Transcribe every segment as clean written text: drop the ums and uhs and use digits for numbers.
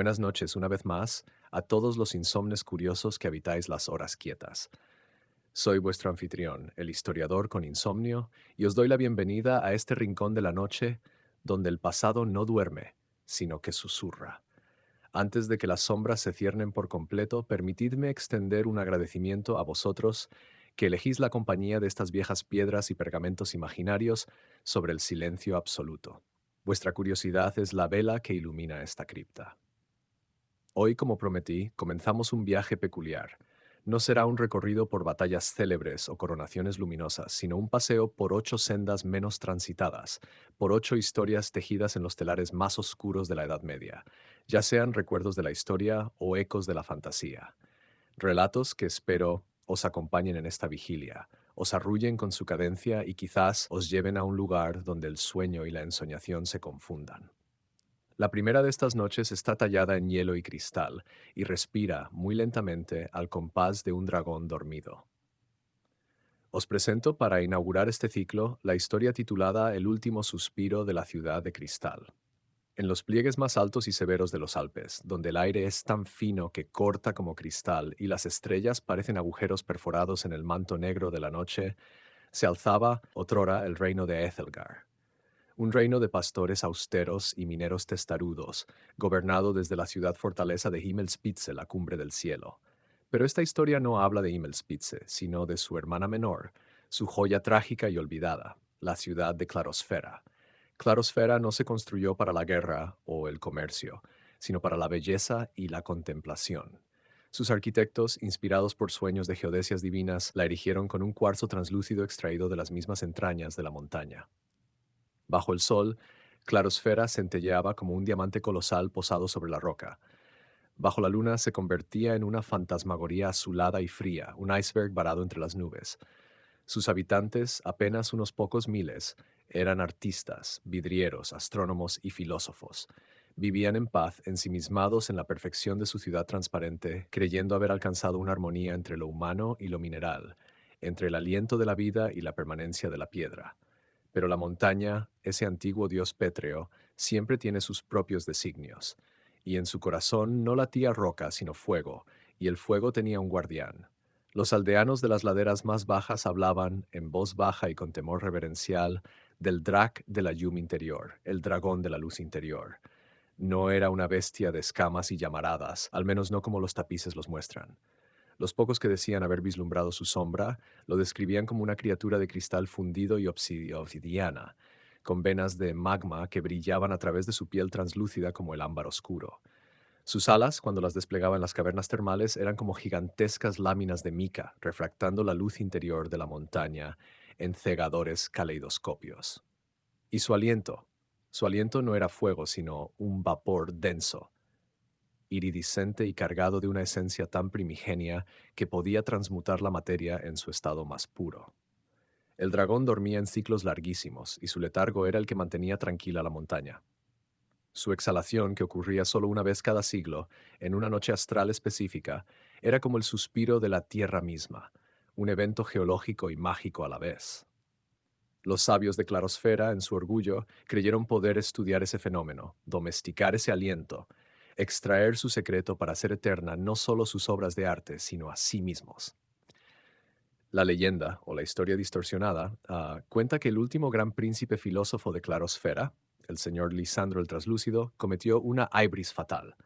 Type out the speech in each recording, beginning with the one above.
Buenas noches una vez más a todos los insomnes curiosos que habitáis las horas quietas. Soy vuestro anfitrión, el historiador con insomnio, y os doy la bienvenida a este rincón de la noche donde el pasado no duerme, sino que susurra. Antes de que las sombras se ciernen por completo, permitidme extender un agradecimiento a vosotros que elegís la compañía de estas viejas piedras y pergamentos imaginarios sobre el silencio absoluto. Vuestra curiosidad es la vela que ilumina esta cripta. Hoy, como prometí, comenzamos un viaje peculiar. No será un recorrido por batallas célebres o coronaciones luminosas, sino un paseo por 8 sendas menos transitadas, por 8 historias tejidas en los telares más oscuros de la Edad Media, ya sean recuerdos de la historia o ecos de la fantasía. Relatos que espero os acompañen en esta vigilia, os arrullen con su cadencia y quizás os lleven a un lugar donde el sueño y la ensoñación se confundan. La primera de estas noches está tallada en hielo y cristal y respira muy lentamente al compás de un dragón dormido. Os presento para inaugurar este ciclo la historia titulada El último suspiro de la ciudad de cristal. En los pliegues más altos y severos de los Alpes, donde el aire es tan fino que corta como cristal y las estrellas parecen agujeros perforados en el manto negro de la noche, se alzaba otrora el reino de Ethelgar, un reino de pastores austeros y mineros testarudos, gobernado desde la ciudad fortaleza de Himmelspitze, la cumbre del cielo. Pero esta historia no habla de Himmelspitze, sino de su hermana menor, su joya trágica y olvidada, la ciudad de Clarosfera. Clarosfera no se construyó para la guerra o el comercio, sino para la belleza y la contemplación. Sus arquitectos, inspirados por sueños de geodesias divinas, la erigieron con un cuarzo translúcido extraído de las mismas entrañas de la montaña. Bajo el sol, Clarosfera centelleaba como un diamante colosal posado sobre la roca. Bajo la luna se convertía en una fantasmagoría azulada y fría, un iceberg varado entre las nubes. Sus habitantes, apenas unos pocos miles, eran artistas, vidrieros, astrónomos y filósofos. Vivían en paz, ensimismados en la perfección de su ciudad transparente, creyendo haber alcanzado una armonía entre lo humano y lo mineral, entre el aliento de la vida y la permanencia de la piedra. Pero la montaña, ese antiguo dios pétreo, siempre tiene sus propios designios, y en su corazón no latía roca, sino fuego, y el fuego tenía un guardián. Los aldeanos de las laderas más bajas hablaban, en voz baja y con temor reverencial, del Drak de la Yum interior, el dragón de la luz interior. No era una bestia de escamas y llamaradas, al menos no como los tapices los muestran. Los pocos que decían haber vislumbrado su sombra lo describían como una criatura de cristal fundido y obsidiana, con venas de magma que brillaban a través de su piel translúcida como el ámbar oscuro. Sus alas, cuando las desplegaba en las cavernas termales, eran como gigantescas láminas de mica, refractando la luz interior de la montaña en cegadores caleidoscopios. Y su aliento no era fuego, sino un vapor denso, iridiscente y cargado de una esencia tan primigenia que podía transmutar la materia en su estado más puro. El dragón dormía en ciclos larguísimos, y su letargo era el que mantenía tranquila la montaña. Su exhalación, que ocurría solo una vez cada siglo, en una noche astral específica, era como el suspiro de la tierra misma, un evento geológico y mágico a la vez. Los sabios de Clarosfera, en su orgullo, creyeron poder estudiar ese fenómeno, domesticar ese aliento, extraer su secreto para hacer eterna no solo sus obras de arte, sino a sí mismos. La leyenda, o la historia distorsionada, cuenta que el último gran príncipe filósofo de Clarosfera, el señor Lisandro el Traslúcido, cometió una aibris fatal.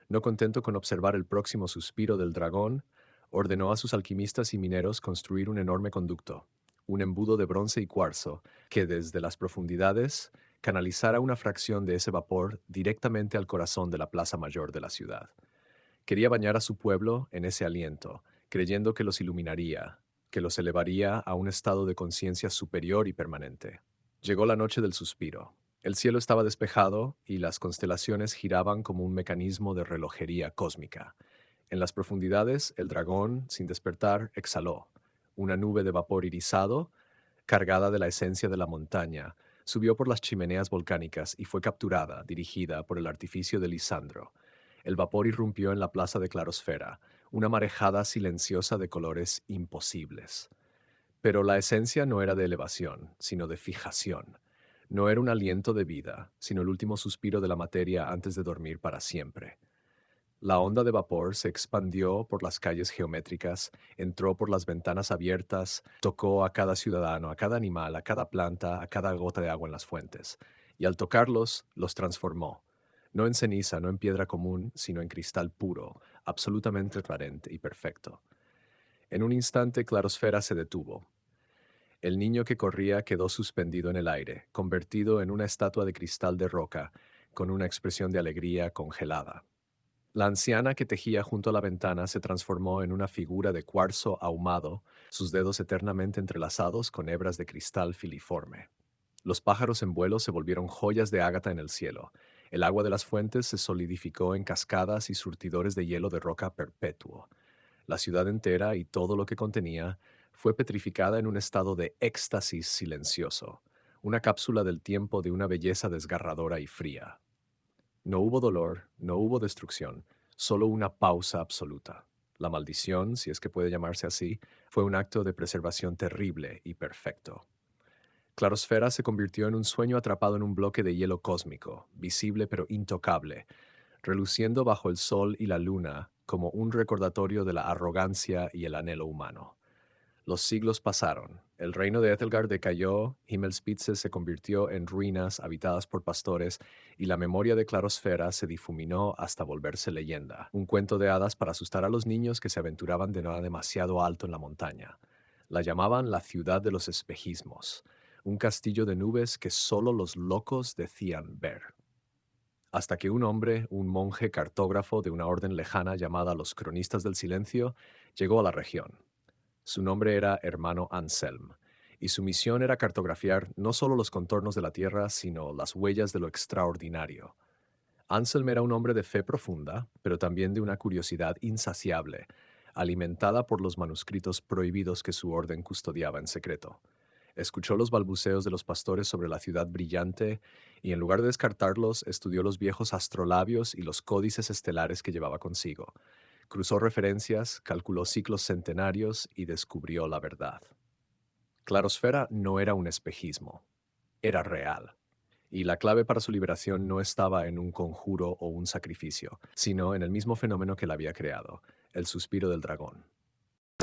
No contento con observar el próximo suspiro del dragón, ordenó a sus alquimistas y mineros construir un enorme conducto, un embudo de bronce y cuarzo, que desde las profundidades canalizara una fracción de ese vapor directamente al corazón de la plaza mayor de la ciudad. Quería bañar a su pueblo en ese aliento, creyendo que los iluminaría, que los elevaría a un estado de conciencia superior y permanente. Llegó la noche del suspiro. El cielo estaba despejado y las constelaciones giraban como un mecanismo de relojería cósmica. En las profundidades, el dragón, sin despertar, exhaló. Una nube de vapor irisado, cargada de la esencia de la montaña, subió por las chimeneas volcánicas y fue capturada, dirigida por el artificio de Lisandro. El vapor irrumpió en la plaza de Clarosfera, una marejada silenciosa de colores imposibles. Pero la esencia no era de elevación, sino de fijación. No era un aliento de vida, sino el último suspiro de la materia antes de dormir para siempre. La onda de vapor se expandió por las calles geométricas, entró por las ventanas abiertas, tocó a cada ciudadano, a cada animal, a cada planta, a cada gota de agua en las fuentes, y al tocarlos, los transformó, no en ceniza, no en piedra común, sino en cristal puro, absolutamente transparente y perfecto. En un instante, Clarosfera se detuvo. El niño que corría quedó suspendido en el aire, convertido en una estatua de cristal de roca, con una expresión de alegría congelada. La anciana que tejía junto a la ventana se transformó en una figura de cuarzo ahumado, sus dedos eternamente entrelazados con hebras de cristal filiforme. Los pájaros en vuelo se volvieron joyas de ágata en el cielo. El agua de las fuentes se solidificó en cascadas y surtidores de hielo de roca perpetuo. La ciudad entera y todo lo que contenía fue petrificada en un estado de éxtasis silencioso, una cápsula del tiempo de una belleza desgarradora y fría. No hubo dolor, no hubo destrucción, solo una pausa absoluta. La maldición, si es que puede llamarse así, fue un acto de preservación terrible y perfecto. Clarosfera se convirtió en un sueño atrapado en un bloque de hielo cósmico, visible pero intocable, reluciendo bajo el sol y la luna como un recordatorio de la arrogancia y el anhelo humano. Los siglos pasaron, el reino de Ethelgard decayó, Himmelspitze se convirtió en ruinas habitadas por pastores y la memoria de Clarosfera se difuminó hasta volverse leyenda, un cuento de hadas para asustar a los niños que se aventuraban de nada demasiado alto en la montaña. La llamaban la ciudad de los espejismos, un castillo de nubes que solo los locos decían ver. Hasta que un hombre, un monje cartógrafo de una orden lejana llamada los Cronistas del Silencio, llegó a la región. Su nombre era Hermano Anselm, y su misión era cartografiar no solo los contornos de la Tierra, sino las huellas de lo extraordinario. Anselm era un hombre de fe profunda, pero también de una curiosidad insaciable, alimentada por los manuscritos prohibidos que su orden custodiaba en secreto. Escuchó los balbuceos de los pastores sobre la ciudad brillante y en lugar de descartarlos, estudió los viejos astrolabios y los códices estelares que llevaba consigo. Cruzó referencias, calculó ciclos centenarios y descubrió la verdad. Clarosfera no era un espejismo, era real. Y la clave para su liberación no estaba en un conjuro o un sacrificio, sino en el mismo fenómeno que la había creado, el suspiro del dragón.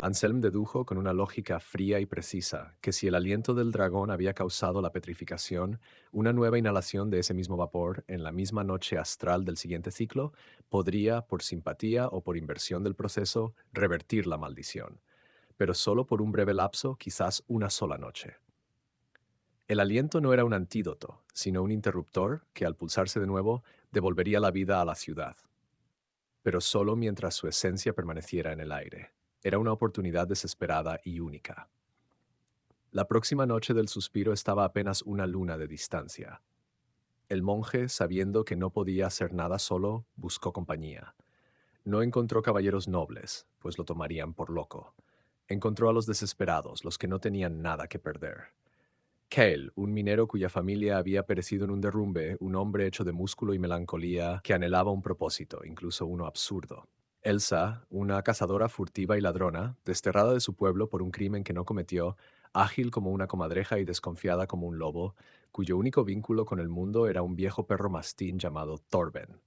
Anselm dedujo con una lógica fría y precisa que si el aliento del dragón había causado la petrificación, una nueva inhalación de ese mismo vapor en la misma noche astral del siguiente ciclo podría, por simpatía o por inversión del proceso, revertir la maldición, pero solo por un breve lapso, quizás una sola noche. El aliento no era un antídoto, sino un interruptor que, al pulsarse de nuevo, devolvería la vida a la ciudad, pero solo mientras su esencia permaneciera en el aire. Era una oportunidad desesperada y única. La próxima noche del suspiro estaba a apenas una luna de distancia. El monje, sabiendo que no podía hacer nada solo, buscó compañía. No encontró caballeros nobles, pues lo tomarían por loco. Encontró a los desesperados, los que no tenían nada que perder. Cale, un minero cuya familia había perecido en un derrumbe, un hombre hecho de músculo y melancolía que anhelaba un propósito, incluso uno absurdo. Elsa, una cazadora furtiva y ladrona, desterrada de su pueblo por un crimen que no cometió, ágil como una comadreja y desconfiada como un lobo, cuyo único vínculo con el mundo era un viejo perro mastín llamado Torben.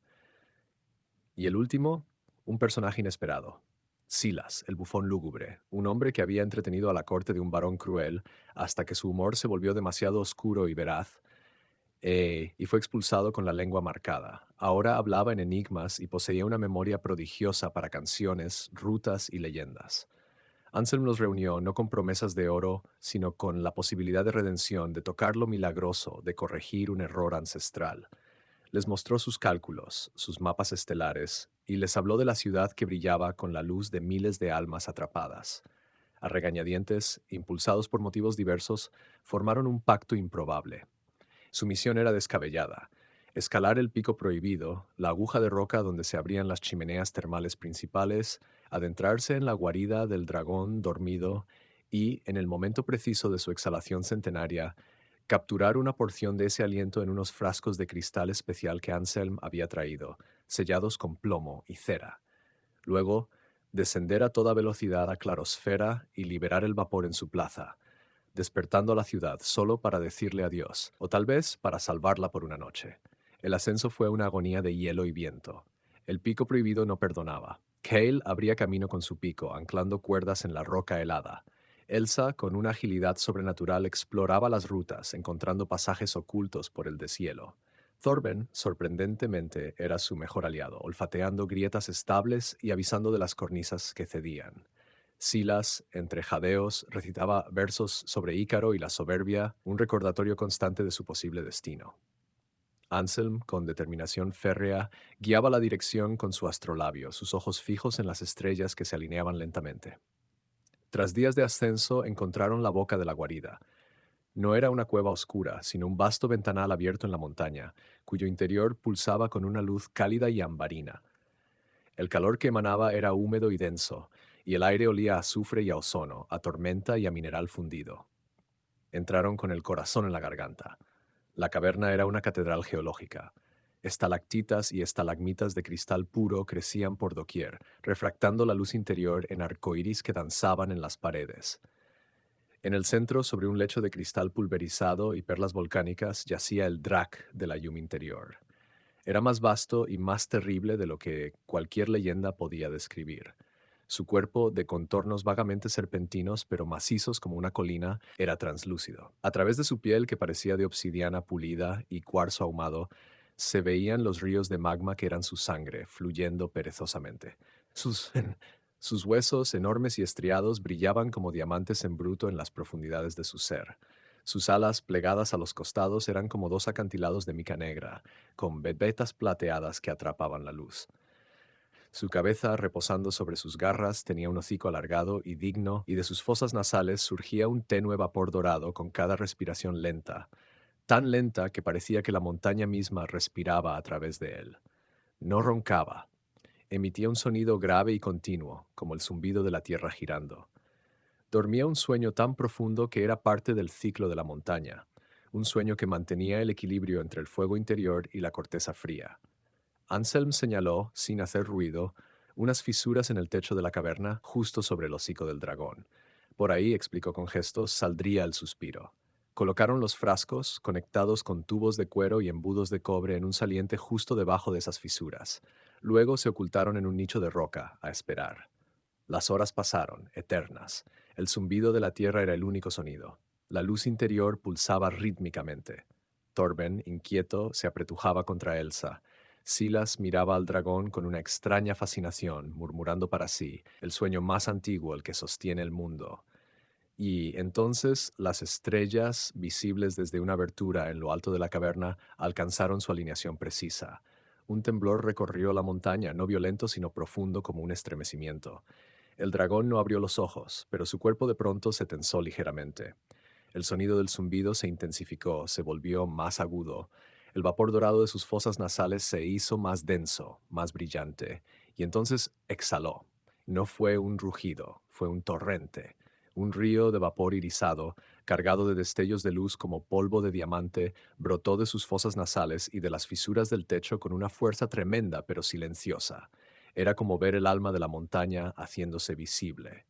Y el último, un personaje inesperado. Silas, el bufón lúgubre, un hombre que había entretenido a la corte de un varón cruel hasta que su humor se volvió demasiado oscuro y veraz, y fue expulsado con la lengua marcada. Ahora hablaba en enigmas y poseía una memoria prodigiosa para canciones, rutas y leyendas. Anselm los reunió no con promesas de oro, sino con la posibilidad de redención, de tocar lo milagroso, de corregir un error ancestral. Les mostró sus cálculos, sus mapas estelares, y les habló de la ciudad que brillaba con la luz de miles de almas atrapadas. A regañadientes, impulsados por motivos diversos, formaron un pacto improbable. Su misión era descabellada: escalar el pico prohibido, la aguja de roca donde se abrían las chimeneas termales principales, adentrarse en la guarida del dragón dormido y, en el momento preciso de su exhalación centenaria, capturar una porción de ese aliento en unos frascos de cristal especial que Anselm había traído, sellados con plomo y cera. Luego, descender a toda velocidad a Clarosfera y liberar el vapor en su plaza, despertando a la ciudad solo para decirle adiós, o tal vez para salvarla por una noche. El ascenso fue una agonía de hielo y viento. El pico prohibido no perdonaba. Cale abría camino con su pico, anclando cuerdas en la roca helada. Elsa, con una agilidad sobrenatural, exploraba las rutas, encontrando pasajes ocultos por el deshielo. Thorben, sorprendentemente, era su mejor aliado, olfateando grietas estables y avisando de las cornisas que cedían. Silas, entre jadeos, recitaba versos sobre Ícaro y la soberbia, un recordatorio constante de su posible destino. Anselm, con determinación férrea, guiaba la dirección con su astrolabio, sus ojos fijos en las estrellas que se alineaban lentamente. Tras días de ascenso, encontraron la boca de la guarida. No era una cueva oscura, sino un vasto ventanal abierto en la montaña, cuyo interior pulsaba con una luz cálida y ambarina. El calor que emanaba era húmedo y denso, y el aire olía a azufre y a ozono, a tormenta y a mineral fundido. Entraron con el corazón en la garganta. La caverna era una catedral geológica. Estalactitas y estalagmitas de cristal puro crecían por doquier, refractando la luz interior en arcoíris que danzaban en las paredes. En el centro, sobre un lecho de cristal pulverizado y perlas volcánicas, yacía el Drak de la Yum interior. Era más vasto y más terrible de lo que cualquier leyenda podía describir. Su cuerpo, de contornos vagamente serpentinos pero macizos como una colina, era translúcido. A través de su piel, que parecía de obsidiana pulida y cuarzo ahumado, se veían los ríos de magma que eran su sangre, fluyendo perezosamente. Sus, sus huesos, enormes y estriados, brillaban como diamantes en bruto en las profundidades de su ser. Sus alas, plegadas a los costados, eran como dos acantilados de mica negra, con vetas plateadas que atrapaban la luz. Su cabeza, reposando sobre sus garras, tenía un hocico alargado y digno, y de sus fosas nasales surgía un tenue vapor dorado con cada respiración lenta, tan lenta que parecía que la montaña misma respiraba a través de él. No roncaba. Emitía un sonido grave y continuo, como el zumbido de la tierra girando. Dormía un sueño tan profundo que era parte del ciclo de la montaña, un sueño que mantenía el equilibrio entre el fuego interior y la corteza fría. Anselm señaló, sin hacer ruido, unas fisuras en el techo de la caverna justo sobre el hocico del dragón. Por ahí, explicó con gestos, saldría el suspiro. Colocaron los frascos, conectados con tubos de cuero y embudos de cobre, en un saliente justo debajo de esas fisuras. Luego se ocultaron en un nicho de roca, a esperar. Las horas pasaron, eternas. El zumbido de la tierra era el único sonido. La luz interior pulsaba rítmicamente. Torben, inquieto, se apretujaba contra Elsa. Silas miraba al dragón con una extraña fascinación, murmurando para sí, el sueño más antiguo, el que sostiene el mundo. Y entonces las estrellas, visibles desde una abertura en lo alto de la caverna, alcanzaron su alineación precisa. Un temblor recorrió la montaña, no violento sino profundo como un estremecimiento. El dragón no abrió los ojos, pero su cuerpo de pronto se tensó ligeramente. El sonido del zumbido se intensificó, se volvió más agudo. El vapor dorado de sus fosas nasales se hizo más denso, más brillante, y entonces exhaló. No fue un rugido, fue un torrente, un río de vapor irisado, cargado de destellos de luz como polvo de diamante, brotó de sus fosas nasales y de las fisuras del techo con una fuerza tremenda pero silenciosa. Era como ver el alma de la montaña haciéndose visible.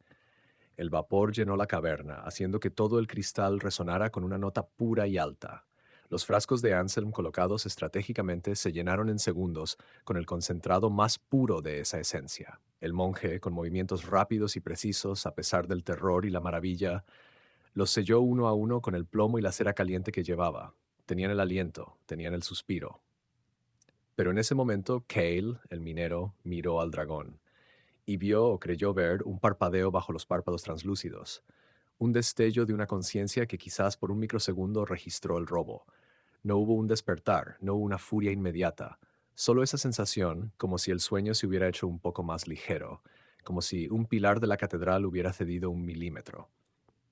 El vapor llenó la caverna, haciendo que todo el cristal resonara con una nota pura y alta. Los frascos de Anselm colocados estratégicamente se llenaron en segundos con el concentrado más puro de esa esencia. El monje, con movimientos rápidos y precisos, a pesar del terror y la maravilla, los selló uno a uno con el plomo y la cera caliente que llevaba. Tenían el aliento, tenían el suspiro. Pero en ese momento, Cale, el minero, miró al dragón y vio o creyó ver un parpadeo bajo los párpados translúcidos, un destello de una conciencia que quizás por un microsegundo registró el robo. No hubo un despertar, no hubo una furia inmediata, solo esa sensación, como si el sueño se hubiera hecho un poco más ligero, como si un pilar de la catedral hubiera cedido un milímetro.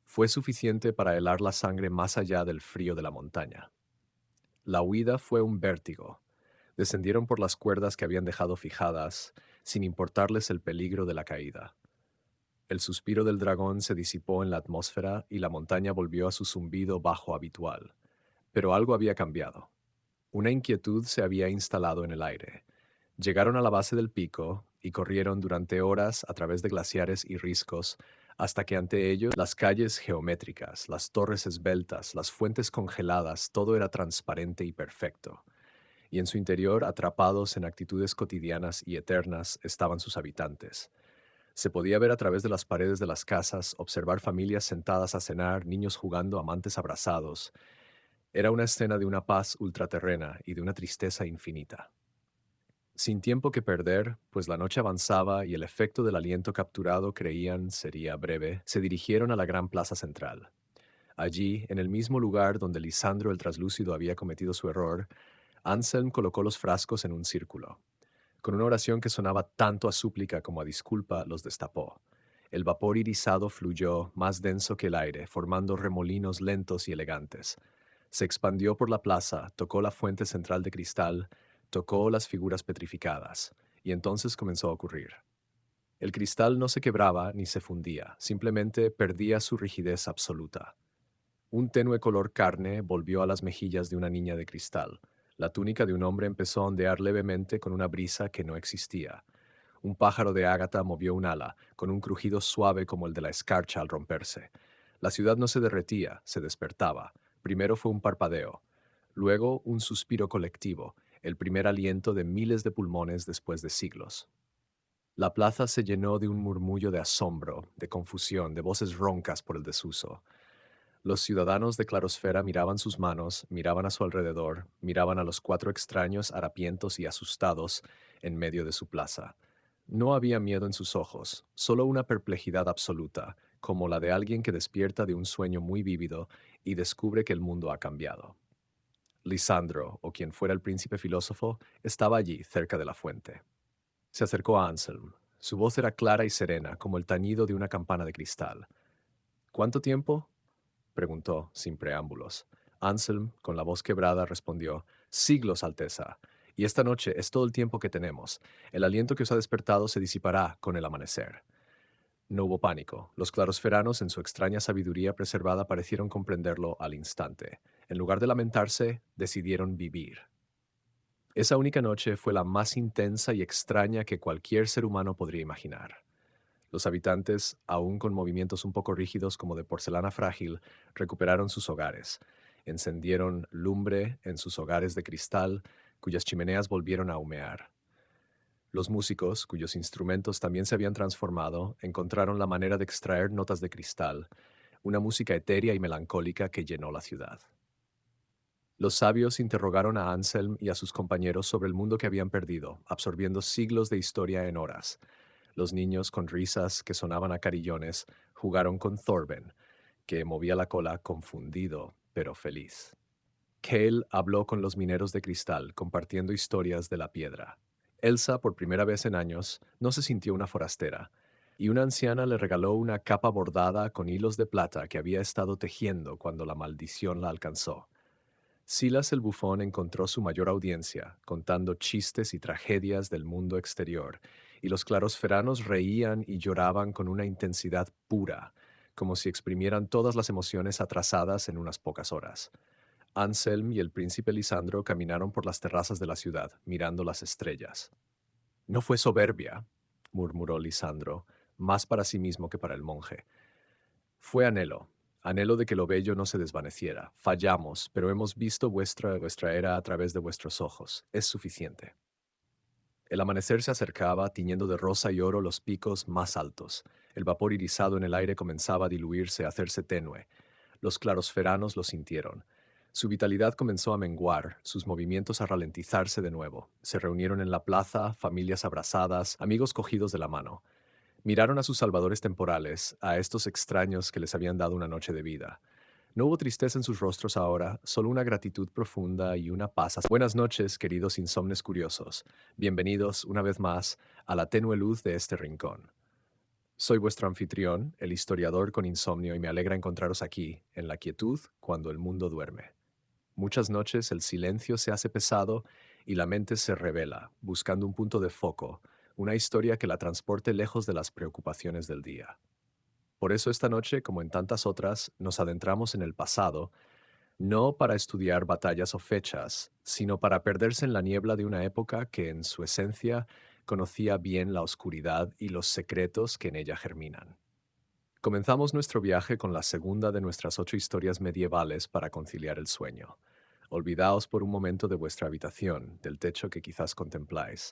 Fue suficiente para helar la sangre más allá del frío de la montaña. La huida fue un vértigo. Descendieron por las cuerdas que habían dejado fijadas, sin importarles el peligro de la caída. El suspiro del dragón se disipó en la atmósfera y la montaña volvió a su zumbido bajo habitual. Pero algo había cambiado. Una inquietud se había instalado en el aire. Llegaron a la base del pico y corrieron durante horas a través de glaciares y riscos hasta que ante ellos las calles geométricas, las torres esbeltas, las fuentes congeladas, todo era transparente y perfecto. y en su interior, atrapados en actitudes cotidianas y eternas, estaban sus habitantes. Se podía ver a través de las paredes de las casas, observar familias sentadas a cenar, niños jugando, amantes abrazados. Era una escena de una paz ultraterrena y de una tristeza infinita. Sin tiempo que perder, pues la noche avanzaba y el efecto del aliento capturado creían sería breve, se dirigieron a la gran plaza central. Allí, en el mismo lugar donde Lisandro el Traslúcido había cometido su error, Anselm colocó los frascos en un círculo. Con una oración que sonaba tanto a súplica como a disculpa, los destapó. El vapor irisado fluyó, más denso que el aire, formando remolinos lentos y elegantes. Se expandió por la plaza, tocó la fuente central de cristal, tocó las figuras petrificadas, y entonces comenzó a ocurrir. El cristal no se quebraba ni se fundía, simplemente perdía su rigidez absoluta. Un tenue color carne volvió a las mejillas de una niña de cristal. La túnica de un hombre empezó a ondear levemente con una brisa que no existía. Un pájaro de ágata movió un ala, con un crujido suave como el de la escarcha al romperse. La ciudad no se derretía, se despertaba. Primero fue un parpadeo, luego un suspiro colectivo, el primer aliento de miles de pulmones después de siglos. La plaza se llenó de un murmullo de asombro, de confusión, de voces roncas por el desuso. Los ciudadanos de Clarosfera miraban sus manos, miraban a su alrededor, miraban a los cuatro extraños harapientos y asustados en medio de su plaza. No había miedo en sus ojos, solo una perplejidad absoluta, como la de alguien que despierta de un sueño muy vívido y descubre que el mundo ha cambiado. Lisandro, o quien fuera el príncipe filósofo, estaba allí, cerca de la fuente. Se acercó a Anselm. Su voz era clara y serena, como el tañido de una campana de cristal. ¿Cuánto tiempo? Preguntó, sin preámbulos. Anselm, con la voz quebrada, respondió, siglos, Alteza. Y esta noche es todo el tiempo que tenemos. El aliento que os ha despertado se disipará con el amanecer. No hubo pánico. Los clarosferanos, en su extraña sabiduría preservada, parecieron comprenderlo al instante. En lugar de lamentarse, decidieron vivir. Esa única noche fue la más intensa y extraña que cualquier ser humano podría imaginar. Los habitantes, aún con movimientos un poco rígidos como de porcelana frágil, recuperaron sus hogares. Encendieron lumbre en sus hogares de cristal, cuyas chimeneas volvieron a humear. Los músicos, cuyos instrumentos también se habían transformado, encontraron la manera de extraer notas de cristal, una música etérea y melancólica que llenó la ciudad. Los sabios interrogaron a Anselm y a sus compañeros sobre el mundo que habían perdido, absorbiendo siglos de historia en horas. Los niños, con risas que sonaban a carillones, jugaron con Thorben, que movía la cola confundido, pero feliz. Cale habló con los mineros de cristal, compartiendo historias de la piedra. Elsa, por primera vez en años, no se sintió una forastera, y una anciana le regaló una capa bordada con hilos de plata que había estado tejiendo cuando la maldición la alcanzó. Silas el bufón encontró su mayor audiencia, contando chistes y tragedias del mundo exterior, y los clarosferanos reían y lloraban con una intensidad pura, como si exprimieran todas las emociones atrasadas en unas pocas horas. Anselm y el príncipe Lisandro caminaron por las terrazas de la ciudad, mirando las estrellas. No fue soberbia, murmuró Lisandro, más para sí mismo que para el monje. Fue anhelo, anhelo de que lo bello no se desvaneciera. Fallamos, pero hemos visto vuestra era a través de vuestros ojos. Es suficiente. El amanecer se acercaba, tiñendo de rosa y oro los picos más altos. El vapor irisado en el aire comenzaba a diluirse, a hacerse tenue. Los clarosferanos lo sintieron. Su vitalidad comenzó a menguar, sus movimientos a ralentizarse de nuevo. Se reunieron en la plaza, familias abrazadas, amigos cogidos de la mano. Miraron a sus salvadores temporales, a estos extraños que les habían dado una noche de vida. No hubo tristeza en sus rostros ahora, solo una gratitud profunda y una paz. Buenas noches, queridos insomnes curiosos. Bienvenidos, una vez más, a la tenue luz de este rincón. Soy vuestro anfitrión, el historiador con insomnio, y me alegra encontraros aquí, en la quietud, cuando el mundo duerme. Muchas noches el silencio se hace pesado y la mente se revela, buscando un punto de foco, una historia que la transporte lejos de las preocupaciones del día. Por eso esta noche, como en tantas otras, nos adentramos en el pasado, no para estudiar batallas o fechas, sino para perderse en la niebla de una época que en su esencia conocía bien la oscuridad y los secretos que en ella germinan. Comenzamos nuestro viaje con la segunda de nuestras 8 historias medievales para conciliar el sueño. Olvidaos por un momento de vuestra habitación, del techo que quizás contempláis.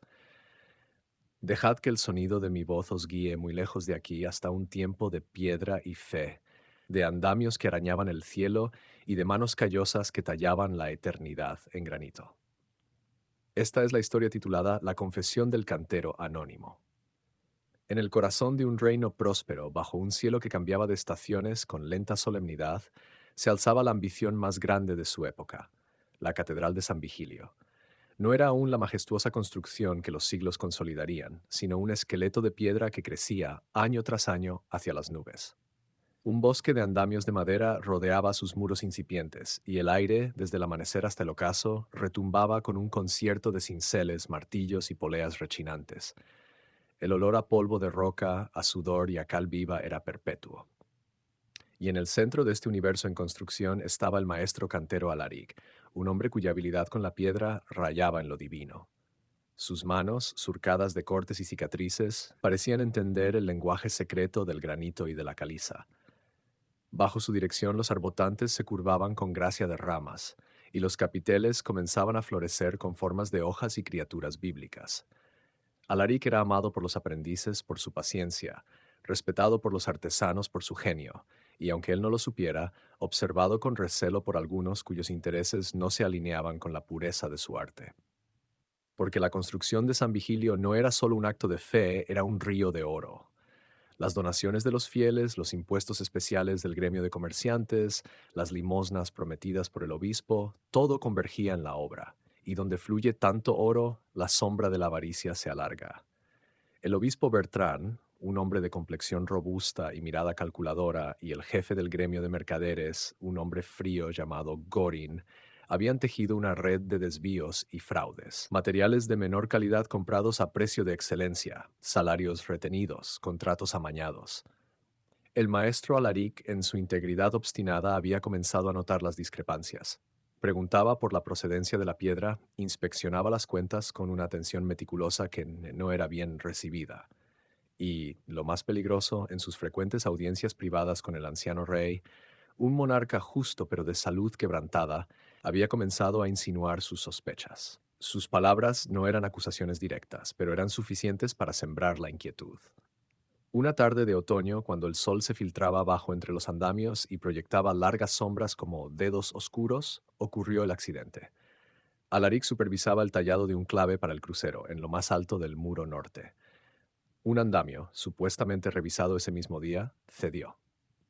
Dejad que el sonido de mi voz os guíe muy lejos de aquí hasta un tiempo de piedra y fe, de andamios que arañaban el cielo y de manos callosas que tallaban la eternidad en granito. Esta es la historia titulada La confesión del cantero anónimo. En el corazón de un reino próspero, bajo un cielo que cambiaba de estaciones con lenta solemnidad, se alzaba la ambición más grande de su época, la Catedral de San Vigilio. No era aún la majestuosa construcción que los siglos consolidarían, sino un esqueleto de piedra que crecía, año tras año, hacia las nubes. Un bosque de andamios de madera rodeaba sus muros incipientes, y el aire, desde el amanecer hasta el ocaso, retumbaba con un concierto de cinceles, martillos y poleas rechinantes. El olor a polvo de roca, a sudor y a cal viva era perpetuo. Y en el centro de este universo en construcción estaba el maestro cantero Alaric, un hombre cuya habilidad con la piedra rayaba en lo divino. Sus manos, surcadas de cortes y cicatrices, parecían entender el lenguaje secreto del granito y de la caliza. Bajo su dirección los arbotantes se curvaban con gracia de ramas, y los capiteles comenzaban a florecer con formas de hojas y criaturas bíblicas. Alaric era amado por los aprendices por su paciencia, respetado por los artesanos por su genio, y aunque él no lo supiera, observado con recelo por algunos cuyos intereses no se alineaban con la pureza de su arte. Porque la construcción de San Vigilio no era solo un acto de fe, era un río de oro. Las donaciones de los fieles, los impuestos especiales del gremio de comerciantes, las limosnas prometidas por el obispo, todo convergía en la obra, y donde fluye tanto oro, la sombra de la avaricia se alarga. El obispo Bertrán, un hombre de complexión robusta y mirada calculadora, y el jefe del gremio de mercaderes, un hombre frío llamado Gorin, habían tejido una red de desvíos y fraudes, materiales de menor calidad comprados a precio de excelencia, salarios retenidos, contratos amañados. El maestro Alaric, en su integridad obstinada, había comenzado a notar las discrepancias. Preguntaba por la procedencia de la piedra, inspeccionaba las cuentas con una atención meticulosa que no era bien recibida. Y, lo más peligroso, en sus frecuentes audiencias privadas con el anciano rey, un monarca justo pero de salud quebrantada, había comenzado a insinuar sus sospechas. Sus palabras no eran acusaciones directas, pero eran suficientes para sembrar la inquietud. Una tarde de otoño, cuando el sol se filtraba abajo entre los andamios y proyectaba largas sombras como dedos oscuros, ocurrió el accidente. Alaric supervisaba el tallado de un clave para el crucero, en lo más alto del muro norte. Un andamio, supuestamente revisado ese mismo día, cedió.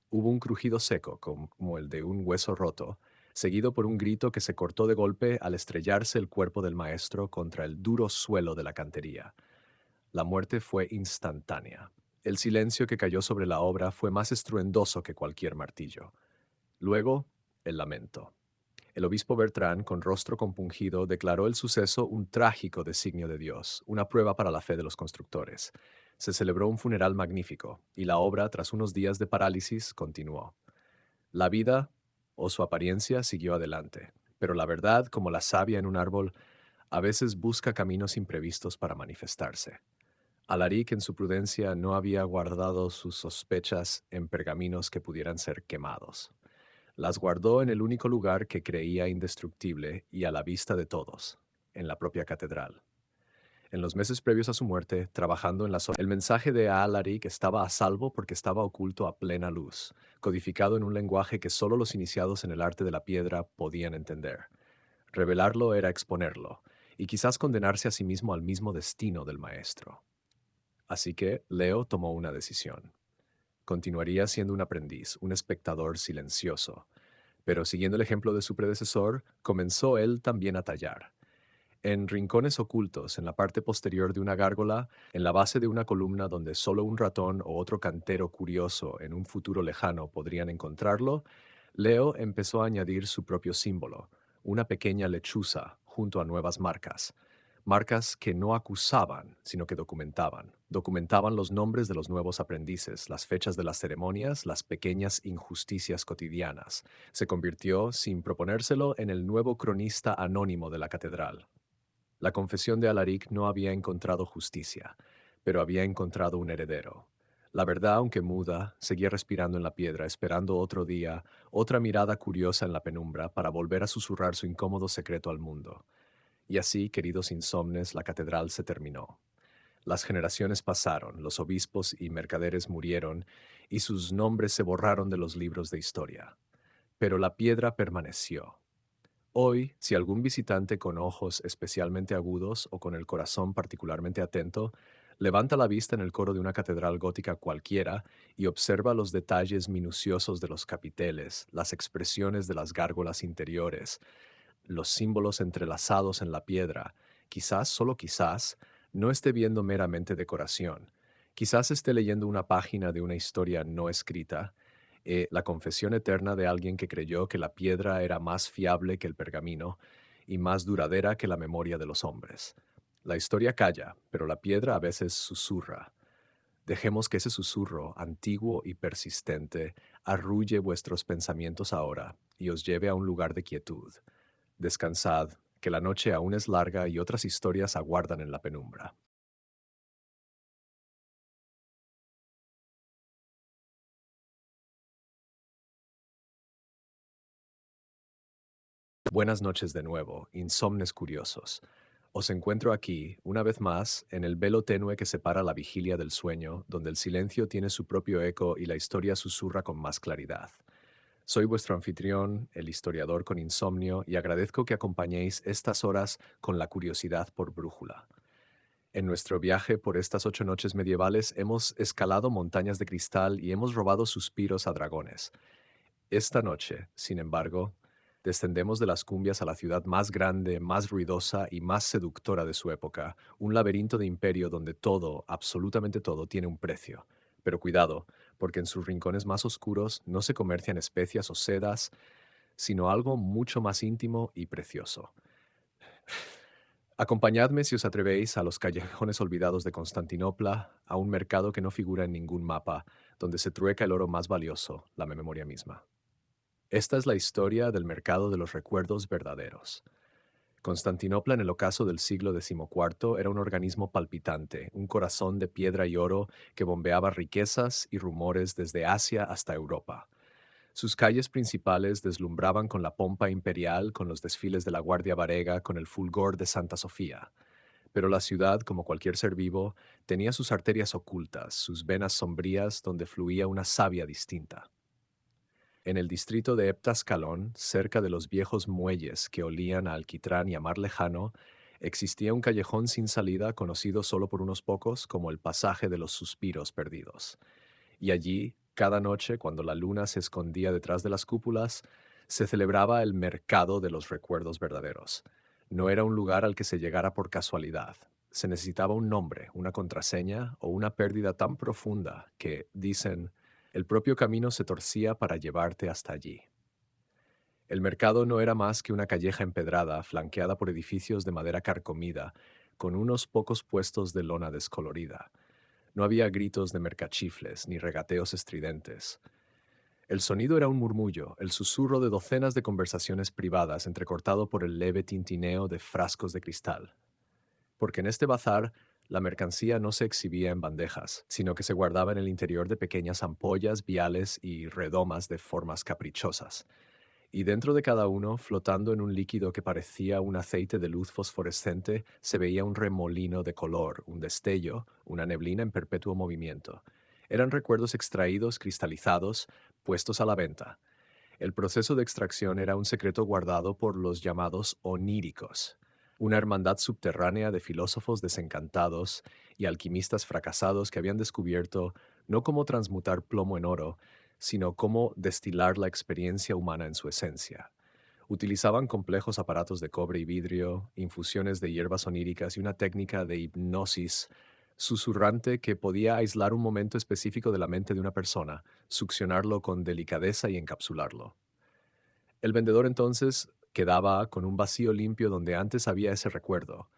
Hubo un crujido seco, como el de un hueso roto, seguido por un grito que se cortó de golpe al estrellarse el cuerpo del maestro contra el duro suelo de la cantería. La muerte fue instantánea. El silencio que cayó sobre la obra fue más estruendoso que cualquier martillo. Luego, el lamento. El obispo Bertrán, con rostro compungido, declaró el suceso un trágico designio de Dios, una prueba para la fe de los constructores. Se celebró un funeral magnífico, y la obra, tras unos días de parálisis, continuó. La vida, o su apariencia, siguió adelante, pero la verdad, como la savia en un árbol, a veces busca caminos imprevistos para manifestarse. Alaric, en su prudencia, no había guardado sus sospechas en pergaminos que pudieran ser quemados. Las guardó en el único lugar que creía indestructible y a la vista de todos, en la propia catedral. En los meses previos a su muerte, trabajando en el mensaje de Alaric estaba a salvo porque estaba oculto a plena luz, codificado en un lenguaje que solo los iniciados en el arte de la piedra podían entender. Revelarlo era exponerlo, y quizás condenarse a sí mismo al mismo destino del maestro. Así que Leo tomó una decisión. Continuaría siendo un aprendiz, un espectador silencioso, pero siguiendo el ejemplo de su predecesor, comenzó él también a tallar. En rincones ocultos, en la parte posterior de una gárgola, en la base de una columna donde solo un ratón o otro cantero curioso en un futuro lejano podrían encontrarlo, Leo empezó a añadir su propio símbolo, una pequeña lechuza, junto a nuevas marcas. Marcas que no acusaban, sino que documentaban. Documentaban los nombres de los nuevos aprendices, las fechas de las ceremonias, las pequeñas injusticias cotidianas. Se convirtió, sin proponérselo, en el nuevo cronista anónimo de la catedral. La confesión de Alaric no había encontrado justicia, pero había encontrado un heredero. La verdad, aunque muda, seguía respirando en la piedra, esperando otro día, otra mirada curiosa en la penumbra para volver a susurrar su incómodo secreto al mundo. Y así, queridos insomnes, la catedral se terminó. Las generaciones pasaron, los obispos y mercaderes murieron, y sus nombres se borraron de los libros de historia. Pero la piedra permaneció. Hoy, si algún visitante con ojos especialmente agudos o con el corazón particularmente atento levanta la vista en el coro de una catedral gótica cualquiera y observa los detalles minuciosos de los capiteles, las expresiones de las gárgolas interiores, los símbolos entrelazados en la piedra, quizás, solo quizás, no esté viendo meramente decoración. Quizás esté leyendo una página de una historia no escrita, la confesión eterna de alguien que creyó que la piedra era más fiable que el pergamino y más duradera que la memoria de los hombres. La historia calla, pero la piedra a veces susurra. Dejemos que ese susurro, antiguo y persistente, arrulle vuestros pensamientos ahora y os lleve a un lugar de quietud. Descansad, que la noche aún es larga y otras historias aguardan en la penumbra. Buenas noches de nuevo, insomnes curiosos. Os encuentro aquí, una vez más, en el velo tenue que separa la vigilia del sueño, donde el silencio tiene su propio eco y la historia susurra con más claridad. Soy vuestro anfitrión, el historiador con insomnio, y agradezco que acompañéis estas horas con la curiosidad por brújula. En nuestro viaje por estas 8 noches medievales hemos escalado montañas de cristal y hemos robado suspiros a dragones. Esta noche, sin embargo, descendemos de las cumbias a la ciudad más grande, más ruidosa y más seductora de su época, un laberinto de imperio donde todo, absolutamente todo, tiene un precio. Pero cuidado, porque en sus rincones más oscuros no se comercian especias o sedas, sino algo mucho más íntimo y precioso. Acompañadme si os atrevéis a los callejones olvidados de Constantinopla, a un mercado que no figura en ningún mapa, donde se trueca el oro más valioso, la memoria misma. Esta es la historia del mercado de los recuerdos verdaderos. Constantinopla en el ocaso del siglo XIV era un organismo palpitante, un corazón de piedra y oro que bombeaba riquezas y rumores desde Asia hasta Europa. Sus calles principales deslumbraban con la pompa imperial, con los desfiles de la Guardia Varega, con el fulgor de Santa Sofía. Pero la ciudad, como cualquier ser vivo, tenía sus arterias ocultas, sus venas sombrías donde fluía una savia distinta. En el distrito de Eptascalón, cerca de los viejos muelles que olían a alquitrán y a mar lejano, existía un callejón sin salida conocido solo por unos pocos como el Pasaje de los Suspiros Perdidos. Y allí, cada noche, cuando la luna se escondía detrás de las cúpulas, se celebraba el mercado de los recuerdos verdaderos. No era un lugar al que se llegara por casualidad. Se necesitaba un nombre, una contraseña o una pérdida tan profunda que, dicen, el propio camino se torcía para llevarte hasta allí. El mercado no era más que una calleja empedrada, flanqueada por edificios de madera carcomida, con unos pocos puestos de lona descolorida. No había gritos de mercachifles ni regateos estridentes. El sonido era un murmullo, el susurro de docenas de conversaciones privadas entrecortado por el leve tintineo de frascos de cristal. Porque en este bazar la mercancía no se exhibía en bandejas, sino que se guardaba en el interior de pequeñas ampollas, viales y redomas de formas caprichosas. Y dentro de cada uno, flotando en un líquido que parecía un aceite de luz fosforescente, se veía un remolino de color, un destello, una neblina en perpetuo movimiento. Eran recuerdos extraídos, cristalizados, puestos a la venta. El proceso de extracción era un secreto guardado por los llamados oníricos, una hermandad subterránea de filósofos desencantados y alquimistas fracasados que habían descubierto no cómo transmutar plomo en oro, sino cómo destilar la experiencia humana en su esencia. Utilizaban complejos aparatos de cobre y vidrio, infusiones de hierbas oníricas y una técnica de hipnosis susurrante que podía aislar un momento específico de la mente de una persona, succionarlo con delicadeza y encapsularlo. El vendedor entonces quedaba con un vacío limpio donde antes había ese recuerdo,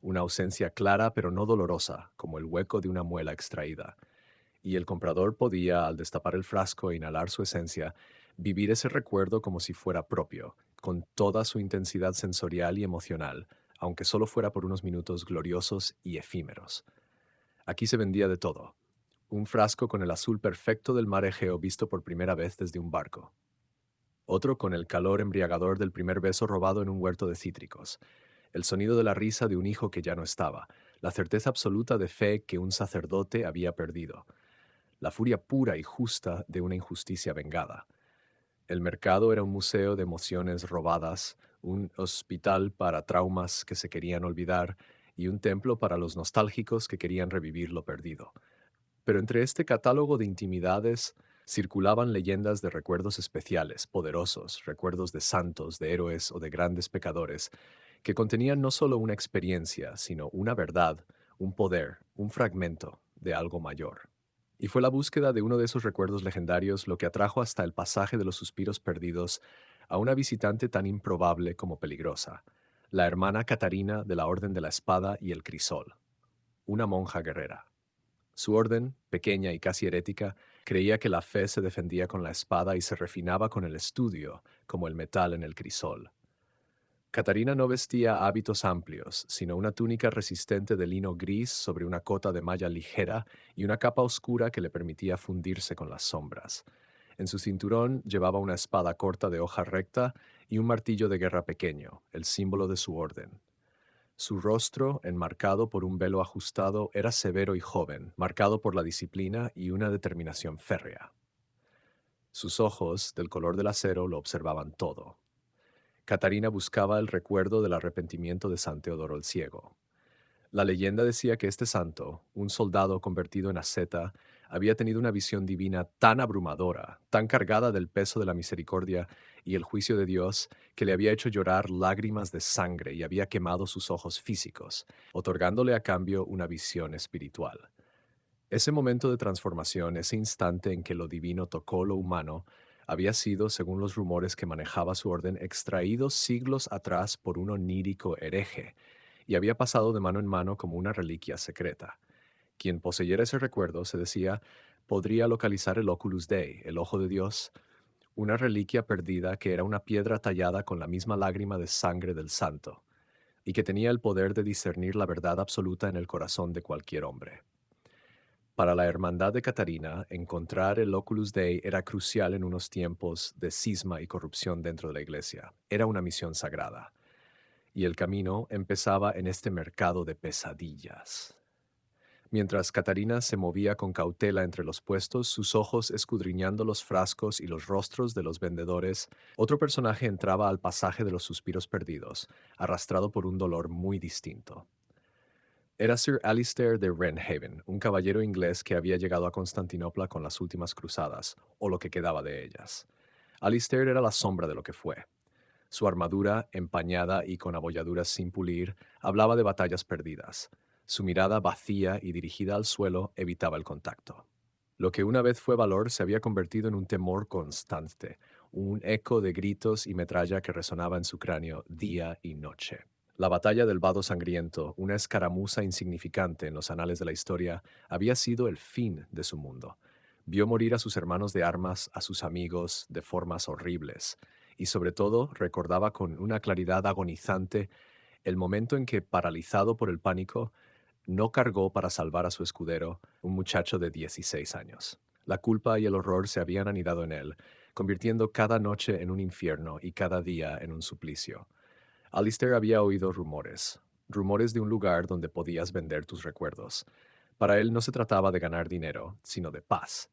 una ausencia clara pero no dolorosa, como el hueco de una muela extraída. Y el comprador podía, al destapar el frasco e inhalar su esencia, vivir ese recuerdo como si fuera propio, con toda su intensidad sensorial y emocional, aunque solo fuera por unos minutos gloriosos y efímeros. Aquí se vendía de todo: Un frasco con el azul perfecto del mar Egeo visto por primera vez desde un barco. Otro con el calor embriagador del primer beso robado en un huerto de cítricos. El sonido de la risa de un hijo que ya no estaba. La certeza absoluta de fe que un sacerdote había perdido. La furia pura y justa de una injusticia vengada. El mercado era un museo de emociones robadas, un hospital para traumas que se querían olvidar y un templo para los nostálgicos que querían revivir lo perdido. Pero entre este catálogo de intimidades circulaban leyendas de recuerdos especiales, poderosos, recuerdos de santos, de héroes o de grandes pecadores, que contenían no solo una experiencia, sino una verdad, un poder, un fragmento de algo mayor. Y fue la búsqueda de uno de esos recuerdos legendarios lo que atrajo hasta el pasaje de los suspiros perdidos a una visitante tan improbable como peligrosa, la hermana Catarina de la Orden de la Espada y el Crisol, una monja guerrera. Su orden, pequeña y casi herética, creía que la fe se defendía con la espada y se refinaba con el estudio, como el metal en el crisol. Catarina no vestía hábitos amplios, sino una túnica resistente de lino gris sobre una cota de malla ligera y una capa oscura que le permitía fundirse con las sombras. En su cinturón llevaba una espada corta de hoja recta y un martillo de guerra pequeño, el símbolo de su orden. Su rostro, enmarcado por un velo ajustado, era severo y joven, marcado por la disciplina y una determinación férrea. Sus ojos, del color del acero, lo observaban todo. Catarina buscaba el recuerdo del arrepentimiento de San Teodoro el Ciego. La leyenda decía que este santo, un soldado convertido en asceta, había tenido una visión divina tan abrumadora, tan cargada del peso de la misericordia y el juicio de Dios, que le había hecho llorar lágrimas de sangre y había quemado sus ojos físicos, otorgándole a cambio una visión espiritual. Ese momento de transformación, ese instante en que lo divino tocó lo humano, había sido, según los rumores que manejaba su orden, extraído siglos atrás por un onírico hereje, y había pasado de mano en mano como una reliquia secreta. Quien poseyera ese recuerdo, se decía, podría localizar el Oculus Dei, el ojo de Dios, una reliquia perdida que era una piedra tallada con la misma lágrima de sangre del santo, y que tenía el poder de discernir la verdad absoluta en el corazón de cualquier hombre. Para la hermandad de Catarina, encontrar el Oculus Dei era crucial en unos tiempos de cisma y corrupción dentro de la iglesia. Era una misión sagrada. Y el camino empezaba en este mercado de pesadillas. Mientras Catarina se movía con cautela entre los puestos, sus ojos escudriñando los frascos y los rostros de los vendedores, otro personaje entraba al pasaje de los suspiros perdidos, arrastrado por un dolor muy distinto. Era Sir Alistair de Wrenhaven, un caballero inglés que había llegado a Constantinopla con las últimas cruzadas, o lo que quedaba de ellas. Alistair era la sombra de lo que fue. Su armadura, empañada y con abolladuras sin pulir, hablaba de batallas perdidas. Su mirada vacía y dirigida al suelo evitaba el contacto. Lo que una vez fue valor se había convertido en un temor constante, un eco de gritos y metralla que resonaba en su cráneo día y noche. La batalla del Vado Sangriento, una escaramuza insignificante en los anales de la historia, había sido el fin de su mundo. Vio morir a sus hermanos de armas, a sus amigos, de formas horribles, y sobre todo recordaba con una claridad agonizante el momento en que, paralizado por el pánico, no cargó para salvar a su escudero, un muchacho de 16 años. La culpa y el horror se habían anidado en él, convirtiendo cada noche en un infierno y cada día en un suplicio. Alistair había oído rumores, rumores de un lugar donde podías vender tus recuerdos. Para él no se trataba de ganar dinero, sino de paz.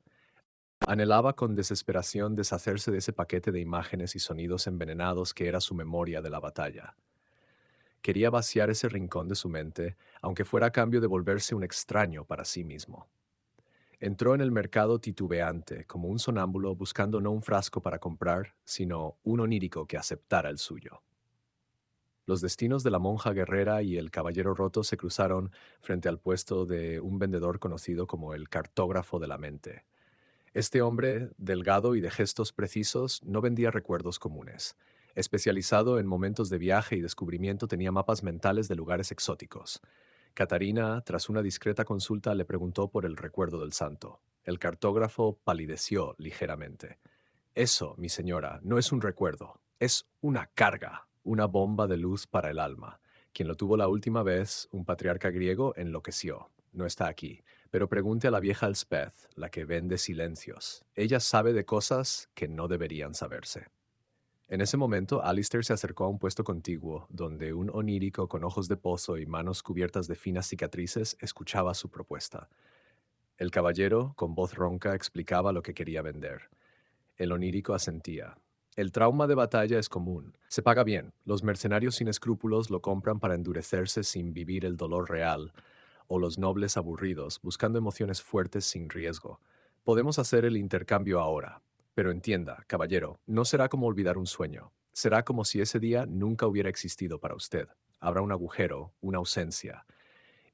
Anhelaba con desesperación deshacerse de ese paquete de imágenes y sonidos envenenados que era su memoria de la batalla. Quería vaciar ese rincón de su mente, aunque fuera a cambio de volverse un extraño para sí mismo. Entró en el mercado titubeante, como un sonámbulo buscando no un frasco para comprar, sino un onírico que aceptara el suyo. Los destinos de la monja guerrera y el caballero roto se cruzaron frente al puesto de un vendedor conocido como el cartógrafo de la mente. Este hombre, delgado y de gestos precisos, no vendía recuerdos comunes. Especializado en momentos de viaje y descubrimiento, tenía mapas mentales de lugares exóticos. Catarina, tras una discreta consulta, le preguntó por el recuerdo del santo. El cartógrafo palideció ligeramente. Eso, mi señora, no es un recuerdo, es una carga, una bomba de luz para el alma. Quien lo tuvo la última vez, un patriarca griego, enloqueció. No está aquí, Pero pregunte a la vieja Elspeth, la que vende silencios. Ella sabe de cosas que no deberían saberse. En ese momento, Alistair se acercó a un puesto contiguo, donde un onírico con ojos de pozo y manos cubiertas de finas cicatrices escuchaba su propuesta. El caballero, con voz ronca, explicaba lo que quería vender. El onírico asentía. El trauma de batalla es común. Se paga bien. Los mercenarios sin escrúpulos lo compran para endurecerse sin vivir el dolor real, o los nobles aburridos, buscando emociones fuertes sin riesgo. Podemos hacer el intercambio ahora. Pero entienda, caballero, no será como olvidar un sueño. Será como si ese día nunca hubiera existido para usted. Habrá un agujero, una ausencia.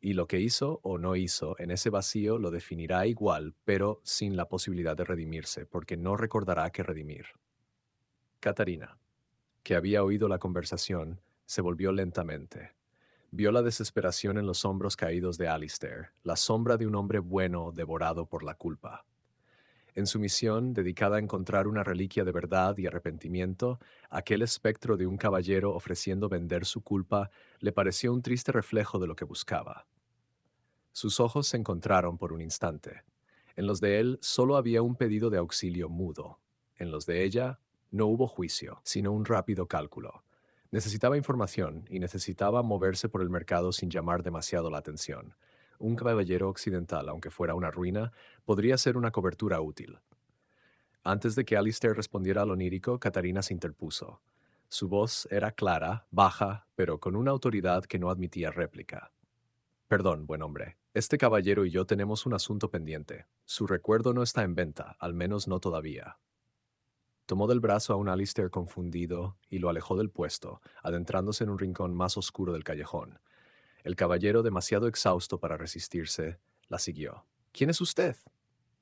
Y lo que hizo o no hizo en ese vacío lo definirá igual, pero sin la posibilidad de redimirse, porque no recordará que redimir. Catarina, que había oído la conversación, se volvió lentamente. Vio la desesperación en los hombros caídos de Alistair, la sombra de un hombre bueno devorado por la culpa. En su misión, dedicada a encontrar una reliquia de verdad y arrepentimiento, aquel espectro de un caballero ofreciendo vender su culpa le pareció un triste reflejo de lo que buscaba. Sus ojos se encontraron por un instante. En los de él solo había un pedido de auxilio mudo. En los de ella no hubo juicio, sino un rápido cálculo. Necesitaba información y necesitaba moverse por el mercado sin llamar demasiado la atención. Un caballero occidental, aunque fuera una ruina, podría ser una cobertura útil. Antes de que Alistair respondiera al onírico, Catarina se interpuso. Su voz era clara, baja, pero con una autoridad que no admitía réplica. Perdón, buen hombre. Este caballero y yo tenemos un asunto pendiente. Su recuerdo no está en venta, al menos no todavía. Tomó del brazo a un Alistair confundido y lo alejó del puesto, adentrándose en un rincón más oscuro del callejón. El caballero, demasiado exhausto para resistirse, la siguió. ¿Quién es usted?,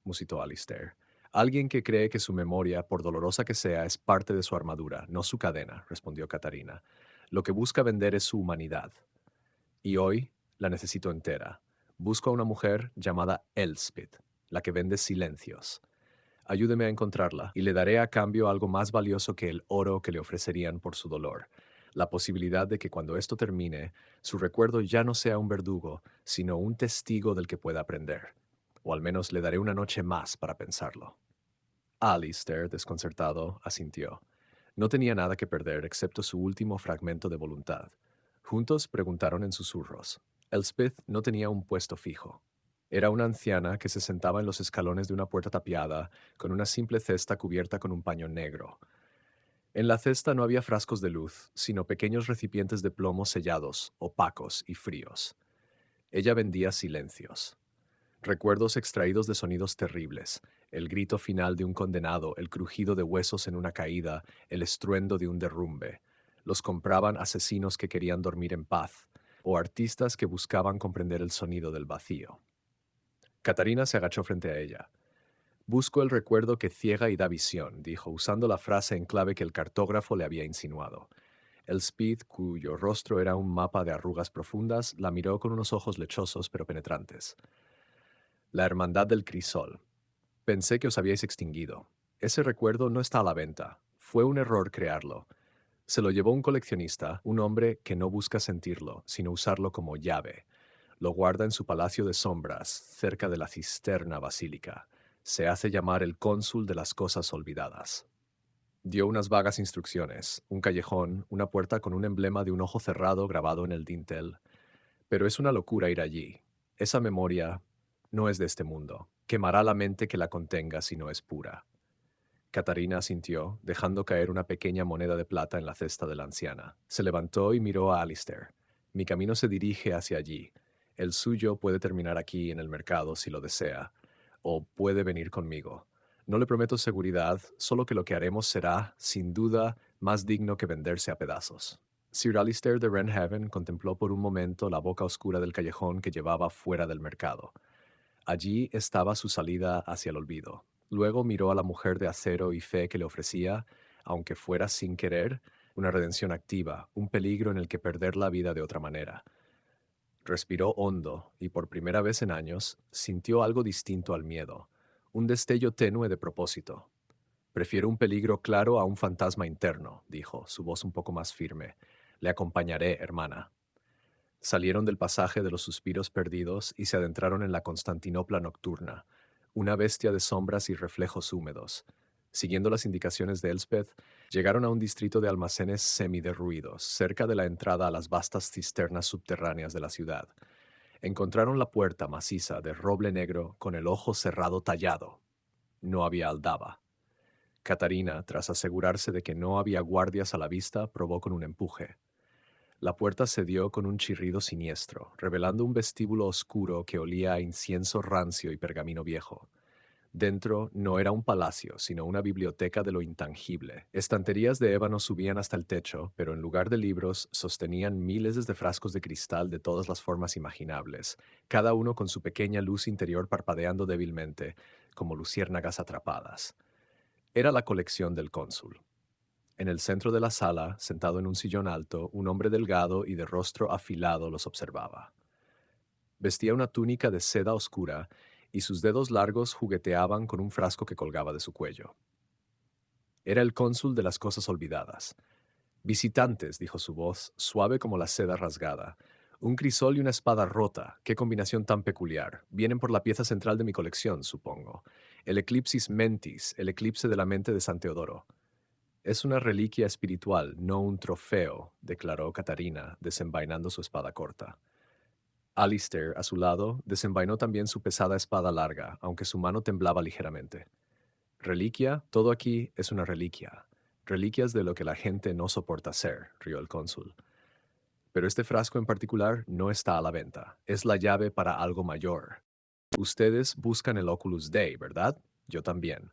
musitó Alistair. Alguien que cree que su memoria, por dolorosa que sea, es parte de su armadura, no su cadena, respondió Catarina. Lo que busca vender es su humanidad. Y hoy la necesito entera. Busco a una mujer llamada Elspeth, la que vende silencios. Ayúdeme a encontrarla y le daré a cambio algo más valioso que el oro que le ofrecerían por su dolor. La posibilidad de que cuando esto termine, su recuerdo ya no sea un verdugo, sino un testigo del que pueda aprender. O al menos le daré una noche más para pensarlo. Alistair, desconcertado, asintió. No tenía nada que perder excepto su último fragmento de voluntad. Juntos preguntaron en susurros. Elspeth no tenía un puesto fijo. Era una anciana que se sentaba en los escalones de una puerta tapiada, con una simple cesta cubierta con un paño negro. En la cesta no había frascos de luz, sino pequeños recipientes de plomo sellados, opacos y fríos. Ella vendía silencios. Recuerdos extraídos de sonidos terribles, el grito final de un condenado, el crujido de huesos en una caída, el estruendo de un derrumbe. Los compraban asesinos que querían dormir en paz, o artistas que buscaban comprender el sonido del vacío. Catarina se agachó frente a ella. Busco el recuerdo que ciega y da visión, dijo, usando la frase en clave que el cartógrafo le había insinuado. Elspeth, cuyo rostro era un mapa de arrugas profundas, la miró con unos ojos lechosos pero penetrantes. La Hermandad del Crisol. Pensé que os habíais extinguido. Ese recuerdo no está a la venta. Fue un error crearlo. Se lo llevó un coleccionista, un hombre que no busca sentirlo, sino usarlo como llave. Lo guarda en su palacio de sombras, cerca de la cisterna basílica. Se hace llamar el cónsul de las cosas olvidadas. Dio unas vagas instrucciones, un callejón, una puerta con un emblema de un ojo cerrado grabado en el dintel. Pero es una locura ir allí. Esa memoria no es de este mundo. Quemará la mente que la contenga si no es pura. Catarina asintió, dejando caer una pequeña moneda de plata en la cesta de la anciana. Se levantó y miró a Alistair. Mi camino se dirige hacia allí. El suyo puede terminar aquí en el mercado si lo desea, o puede venir conmigo. No le prometo seguridad, solo que lo que haremos será, sin duda, más digno que venderse a pedazos. Sir Alistair de Wrenhaven contempló por un momento la boca oscura del callejón que llevaba fuera del mercado. Allí estaba su salida hacia el olvido. Luego miró a la mujer de acero y fe que le ofrecía, aunque fuera sin querer, una redención activa, un peligro en el que perder la vida de otra manera. Respiró hondo y por primera vez en años sintió algo distinto al miedo, un destello tenue de propósito. Prefiero un peligro claro a un fantasma interno, dijo, su voz un poco más firme. Le acompañaré, hermana. Salieron del pasaje de los suspiros perdidos y se adentraron en la Constantinopla nocturna, una bestia de sombras y reflejos húmedos. Siguiendo las indicaciones de Elspeth, llegaron a un distrito de almacenes semiderruidos, cerca de la entrada a las vastas cisternas subterráneas de la ciudad. Encontraron la puerta maciza de roble negro con el ojo cerrado tallado. No había aldaba. Catarina, tras asegurarse de que no había guardias a la vista, probó con un empuje. La puerta cedió con un chirrido siniestro, revelando un vestíbulo oscuro que olía a incienso rancio y pergamino viejo. Dentro no era un palacio, sino una biblioteca de lo intangible. Estanterías de ébano subían hasta el techo, pero en lugar de libros sostenían miles de frascos de cristal de todas las formas imaginables, cada uno con su pequeña luz interior parpadeando débilmente, como luciérnagas atrapadas. Era la colección del cónsul. En el centro de la sala, sentado en un sillón alto, un hombre delgado y de rostro afilado los observaba. Vestía una túnica de seda oscura y sus dedos largos jugueteaban con un frasco que colgaba de su cuello. Era el cónsul de las cosas olvidadas. Visitantes, dijo su voz, suave como la seda rasgada. Un crisol y una espada rota. Qué combinación tan peculiar. Vienen por la pieza central de mi colección, supongo. El Eclipsis Mentis, el eclipse de la mente de San Teodoro. Es una reliquia espiritual, no un trofeo, declaró Catarina, desenvainando su espada corta. Alistair, a su lado, desenvainó también su pesada espada larga, aunque su mano temblaba ligeramente. ¿Reliquia? Todo aquí es una reliquia. Reliquias de lo que la gente no soporta ser, rió el cónsul. Pero este frasco en particular no está a la venta. Es la llave para algo mayor. Ustedes buscan el Oculus Dei, ¿verdad? Yo también.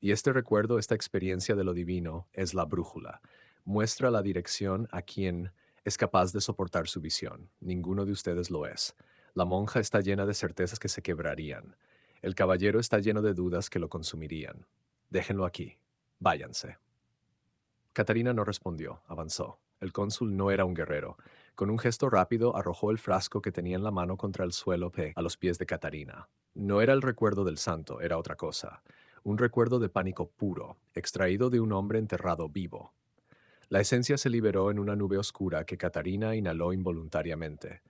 Y este recuerdo, esta experiencia de lo divino, es la brújula. Muestra la dirección a quien es capaz de soportar su visión. Ninguno de ustedes lo es. La monja está llena de certezas que se quebrarían. El caballero está lleno de dudas que lo consumirían. Déjenlo aquí. Váyanse. Catarina no respondió, avanzó. El cónsul no era un guerrero. Con un gesto rápido arrojó el frasco que tenía en la mano contra el suelo a los pies de Catarina. No era el recuerdo del santo, era otra cosa. Un recuerdo de pánico puro, extraído de un hombre enterrado vivo. La esencia se liberó en una nube oscura que Catarina inhaló involuntariamente.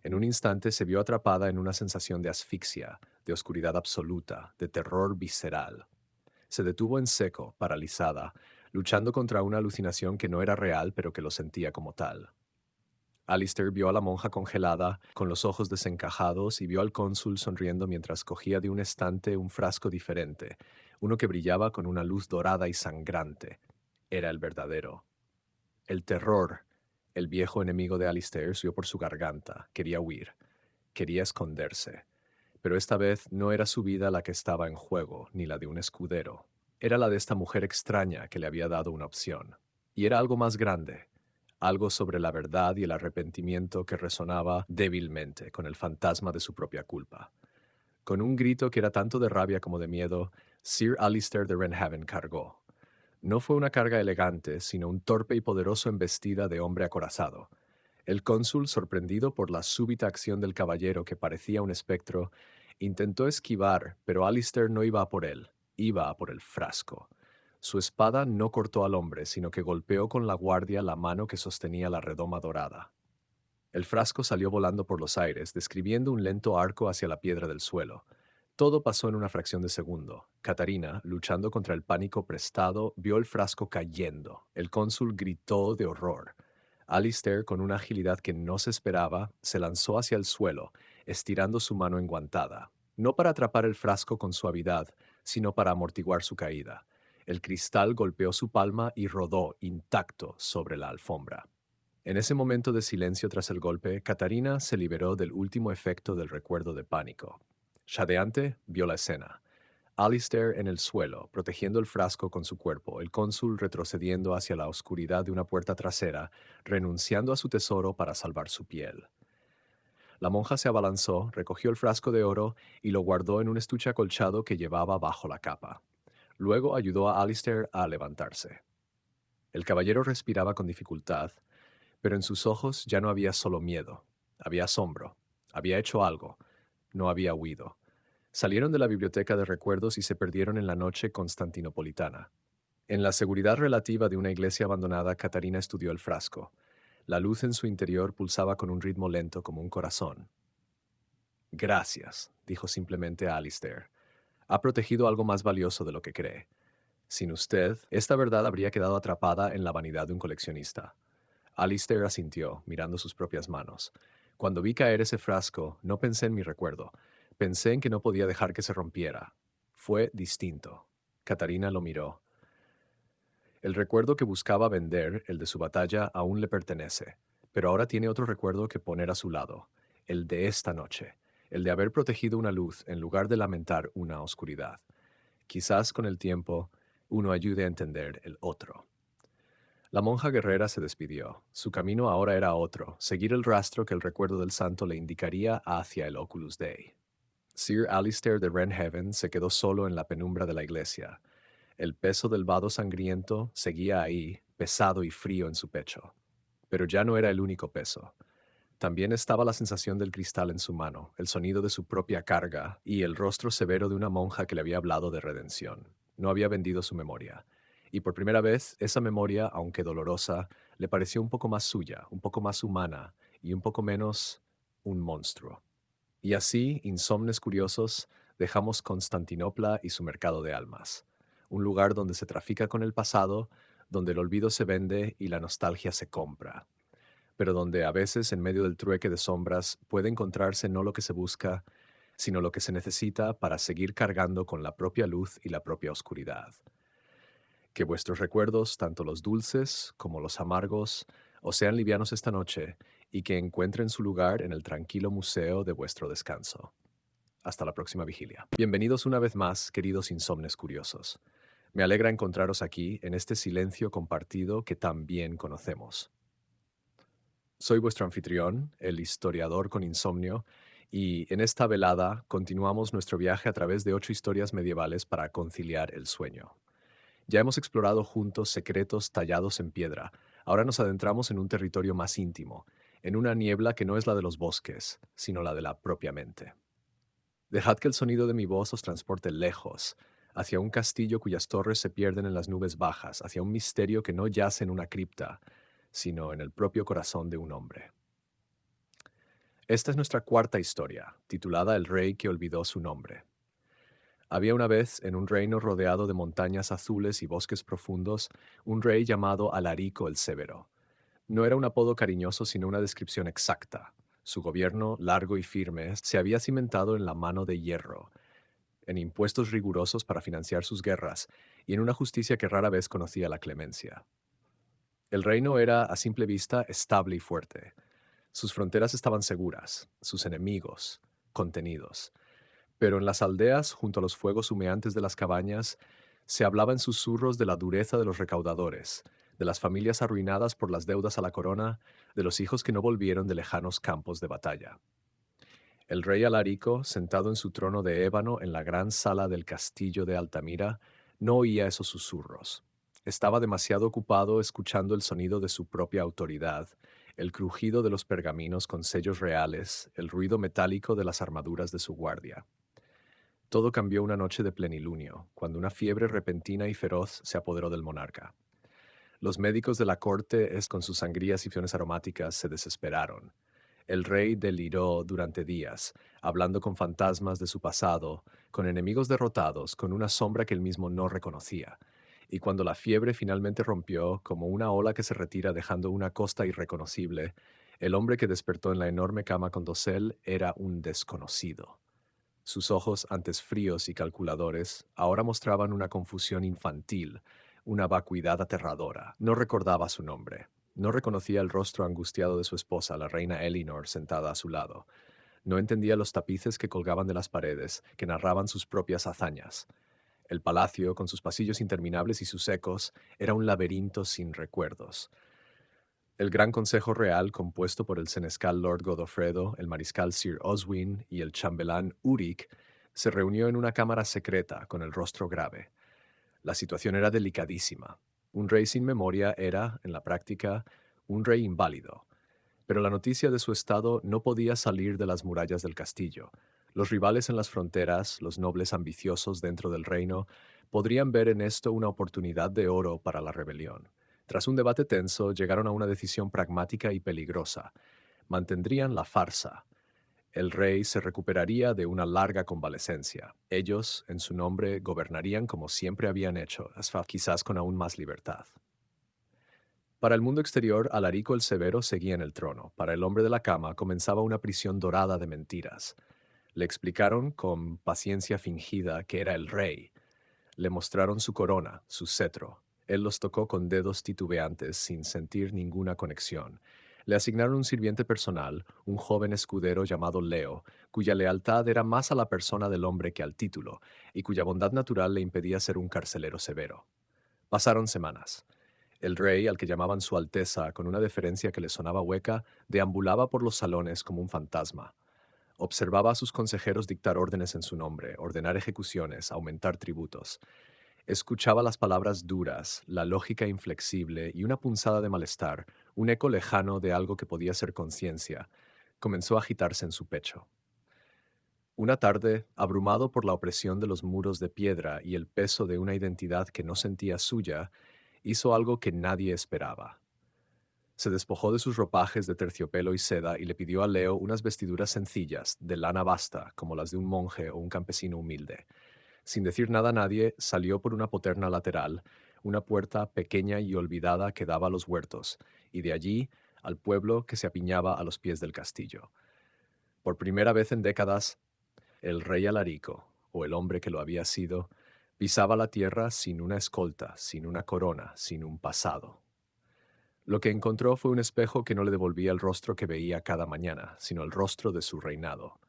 En un instante se vio atrapada en una sensación de asfixia, de oscuridad absoluta, de terror visceral. Se detuvo en seco, paralizada, luchando contra una alucinación que no era real pero que lo sentía como tal. Alistair vio a la monja congelada, con los ojos desencajados, y vio al cónsul sonriendo mientras cogía de un estante un frasco diferente, uno que brillaba con una luz dorada y sangrante. Era el verdadero. El terror, el viejo enemigo de Alistair, subió por su garganta. Quería huir. Quería esconderse. Pero esta vez no era su vida la que estaba en juego, ni la de un escudero. Era la de esta mujer extraña que le había dado una opción. Y era algo más grande, algo sobre la verdad y el arrepentimiento que resonaba débilmente con el fantasma de su propia culpa. Con un grito que era tanto de rabia como de miedo, Sir Alistair de Renhaven cargó. No fue una carga elegante, sino un torpe y poderoso embestida de hombre acorazado. El cónsul, sorprendido por la súbita acción del caballero que parecía un espectro, intentó esquivar, pero Alistair no iba a por él, iba a por el frasco. Su espada no cortó al hombre, sino que golpeó con la guardia la mano que sostenía la redoma dorada. El frasco salió volando por los aires, describiendo un lento arco hacia la piedra del suelo. Todo pasó en una fracción de segundo. Catarina, luchando contra el pánico prestado, vio el frasco cayendo. El cónsul gritó de horror. Alistair, con una agilidad que no se esperaba, se lanzó hacia el suelo, estirando su mano enguantada, no para atrapar el frasco con suavidad, sino para amortiguar su caída. El cristal golpeó su palma y rodó, intacto, sobre la alfombra. En ese momento de silencio tras el golpe, Catarina se liberó del último efecto del recuerdo de pánico. Shadeante vio la escena. Alistair en el suelo, protegiendo el frasco con su cuerpo, el cónsul retrocediendo hacia la oscuridad de una puerta trasera, renunciando a su tesoro para salvar su piel. La monja se abalanzó, recogió el frasco de oro y lo guardó en un estuche acolchado que llevaba bajo la capa. Luego ayudó a Alistair a levantarse. El caballero respiraba con dificultad, pero en sus ojos ya no había solo miedo, había asombro. Había hecho algo, no había huido. Salieron de la biblioteca de recuerdos y se perdieron en la noche constantinopolitana. En la seguridad relativa de una iglesia abandonada, Catarina estudió el frasco. La luz en su interior pulsaba con un ritmo lento como un corazón. Gracias, dijo simplemente a Alistair. Ha protegido algo más valioso de lo que cree. Sin usted, esta verdad habría quedado atrapada en la vanidad de un coleccionista. Alistair asintió, mirando sus propias manos. Cuando vi caer ese frasco, no pensé en mi recuerdo. Pensé en que no podía dejar que se rompiera. Fue distinto. Catarina lo miró. El recuerdo que buscaba vender, el de su batalla, aún le pertenece, pero ahora tiene otro recuerdo que poner a su lado, el de esta noche, el de haber protegido una luz en lugar de lamentar una oscuridad. Quizás con el tiempo uno ayude a entender el otro. La monja guerrera se despidió. Su camino ahora era otro, seguir el rastro que el recuerdo del santo le indicaría hacia el Oculus Dei. Sir Alistair de Wrenhaven se quedó solo en la penumbra de la iglesia. El peso del vado sangriento seguía ahí, pesado y frío en su pecho. Pero ya no era el único peso. También estaba la sensación del cristal en su mano, el sonido de su propia carga y el rostro severo de una monja que le había hablado de redención. No había vendido su memoria. Y por primera vez, esa memoria, aunque dolorosa, le pareció un poco más suya, un poco más humana y un poco menos un monstruo. Y así, insomnes curiosos, dejamos Constantinopla y su mercado de almas, un lugar donde se trafica con el pasado, donde el olvido se vende y la nostalgia se compra, pero donde a veces en medio del trueque de sombras puede encontrarse no lo que se busca, sino lo que se necesita para seguir cargando con la propia luz y la propia oscuridad. Que vuestros recuerdos, tanto los dulces como los amargos, os sean livianos esta noche y que encuentren su lugar en el tranquilo museo de vuestro descanso. Hasta la próxima vigilia. Bienvenidos una vez más, queridos insomnes curiosos. Me alegra encontraros aquí en este silencio compartido que tan bien conocemos. Soy vuestro anfitrión, el historiador con insomnio, y en esta velada continuamos nuestro viaje a través de 8 historias medievales para conciliar el sueño. Ya hemos explorado juntos secretos tallados en piedra. Ahora nos adentramos en un territorio más íntimo, en una niebla que no es la de los bosques, sino la de la propia mente. Dejad que el sonido de mi voz os transporte lejos, hacia un castillo cuyas torres se pierden en las nubes bajas, hacia un misterio que no yace en una cripta, sino en el propio corazón de un hombre. Esta es nuestra cuarta historia, titulada El rey que olvidó su nombre. Había una vez, en un reino rodeado de montañas azules y bosques profundos, un rey llamado Alarico el Severo. No era un apodo cariñoso, sino una descripción exacta. Su gobierno, largo y firme, se había cimentado en la mano de hierro, en impuestos rigurosos para financiar sus guerras y en una justicia que rara vez conocía la clemencia. El reino era, a simple vista, estable y fuerte. Sus fronteras estaban seguras, sus enemigos contenidos. Pero en las aldeas, junto a los fuegos humeantes de las cabañas, se hablaba en susurros de la dureza de los recaudadores, de las familias arruinadas por las deudas a la corona, de los hijos que no volvieron de lejanos campos de batalla. El rey Alarico, sentado en su trono de ébano en la gran sala del castillo de Altamira, no oía esos susurros. Estaba demasiado ocupado escuchando el sonido de su propia autoridad, el crujido de los pergaminos con sellos reales, el ruido metálico de las armaduras de su guardia. Todo cambió una noche de plenilunio, cuando una fiebre repentina y feroz se apoderó del monarca. Los médicos de la corte, con sus sangrías y fiones aromáticas, se desesperaron. El rey deliró durante días, hablando con fantasmas de su pasado, con enemigos derrotados, con una sombra que él mismo no reconocía. Y cuando la fiebre finalmente rompió, como una ola que se retira dejando una costa irreconocible, el hombre que despertó en la enorme cama con dosel era un desconocido. Sus ojos, antes fríos y calculadores, ahora mostraban una confusión infantil, una vacuidad aterradora. No recordaba su nombre. No reconocía el rostro angustiado de su esposa, la reina Elinor, sentada a su lado. No entendía los tapices que colgaban de las paredes, que narraban sus propias hazañas. El palacio, con sus pasillos interminables y sus ecos, era un laberinto sin recuerdos. El Gran Consejo Real, compuesto por el senescal Lord Godofredo, el mariscal Sir Oswin y el chambelán Uric, se reunió en una cámara secreta con el rostro grave. La situación era delicadísima. Un rey sin memoria era, en la práctica, un rey inválido. Pero la noticia de su estado no podía salir de las murallas del castillo. Los rivales en las fronteras, los nobles ambiciosos dentro del reino, podrían ver en esto una oportunidad de oro para la rebelión. Tras un debate tenso, llegaron a una decisión pragmática y peligrosa. Mantendrían la farsa. El rey se recuperaría de una larga convalecencia. Ellos, en su nombre, gobernarían como siempre habían hecho, quizás con aún más libertad. Para el mundo exterior, Alarico el Severo seguía en el trono. Para el hombre de la cama comenzaba una prisión dorada de mentiras. Le explicaron con paciencia fingida que era el rey. Le mostraron su corona, su cetro. Él los tocó con dedos titubeantes sin sentir ninguna conexión. Le asignaron un sirviente personal, un joven escudero llamado Leo, cuya lealtad era más a la persona del hombre que al título, y cuya bondad natural le impedía ser un carcelero severo. Pasaron semanas. El rey, al que llamaban Su Alteza con una deferencia que le sonaba hueca, deambulaba por los salones como un fantasma. Observaba a sus consejeros dictar órdenes en su nombre, ordenar ejecuciones, aumentar tributos. Escuchaba las palabras duras, la lógica inflexible y una punzada de malestar, un eco lejano de algo que podía ser conciencia. Comenzó a agitarse en su pecho. Una tarde, abrumado por la opresión de los muros de piedra y el peso de una identidad que no sentía suya, hizo algo que nadie esperaba. Se despojó de sus ropajes de terciopelo y seda y le pidió a Leo unas vestiduras sencillas, de lana basta, como las de un monje o un campesino humilde. Sin decir nada a nadie, salió por una poterna lateral, una puerta pequeña y olvidada que daba a los huertos, y de allí al pueblo que se apiñaba a los pies del castillo. Por primera vez en décadas, el rey Alarico, o el hombre que lo había sido, pisaba la tierra sin una escolta, sin una corona, sin un pasado. Lo que encontró fue un espejo que no le devolvía el rostro que veía cada mañana, sino el rostro de su reinado.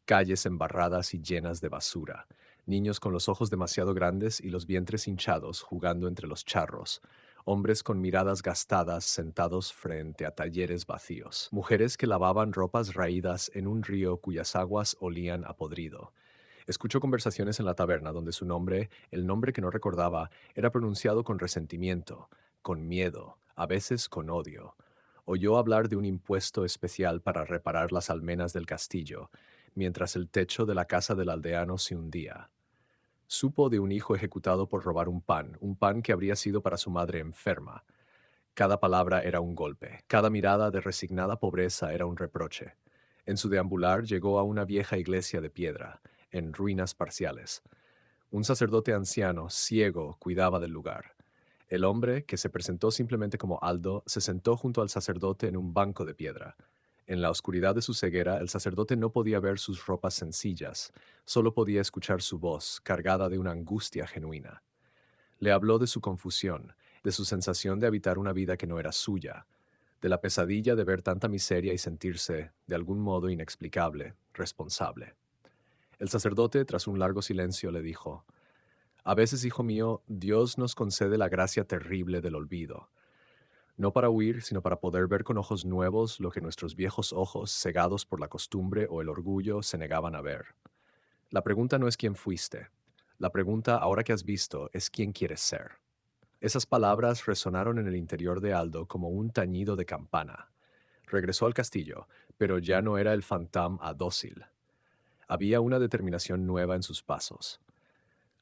Calles embarradas y llenas de basura, niños con los ojos demasiado grandes y los vientres hinchados jugando entre los charros, hombres con miradas gastadas sentados frente a talleres vacíos, mujeres que lavaban ropas raídas en un río cuyas aguas olían a podrido. Escuchó conversaciones en la taberna donde su nombre, el nombre que no recordaba, era pronunciado con resentimiento, con miedo, a veces con odio. Oyó hablar de un impuesto especial para reparar las almenas del castillo, mientras el techo de la casa del aldeano se hundía. Supo de un hijo ejecutado por robar un pan que habría sido para su madre enferma. Cada palabra era un golpe, cada mirada de resignada pobreza era un reproche. En su deambular llegó a una vieja iglesia de piedra, en ruinas parciales. Un sacerdote anciano, ciego, cuidaba del lugar. El hombre, que se presentó simplemente como Aldo, se sentó junto al sacerdote en un banco de piedra. En la oscuridad de su ceguera, el sacerdote no podía ver sus ropas sencillas, solo podía escuchar su voz, cargada de una angustia genuina. Le habló de su confusión, de su sensación de habitar una vida que no era suya, de la pesadilla de ver tanta miseria y sentirse, de algún modo inexplicable, responsable. El sacerdote, tras un largo silencio, le dijo: A veces, hijo mío, Dios nos concede la gracia terrible del olvido, no para huir, sino para poder ver con ojos nuevos lo que nuestros viejos ojos, cegados por la costumbre o el orgullo, se negaban a ver. La pregunta no es quién fuiste. La pregunta, ahora que has visto, es quién quieres ser. Esas palabras resonaron en el interior de Aldo como un tañido de campana. Regresó al castillo, pero ya no era el fantasma dócil. Había una determinación nueva en sus pasos.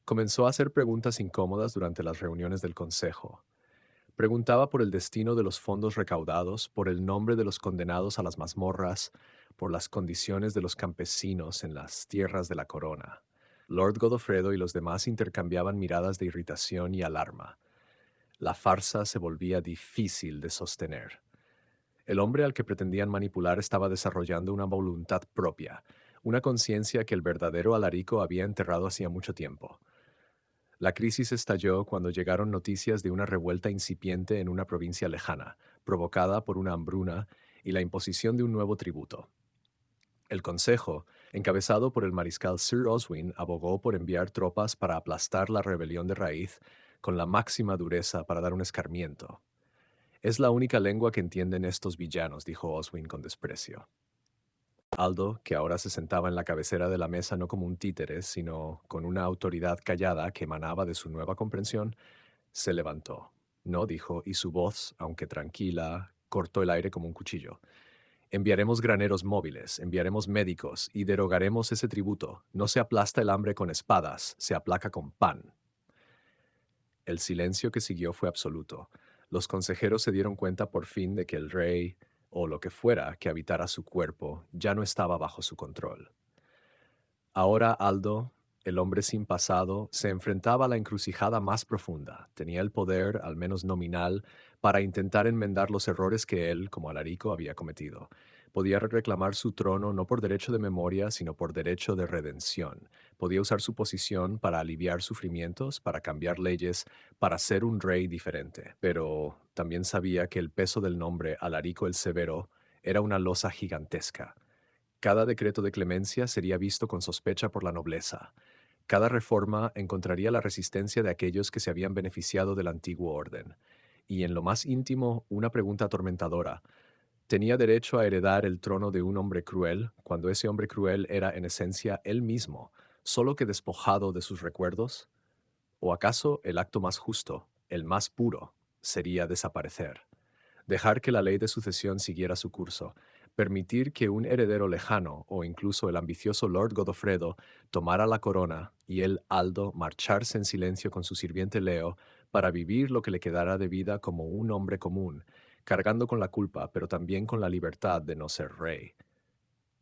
Comenzó a hacer preguntas incómodas durante las reuniones del consejo. Preguntaba por el destino de los fondos recaudados, por el nombre de los condenados a las mazmorras, por las condiciones de los campesinos en las tierras de la corona. Lord Godofredo y los demás intercambiaban miradas de irritación y alarma. La farsa se volvía difícil de sostener. El hombre al que pretendían manipular estaba desarrollando una voluntad propia, una conciencia que el verdadero Alarico había enterrado hacía mucho tiempo. La crisis estalló cuando llegaron noticias de una revuelta incipiente en una provincia lejana, provocada por una hambruna y la imposición de un nuevo tributo. El consejo, encabezado por el mariscal Sir Oswin, abogó por enviar tropas para aplastar la rebelión de raíz con la máxima dureza para dar un escarmiento. Es la única lengua que entienden estos villanos, dijo Oswin con desprecio. Aldo, que ahora se sentaba en la cabecera de la mesa no como un títere, sino con una autoridad callada que emanaba de su nueva comprensión, se levantó. No, dijo, y su voz, aunque tranquila, cortó el aire como un cuchillo. Enviaremos graneros móviles, enviaremos médicos y derogaremos ese tributo. No se aplasta el hambre con espadas, se aplaca con pan. El silencio que siguió fue absoluto. Los consejeros se dieron cuenta por fin de que el rey, o lo que fuera que habitara su cuerpo, ya no estaba bajo su control. Ahora Aldo, el hombre sin pasado, se enfrentaba a la encrucijada más profunda. Tenía el poder, al menos nominal, para intentar enmendar los errores que él, como Alarico, había cometido. Podía reclamar su trono no por derecho de memoria, sino por derecho de redención. Podía usar su posición para aliviar sufrimientos, para cambiar leyes, para ser un rey diferente. Pero también sabía que el peso del nombre Alarico el Severo era una losa gigantesca. Cada decreto de clemencia sería visto con sospecha por la nobleza. Cada reforma encontraría la resistencia de aquellos que se habían beneficiado del antiguo orden. Y en lo más íntimo, una pregunta atormentadora. ¿Tenía derecho a heredar el trono de un hombre cruel, cuando ese hombre cruel era en esencia él mismo, solo que despojado de sus recuerdos? ¿O acaso el acto más justo, el más puro, sería desaparecer? Dejar que la ley de sucesión siguiera su curso, permitir que un heredero lejano o incluso el ambicioso Lord Godofredo tomara la corona y él, Aldo, marcharse en silencio con su sirviente Leo para vivir lo que le quedara de vida como un hombre común, cargando con la culpa, pero también con la libertad de no ser rey.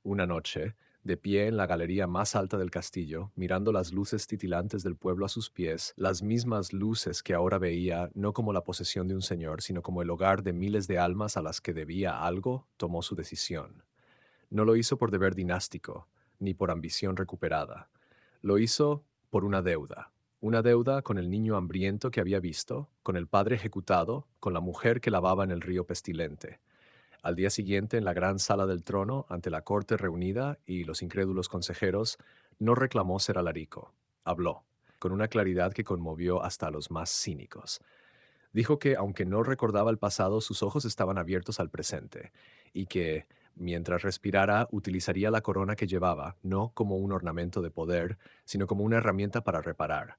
Una noche, de pie en la galería más alta del castillo, mirando las luces titilantes del pueblo a sus pies, las mismas luces que ahora veía no como la posesión de un señor, sino como el hogar de miles de almas a las que debía algo, tomó su decisión. No lo hizo por deber dinástico, ni por ambición recuperada. Lo hizo por una deuda con el niño hambriento que había visto, con el padre ejecutado, con la mujer que lavaba en el río pestilente. Al día siguiente, en la gran sala del trono, ante la corte reunida y los incrédulos consejeros, no reclamó ser Alarico. Habló, con una claridad que conmovió hasta a los más cínicos. Dijo que, aunque no recordaba el pasado, sus ojos estaban abiertos al presente, y que, mientras respirara, utilizaría la corona que llevaba, no como un ornamento de poder, sino como una herramienta para reparar.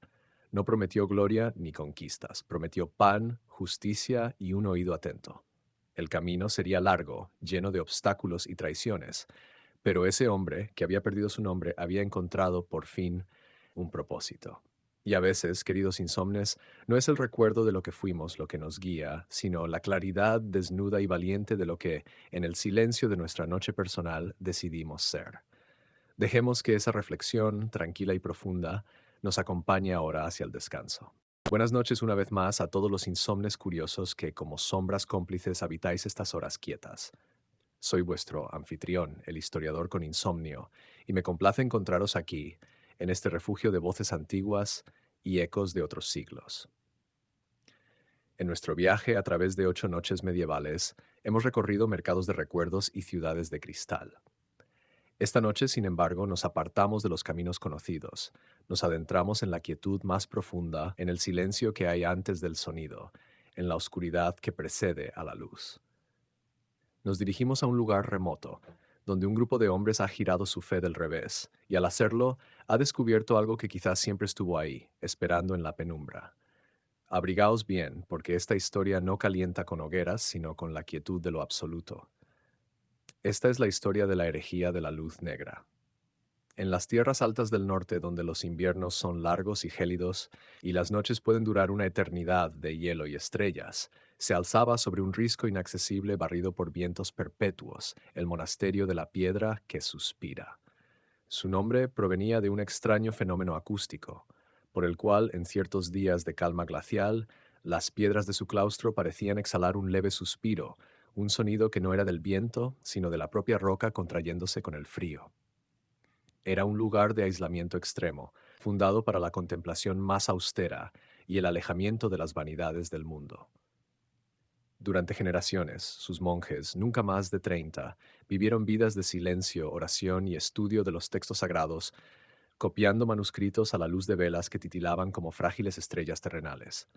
No prometió gloria ni conquistas, prometió pan, justicia y un oído atento. El camino sería largo, lleno de obstáculos y traiciones, pero ese hombre, que había perdido su nombre, había encontrado, por fin, un propósito. Y a veces, queridos insomnes, no es el recuerdo de lo que fuimos lo que nos guía, sino la claridad desnuda y valiente de lo que, en el silencio de nuestra noche personal, decidimos ser. Dejemos que esa reflexión, tranquila y profunda, nos acompañe ahora hacia el descanso. Buenas noches una vez más a todos los insomnes curiosos que, como sombras cómplices, habitáis estas horas quietas. Soy vuestro anfitrión, el historiador con insomnio, y me complace encontraros aquí, en este refugio de voces antiguas y ecos de otros siglos. En nuestro viaje a través de 8 noches medievales, hemos recorrido mercados de recuerdos y ciudades de cristal. Esta noche, sin embargo, nos apartamos de los caminos conocidos, nos adentramos en la quietud más profunda, en el silencio que hay antes del sonido, en la oscuridad que precede a la luz. Nos dirigimos a un lugar remoto, donde un grupo de hombres ha girado su fe del revés, y al hacerlo, ha descubierto algo que quizás siempre estuvo ahí, esperando en la penumbra. Abrigaos bien, porque esta historia no calienta con hogueras, sino con la quietud de lo absoluto. Esta es la historia de la herejía de la luz negra. En las tierras altas del norte, donde los inviernos son largos y gélidos, y las noches pueden durar una eternidad de hielo y estrellas, se alzaba sobre un risco inaccesible barrido por vientos perpetuos el monasterio de la piedra que suspira. Su nombre provenía de un extraño fenómeno acústico, por el cual, en ciertos días de calma glacial, las piedras de su claustro parecían exhalar un leve suspiro, un sonido que no era del viento, sino de la propia roca contrayéndose con el frío. Era un lugar de aislamiento extremo, fundado para la contemplación más austera y el alejamiento de las vanidades del mundo. Durante generaciones, sus monjes, nunca más de 30, vivieron vidas de silencio, oración y estudio de los textos sagrados, copiando manuscritos a la luz de velas que titilaban como frágiles estrellas terrenales.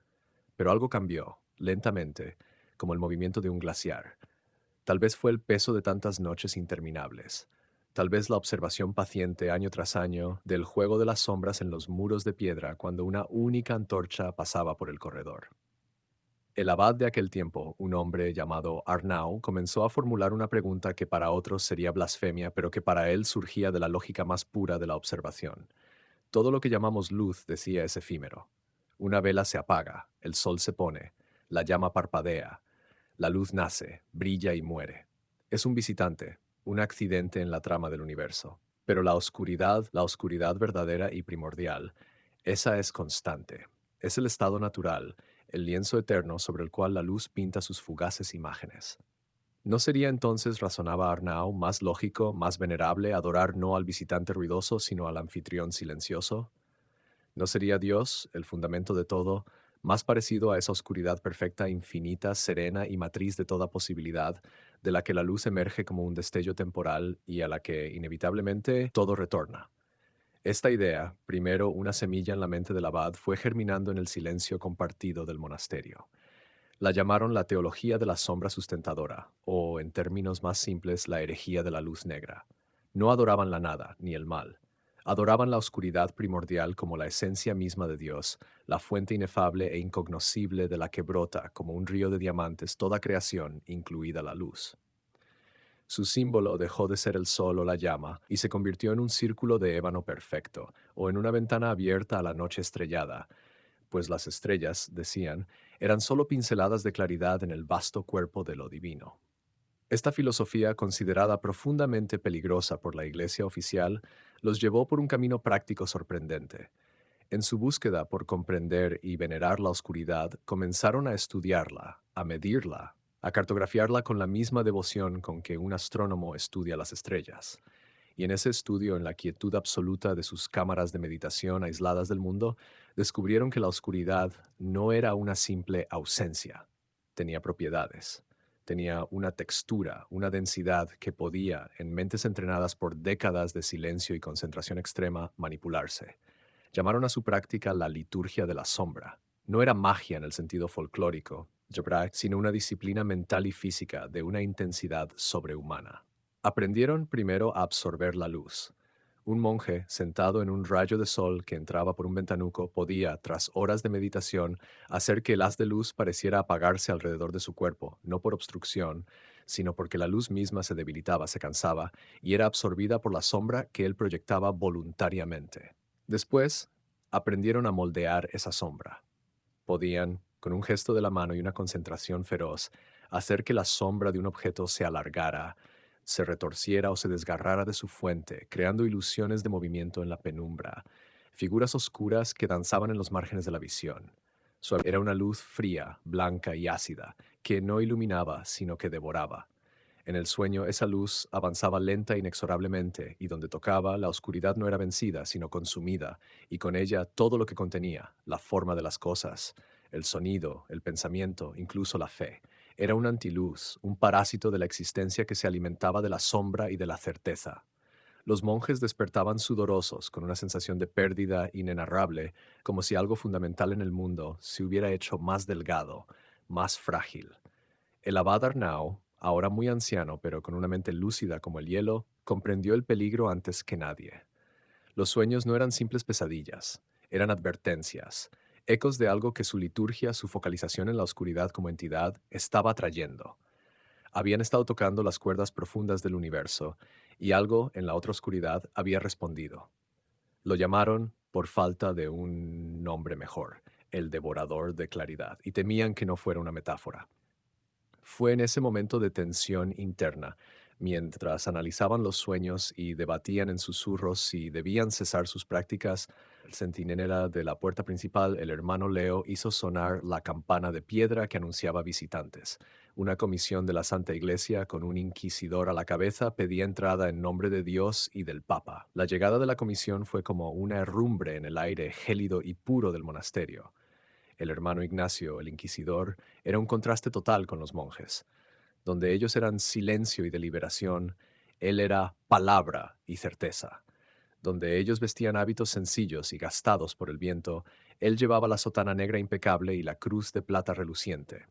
Pero algo cambió, lentamente, como el movimiento de un glaciar. Tal vez fue el peso de tantas noches interminables. Tal vez la observación paciente año tras año del juego de las sombras en los muros de piedra cuando una única antorcha pasaba por el corredor. El abad de aquel tiempo, un hombre llamado Arnau, comenzó a formular una pregunta que para otros sería blasfemia, pero que para él surgía de la lógica más pura de la observación. Todo lo que llamamos luz, decía, es efímero. Una vela se apaga, el sol se pone, La llama parpadea, la luz nace, brilla y muere. Es un visitante, un accidente en la trama del universo. Pero la oscuridad verdadera y primordial, esa es constante. Es el estado natural, el lienzo eterno sobre el cual la luz pinta sus fugaces imágenes. ¿No sería entonces, razonaba Arnau, más lógico, más venerable adorar no al visitante ruidoso, sino al anfitrión silencioso? ¿No sería Dios, el fundamento de todo, más parecido a esa oscuridad perfecta, infinita, serena y matriz de toda posibilidad, de la que la luz emerge como un destello temporal y a la que, inevitablemente, todo retorna? Esta idea, primero una semilla en la mente del abad, fue germinando en el silencio compartido del monasterio. La llamaron la teología de la sombra sustentadora, o, en términos más simples, la herejía de la luz negra. No adoraban la nada, ni el mal. Adoraban la oscuridad primordial como la esencia misma de Dios, la fuente inefable e incognoscible de la que brota, como un río de diamantes, toda creación, incluida la luz. Su símbolo dejó de ser el sol o la llama y se convirtió en un círculo de ébano perfecto, o en una ventana abierta a la noche estrellada, pues las estrellas, decían, eran solo pinceladas de claridad en el vasto cuerpo de lo divino. Esta filosofía, considerada profundamente peligrosa por la Iglesia oficial, los llevó por un camino práctico sorprendente. En su búsqueda por comprender y venerar la oscuridad, comenzaron a estudiarla, a medirla, a cartografiarla con la misma devoción con que un astrónomo estudia las estrellas. Y en ese estudio, en la quietud absoluta de sus cámaras de meditación aisladas del mundo, descubrieron que la oscuridad no era una simple ausencia, tenía propiedades, tenía una textura, una densidad que podía, en mentes entrenadas por décadas de silencio y concentración extrema, manipularse. Llamaron a su práctica la liturgia de la sombra. No era magia en el sentido folclórico, sino una disciplina mental y física de una intensidad sobrehumana. Aprendieron primero a absorber la luz. Un monje, sentado en un rayo de sol que entraba por un ventanuco, podía, tras horas de meditación, hacer que el haz de luz pareciera apagarse alrededor de su cuerpo, no por obstrucción, sino porque la luz misma se debilitaba, se cansaba, y era absorbida por la sombra que él proyectaba voluntariamente. Después, aprendieron a moldear esa sombra. Podían, con un gesto de la mano y una concentración feroz, hacer que la sombra de un objeto se alargara, se retorciera o se desgarrara de su fuente, creando ilusiones de movimiento en la penumbra, figuras oscuras que danzaban en los márgenes de la visión. Era una luz fría, blanca y ácida, que no iluminaba, sino que devoraba. En el sueño esa luz avanzaba lenta e inexorablemente, y donde tocaba, la oscuridad no era vencida, sino consumida, y con ella todo lo que contenía, la forma de las cosas, el sonido, el pensamiento, incluso la fe. Era un antiluz, un parásito de la existencia que se alimentaba de la sombra y de la certeza. Los monjes despertaban sudorosos, con una sensación de pérdida inenarrable, como si algo fundamental en el mundo se hubiera hecho más delgado, más frágil. El abad Arnau, ahora muy anciano pero con una mente lúcida como el hielo, comprendió el peligro antes que nadie. Los sueños no eran simples pesadillas, eran advertencias, ecos de algo que su liturgia, su focalización en la oscuridad como entidad, estaba atrayendo. Habían estado tocando las cuerdas profundas del universo, y algo en la otra oscuridad había respondido. Lo llamaron, por falta de un nombre mejor, el devorador de claridad, y temían que no fuera una metáfora. Fue en ese momento de tensión interna, mientras analizaban los sueños y debatían en susurros si debían cesar sus prácticas, el centinela de la puerta principal, el hermano Leo, hizo sonar la campana de piedra que anunciaba visitantes. Una comisión de la Santa Iglesia, con un inquisidor a la cabeza, pedía entrada en nombre de Dios y del Papa. La llegada de la comisión fue como una herrumbre en el aire gélido y puro del monasterio. El hermano Ignacio, el inquisidor, era un contraste total con los monjes. Donde ellos eran silencio y deliberación, él era palabra y certeza. Donde ellos vestían hábitos sencillos y gastados por el viento, él llevaba la sotana negra impecable y la cruz de plata reluciente.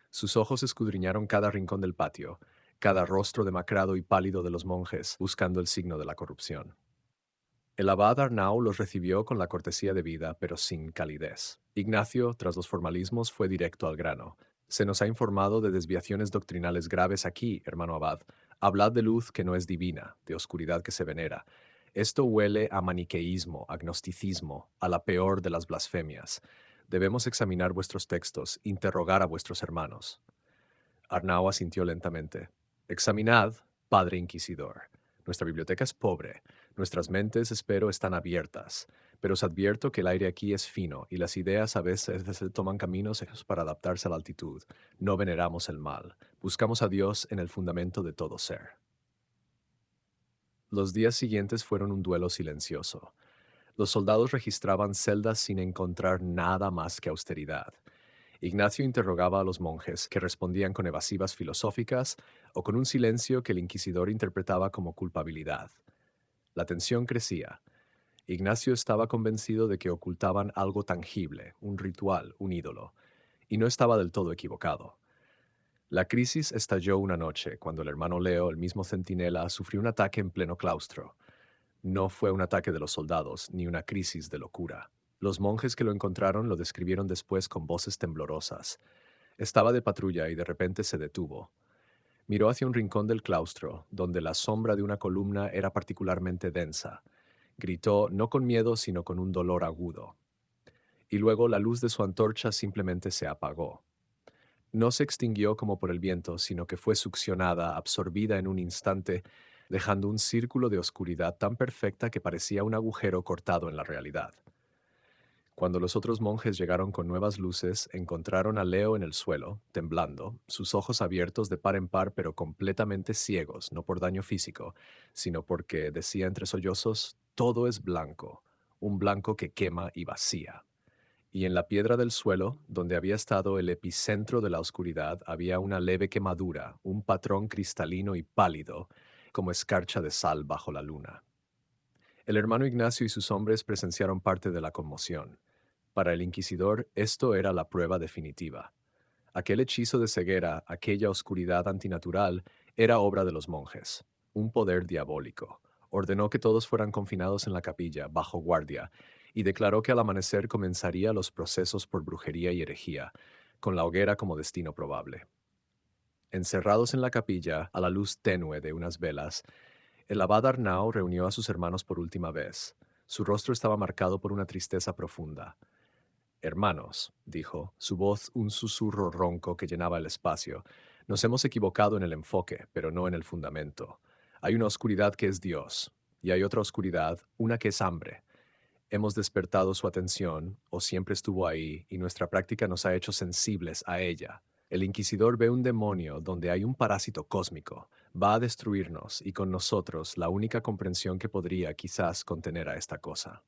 Sus ojos escudriñaron cada rincón del patio, cada rostro demacrado y pálido de los monjes, buscando el signo de la corrupción. El abad Arnau los recibió con la cortesía debida, pero sin calidez. Ignacio, tras los formalismos, fue directo al grano. Se nos ha informado de desviaciones doctrinales graves aquí, hermano abad. Hablad de luz que no es divina, de oscuridad que se venera. Esto huele a maniqueísmo, agnosticismo, a la peor de las blasfemias. Debemos examinar vuestros textos, interrogar a vuestros hermanos. Arnau asintió lentamente. Examinad, padre inquisidor. Nuestra biblioteca es pobre. Nuestras mentes, espero, están abiertas. Pero os advierto que el aire aquí es fino y las ideas a veces toman caminos para adaptarse a la altitud. No veneramos el mal. Buscamos a Dios en el fundamento de todo ser. Los días siguientes fueron un duelo silencioso. Los soldados registraban celdas sin encontrar nada más que austeridad. Ignacio interrogaba a los monjes, que respondían con evasivas filosóficas o con un silencio que el inquisidor interpretaba como culpabilidad. La tensión crecía. Ignacio estaba convencido de que ocultaban algo tangible, un ritual, un ídolo, y no estaba del todo equivocado. La crisis estalló una noche, cuando el hermano Leo, el mismo centinela, sufrió un ataque en pleno claustro. No fue un ataque de los soldados, ni una crisis de locura. Los monjes que lo encontraron lo describieron después con voces temblorosas. Estaba de patrulla y de repente se detuvo. Miró hacia un rincón del claustro, donde la sombra de una columna era particularmente densa. Gritó no con miedo, sino con un dolor agudo. Y luego la luz de su antorcha simplemente se apagó. No se extinguió como por el viento, sino que fue succionada, absorbida en un instante, dejando un círculo de oscuridad tan perfecta que parecía un agujero cortado en la realidad. Cuando los otros monjes llegaron con nuevas luces, encontraron a Leo en el suelo, temblando, sus ojos abiertos de par en par, pero completamente ciegos, no por daño físico, sino porque, decía entre sollozos, todo es blanco, un blanco que quema y vacía. Y en la piedra del suelo, donde había estado el epicentro de la oscuridad, había una leve quemadura, un patrón cristalino y pálido, como escarcha de sal bajo la luna. El hermano Ignacio y sus hombres presenciaron parte de la conmoción. Para el inquisidor, esto era la prueba definitiva. Aquel hechizo de ceguera, aquella oscuridad antinatural, era obra de los monjes, un poder diabólico. Ordenó que todos fueran confinados en la capilla, bajo guardia, y declaró que al amanecer comenzaría los procesos por brujería y herejía, con la hoguera como destino probable. Encerrados en la capilla, a la luz tenue de unas velas, el abad Arnau reunió a sus hermanos por última vez. Su rostro estaba marcado por una tristeza profunda. Hermanos, dijo, su voz un susurro ronco que llenaba el espacio, nos hemos equivocado en el enfoque, pero no en el fundamento. Hay una oscuridad que es Dios, y hay otra oscuridad, una que es hambre. Hemos despertado su atención, o siempre estuvo ahí, y nuestra práctica nos ha hecho sensibles a ella. El inquisidor ve un demonio donde hay un parásito cósmico. Va a destruirnos, y con nosotros la única comprensión que podría quizás contener a esta cosa.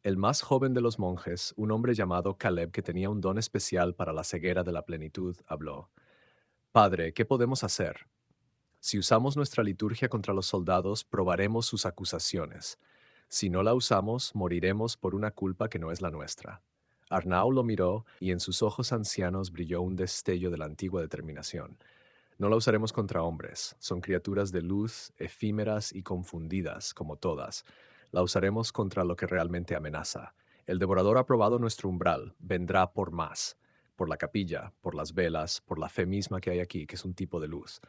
El más joven de los monjes, un hombre llamado Caleb que tenía un don especial para la ceguera de la plenitud, habló. Padre, ¿qué podemos hacer? Si usamos nuestra liturgia contra los soldados, probaremos sus acusaciones. Si no la usamos, moriremos por una culpa que no es la nuestra. Arnau lo miró y en sus ojos ancianos brilló un destello de la antigua determinación. No la usaremos contra hombres, son criaturas de luz, efímeras y confundidas, como todas. La usaremos contra lo que realmente amenaza. El devorador ha probado nuestro umbral, vendrá por más, por la capilla, por las velas, por la fe misma que hay aquí, que es un tipo de luz.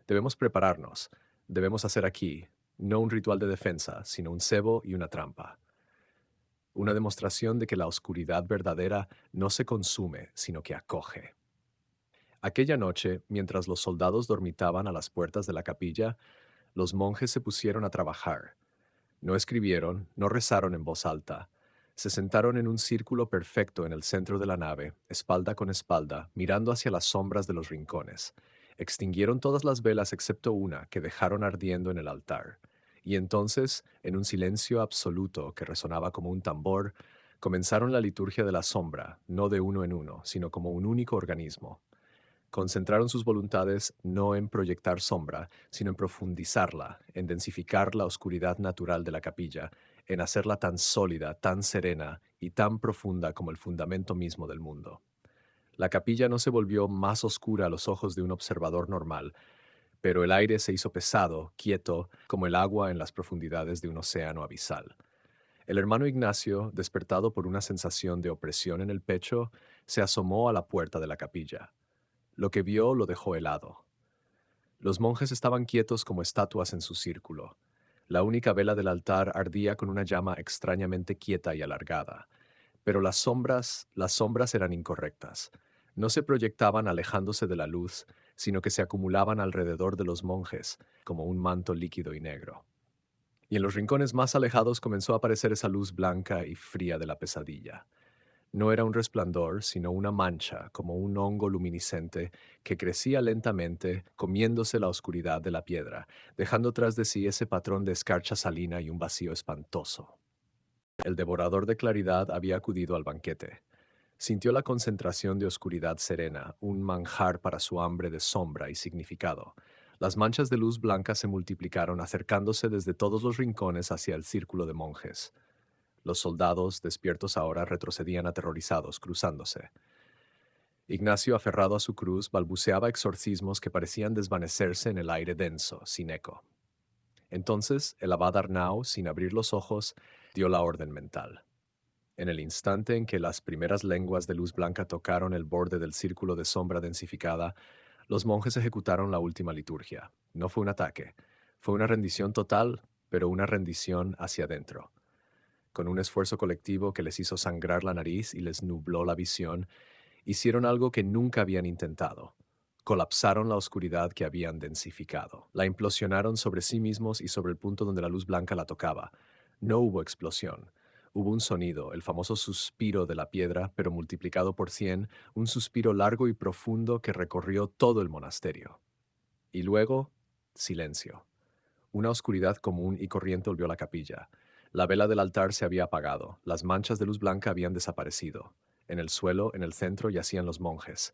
Debemos prepararnos, debemos hacer aquí, no un ritual de defensa, sino un cebo y una trampa. Una demostración de que la oscuridad verdadera no se consume, sino que acoge. Aquella noche, mientras los soldados dormitaban a las puertas de la capilla, los monjes se pusieron a trabajar. No escribieron, no rezaron en voz alta. Se sentaron en un círculo perfecto en el centro de la nave, espalda con espalda, mirando hacia las sombras de los rincones. Extinguieron todas las velas excepto una que dejaron ardiendo en el altar. Y entonces, en un silencio absoluto que resonaba como un tambor, comenzaron la liturgia de la sombra, no de uno en uno, sino como un único organismo. Concentraron sus voluntades no en proyectar sombra, sino en profundizarla, en densificar la oscuridad natural de la capilla, en hacerla tan sólida, tan serena y tan profunda como el fundamento mismo del mundo. La capilla no se volvió más oscura a los ojos de un observador normal, pero el aire se hizo pesado, quieto, como el agua en las profundidades de un océano abisal. El hermano Ignacio, despertado por una sensación de opresión en el pecho, se asomó a la puerta de la capilla. Lo que vio lo dejó helado. Los monjes estaban quietos como estatuas en su círculo. La única vela del altar ardía con una llama extrañamente quieta y alargada. Pero las sombras eran incorrectas. No se proyectaban alejándose de la luz, sino que se acumulaban alrededor de los monjes, como un manto líquido y negro. Y en los rincones más alejados comenzó a aparecer esa luz blanca y fría de la pesadilla. No era un resplandor, sino una mancha, como un hongo luminiscente, que crecía lentamente, comiéndose la oscuridad de la piedra, dejando tras de sí ese patrón de escarcha salina y un vacío espantoso. El devorador de claridad había acudido al banquete. Sintió la concentración de oscuridad serena, un manjar para su hambre de sombra y significado. Las manchas de luz blanca se multiplicaron, acercándose desde todos los rincones hacia el círculo de monjes. Los soldados, despiertos ahora, retrocedían aterrorizados, cruzándose. Ignacio, aferrado a su cruz, balbuceaba exorcismos que parecían desvanecerse en el aire denso, sin eco. Entonces, el abad Arnau, sin abrir los ojos, dio la orden mental. En el instante en que las primeras lenguas de luz blanca tocaron el borde del círculo de sombra densificada, los monjes ejecutaron la última liturgia. No fue un ataque, fue una rendición total, pero una rendición hacia adentro. Con un esfuerzo colectivo que les hizo sangrar la nariz y les nubló la visión, hicieron algo que nunca habían intentado. Colapsaron la oscuridad que habían densificado. La implosionaron sobre sí mismos y sobre el punto donde la luz blanca la tocaba. No hubo explosión. Hubo un sonido, el famoso suspiro de la piedra, pero multiplicado por 100, un suspiro largo y profundo que recorrió todo el monasterio. Y luego, silencio. Una oscuridad común y corriente volvió a la capilla. La vela del altar se había apagado, las manchas de luz blanca habían desaparecido. En el suelo, en el centro, yacían los monjes,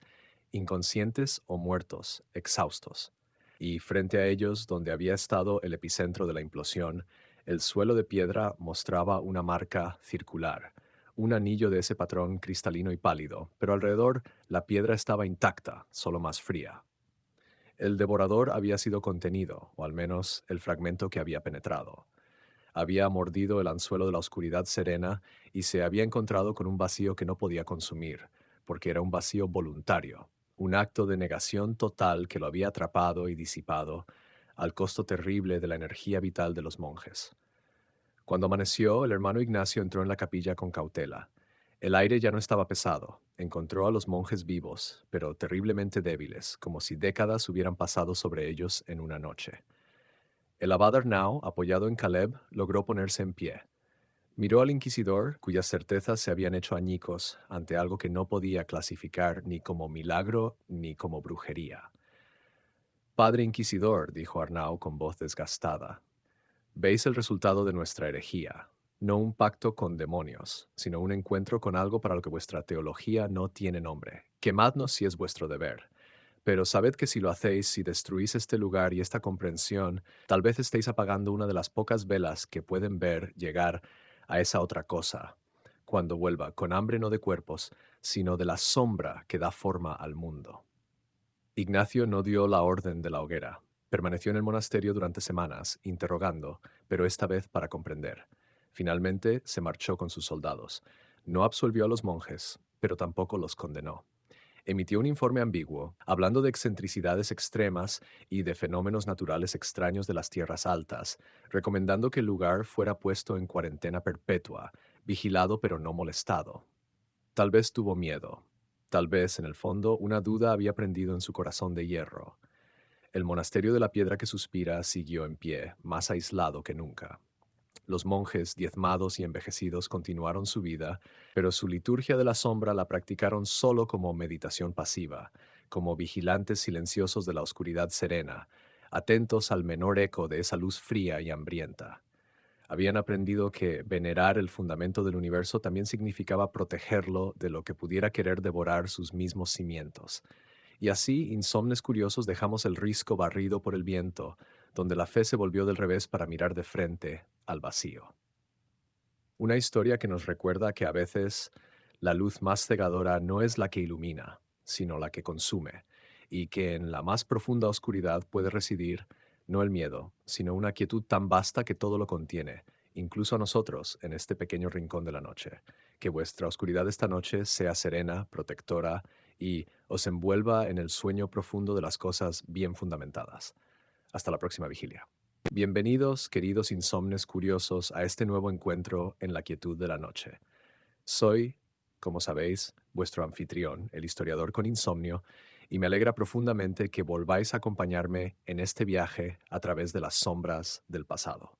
inconscientes o muertos, exhaustos. Y frente a ellos, donde había estado el epicentro de la implosión, el suelo de piedra mostraba una marca circular, un anillo de ese patrón cristalino y pálido, pero alrededor la piedra estaba intacta, solo más fría. El devorador había sido contenido, o al menos el fragmento que había penetrado. Había mordido el anzuelo de la oscuridad serena y se había encontrado con un vacío que no podía consumir, porque era un vacío voluntario, un acto de negación total que lo había atrapado y disipado, al costo terrible de la energía vital de los monjes. Cuando amaneció, el hermano Ignacio entró en la capilla con cautela. El aire ya no estaba pesado. Encontró a los monjes vivos, pero terriblemente débiles, como si décadas hubieran pasado sobre ellos en una noche. El abad Arnau, apoyado en Caleb, logró ponerse en pie. Miró al inquisidor, cuyas certezas se habían hecho añicos ante algo que no podía clasificar ni como milagro ni como brujería. Padre inquisidor, dijo Arnau con voz desgastada, veis el resultado de nuestra herejía, no un pacto con demonios, sino un encuentro con algo para lo que vuestra teología no tiene nombre. Quemadnos si es vuestro deber. Pero sabed que si lo hacéis, si destruís este lugar y esta comprensión, tal vez estéis apagando una de las pocas velas que pueden ver llegar a esa otra cosa, cuando vuelva, con hambre no de cuerpos, sino de la sombra que da forma al mundo. Ignacio no dio la orden de la hoguera. Permaneció en el monasterio durante semanas, interrogando, pero esta vez para comprender. Finalmente se marchó con sus soldados. No absolvió a los monjes, pero tampoco los condenó. Emitió un informe ambiguo, hablando de excentricidades extremas y de fenómenos naturales extraños de las tierras altas, recomendando que el lugar fuera puesto en cuarentena perpetua, vigilado pero no molestado. Tal vez tuvo miedo. Tal vez, en el fondo, una duda había prendido en su corazón de hierro. El monasterio de la piedra que suspira siguió en pie, más aislado que nunca. Los monjes, diezmados y envejecidos, continuaron su vida, pero su liturgia de la sombra la practicaron solo como meditación pasiva, como vigilantes silenciosos de la oscuridad serena, atentos al menor eco de esa luz fría y hambrienta. Habían aprendido que venerar el fundamento del universo también significaba protegerlo de lo que pudiera querer devorar sus mismos cimientos. Y así, insomnes curiosos, dejamos el risco barrido por el viento, donde la fe se volvió del revés para mirar de frente al vacío. Una historia que nos recuerda que a veces la luz más cegadora no es la que ilumina, sino la que consume, y que en la más profunda oscuridad puede residir no el miedo, sino una quietud tan vasta que todo lo contiene, incluso a nosotros en este pequeño rincón de la noche. Que vuestra oscuridad esta noche sea serena, protectora y os envuelva en el sueño profundo de las cosas bien fundamentadas. Hasta la próxima vigilia. Bienvenidos, queridos insomnes curiosos, a este nuevo encuentro en la quietud de la noche. Soy, como sabéis, vuestro anfitrión, el historiador con insomnio, y me alegra profundamente que volváis a acompañarme en este viaje a través de las sombras del pasado.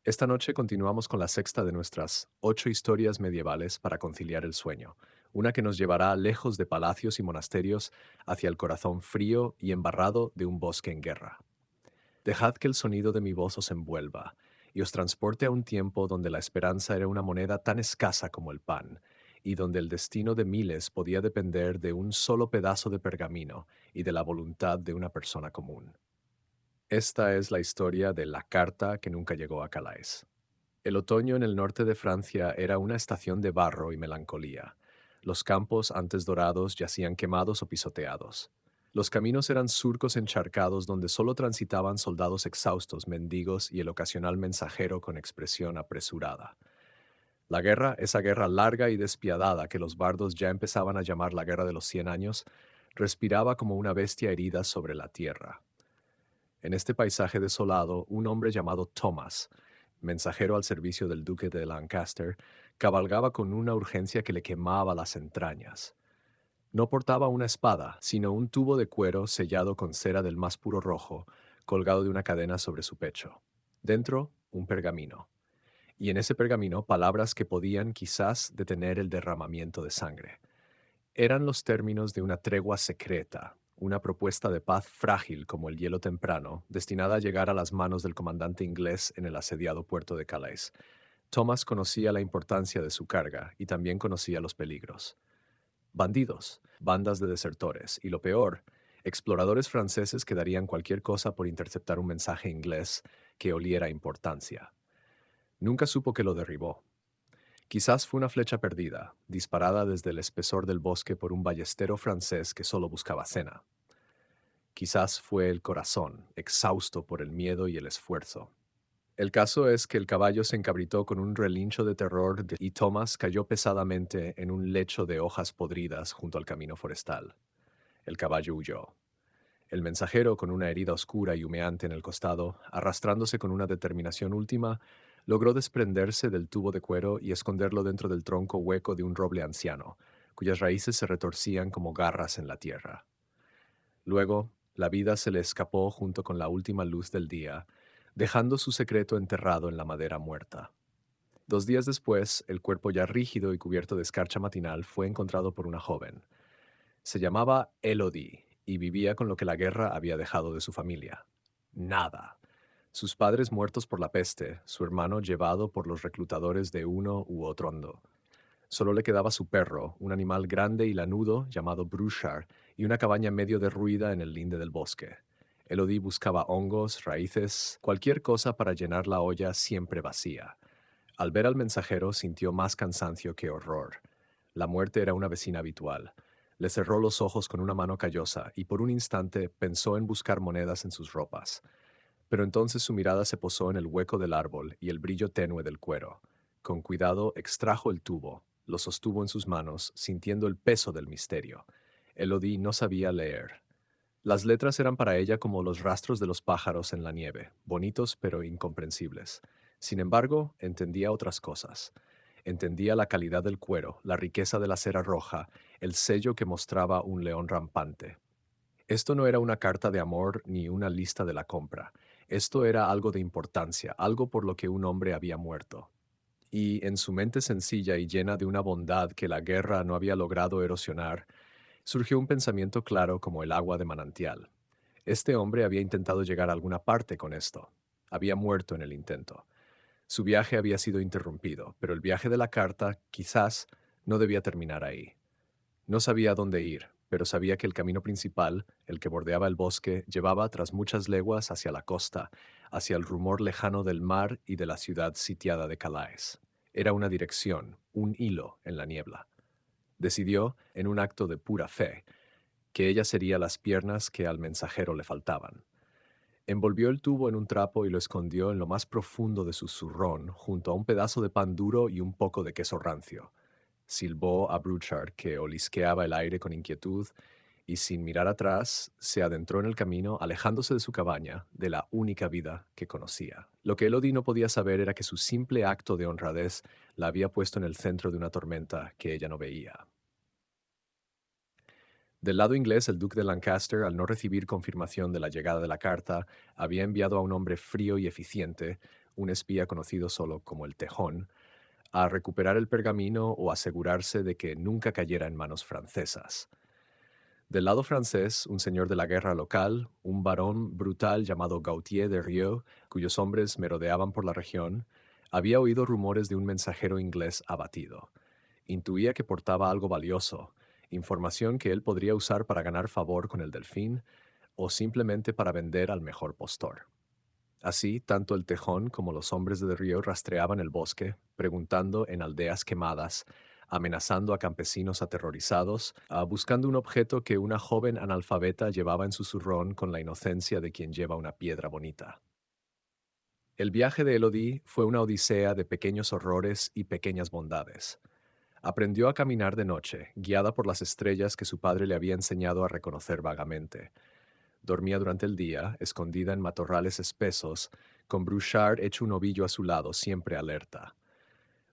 Esta noche continuamos con la sexta de nuestras 8 historias medievales para conciliar el sueño, una que nos llevará lejos de palacios y monasterios hacia el corazón frío y embarrado de un bosque en guerra. Dejad que el sonido de mi voz os envuelva y os transporte a un tiempo donde la esperanza era una moneda tan escasa como el pan, y donde el destino de miles podía depender de un solo pedazo de pergamino y de la voluntad de una persona común. Esta es la historia de la carta que nunca llegó a Calais. El otoño en el norte de Francia era una estación de barro y melancolía. Los campos antes dorados yacían quemados o pisoteados. Los caminos eran surcos encharcados donde solo transitaban soldados exhaustos, mendigos y el ocasional mensajero con expresión apresurada. La guerra, esa guerra larga y despiadada que los bardos ya empezaban a llamar la Guerra de los 100 años, respiraba como una bestia herida sobre la tierra. En este paisaje desolado, un hombre llamado Thomas, mensajero al servicio del duque de Lancaster, cabalgaba con una urgencia que le quemaba las entrañas. No portaba una espada, sino un tubo de cuero sellado con cera del más puro rojo, colgado de una cadena sobre su pecho. Dentro, un pergamino. Y en ese pergamino, palabras que podían quizás detener el derramamiento de sangre. Eran los términos de una tregua secreta, una propuesta de paz frágil como el hielo temprano, destinada a llegar a las manos del comandante inglés en el asediado puerto de Calais. Thomas conocía la importancia de su carga y también conocía los peligros. Bandidos, bandas de desertores y, lo peor, exploradores franceses que darían cualquier cosa por interceptar un mensaje inglés que oliera a importancia. Nunca supo que lo derribó. Quizás fue una flecha perdida, disparada desde el espesor del bosque por un ballestero francés que solo buscaba cena. Quizás fue el corazón, exhausto por el miedo y el esfuerzo. El caso es que el caballo se encabritó con un relincho de terror y Thomas cayó pesadamente en un lecho de hojas podridas junto al camino forestal. El caballo huyó. El mensajero, con una herida oscura y humeante en el costado, arrastrándose con una determinación última, logró desprenderse del tubo de cuero y esconderlo dentro del tronco hueco de un roble anciano, cuyas raíces se retorcían como garras en la tierra. Luego, la vida se le escapó junto con la última luz del día, dejando su secreto enterrado en la madera muerta. 2 días después, el cuerpo ya rígido y cubierto de escarcha matinal fue encontrado por una joven. Se llamaba Elodie y vivía con lo que la guerra había dejado de su familia. Nada. Sus padres muertos por la peste, su hermano llevado por los reclutadores de uno u otro hondo. Solo le quedaba su perro, un animal grande y lanudo llamado Bruchard, y una cabaña medio derruida en el linde del bosque. Elodie buscaba hongos, raíces, cualquier cosa para llenar la olla siempre vacía. Al ver al mensajero sintió más cansancio que horror. La muerte era una vecina habitual. Le cerró los ojos con una mano callosa y por un instante pensó en buscar monedas en sus ropas. Pero entonces su mirada se posó en el hueco del árbol y el brillo tenue del cuero. Con cuidado extrajo el tubo, lo sostuvo en sus manos, sintiendo el peso del misterio. Elodie no sabía leer. Las letras eran para ella como los rastros de los pájaros en la nieve, bonitos pero incomprensibles. Sin embargo, entendía otras cosas. Entendía la calidad del cuero, la riqueza de la cera roja, el sello que mostraba un león rampante. Esto no era una carta de amor ni una lista de la compra. Esto era algo de importancia, algo por lo que un hombre había muerto. Y en su mente sencilla y llena de una bondad que la guerra no había logrado erosionar, surgió un pensamiento claro como el agua de manantial. Este hombre había intentado llegar a alguna parte con esto. Había muerto en el intento. Su viaje había sido interrumpido, pero el viaje de la carta quizás no debía terminar ahí. No sabía a dónde ir, pero sabía que el camino principal, el que bordeaba el bosque, llevaba tras muchas leguas hacia la costa, hacia el rumor lejano del mar y de la ciudad sitiada de Calais. Era una dirección, un hilo en la niebla. Decidió, en un acto de pura fe, que ella sería las piernas que al mensajero le faltaban. Envolvió el tubo en un trapo y lo escondió en lo más profundo de su zurrón, junto a un pedazo de pan duro y un poco de queso rancio. Silbó a Bruchard, que olisqueaba el aire con inquietud, y sin mirar atrás, se adentró en el camino, alejándose de su cabaña, de la única vida que conocía. Lo que Elodie no podía saber era que su simple acto de honradez la había puesto en el centro de una tormenta que ella no veía. Del lado inglés, el duque de Lancaster, al no recibir confirmación de la llegada de la carta, había enviado a un hombre frío y eficiente, un espía conocido solo como el Tejón, a recuperar el pergamino o asegurarse de que nunca cayera en manos francesas. Del lado francés, un señor de la guerra local, un varón brutal llamado Gautier de Rieux, cuyos hombres merodeaban por la región, había oído rumores de un mensajero inglés abatido. Intuía que portaba algo valioso, información que él podría usar para ganar favor con el delfín o simplemente para vender al mejor postor. Así, tanto el Tejón como los hombres de Río rastreaban el bosque, preguntando en aldeas quemadas, amenazando a campesinos aterrorizados, buscando un objeto que una joven analfabeta llevaba en su zurrón con la inocencia de quien lleva una piedra bonita. El viaje de Elodie fue una odisea de pequeños horrores y pequeñas bondades. Aprendió a caminar de noche, guiada por las estrellas que su padre le había enseñado a reconocer vagamente. Dormía durante el día, escondida en matorrales espesos, con Brouchard hecho un ovillo a su lado, siempre alerta.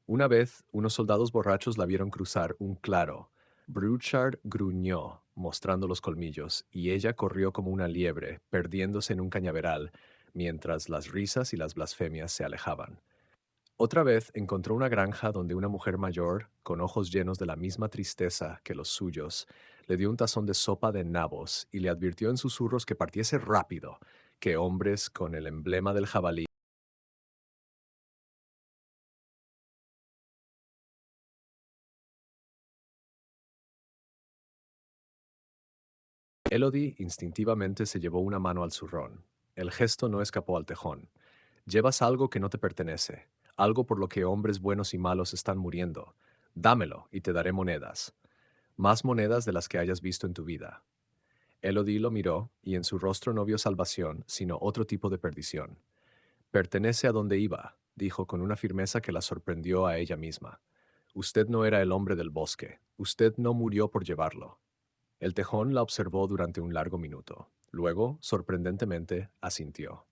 Una vez, unos soldados borrachos la vieron cruzar un claro. Brouchard gruñó, mostrando los colmillos, y ella corrió como una liebre, perdiéndose en un cañaveral, mientras las risas y las blasfemias se alejaban. Otra vez encontró una granja donde una mujer mayor, con ojos llenos de la misma tristeza que los suyos, le dio un tazón de sopa de nabos y le advirtió en susurros que partiese rápido, que hombres con el emblema del jabalí. Elodie instintivamente se llevó una mano al zurrón. El gesto no escapó al tejón. Llevas algo que no te pertenece, algo por lo que hombres buenos y malos están muriendo. Dámelo y te daré monedas. Más monedas de las que hayas visto en tu vida. Elodie lo miró, y en su rostro no vio salvación, sino otro tipo de perdición. Pertenece a donde iba, dijo con una firmeza que la sorprendió a ella misma. Usted no era el hombre del bosque. Usted no murió por llevarlo. El tejón la observó durante un largo minuto. Luego, sorprendentemente, asintió.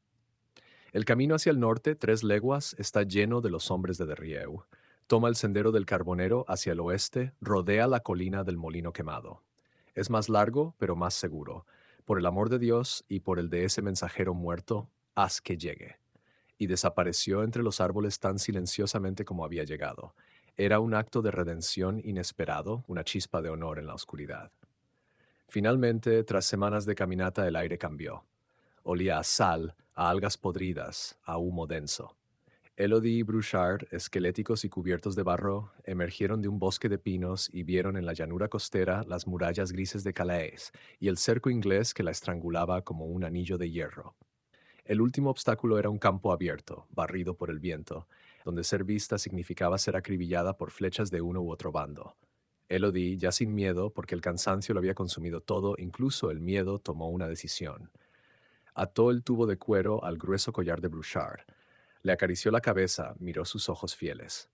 El camino hacia el norte, 3 leguas, está lleno de los hombres de Derrieu. Toma el sendero del Carbonero hacia el oeste, rodea la colina del Molino Quemado. Es más largo, pero más seguro. Por el amor de Dios y por el de ese mensajero muerto, haz que llegue. Y desapareció entre los árboles tan silenciosamente como había llegado. Era un acto de redención inesperado, una chispa de honor en la oscuridad. Finalmente, tras semanas de caminata, el aire cambió. Olía a sal, a algas podridas, a humo denso. Elodie y Brouchard, esqueléticos y cubiertos de barro, emergieron de un bosque de pinos y vieron en la llanura costera las murallas grises de Calais y el cerco inglés que la estrangulaba como un anillo de hierro. El último obstáculo era un campo abierto, barrido por el viento, donde ser vista significaba ser acribillada por flechas de uno u otro bando. Elodie, ya sin miedo, porque el cansancio lo había consumido todo, incluso el miedo, tomó una decisión. Ató el tubo de cuero al grueso collar de Brouchard. Le acarició la cabeza, miró sus ojos fieles.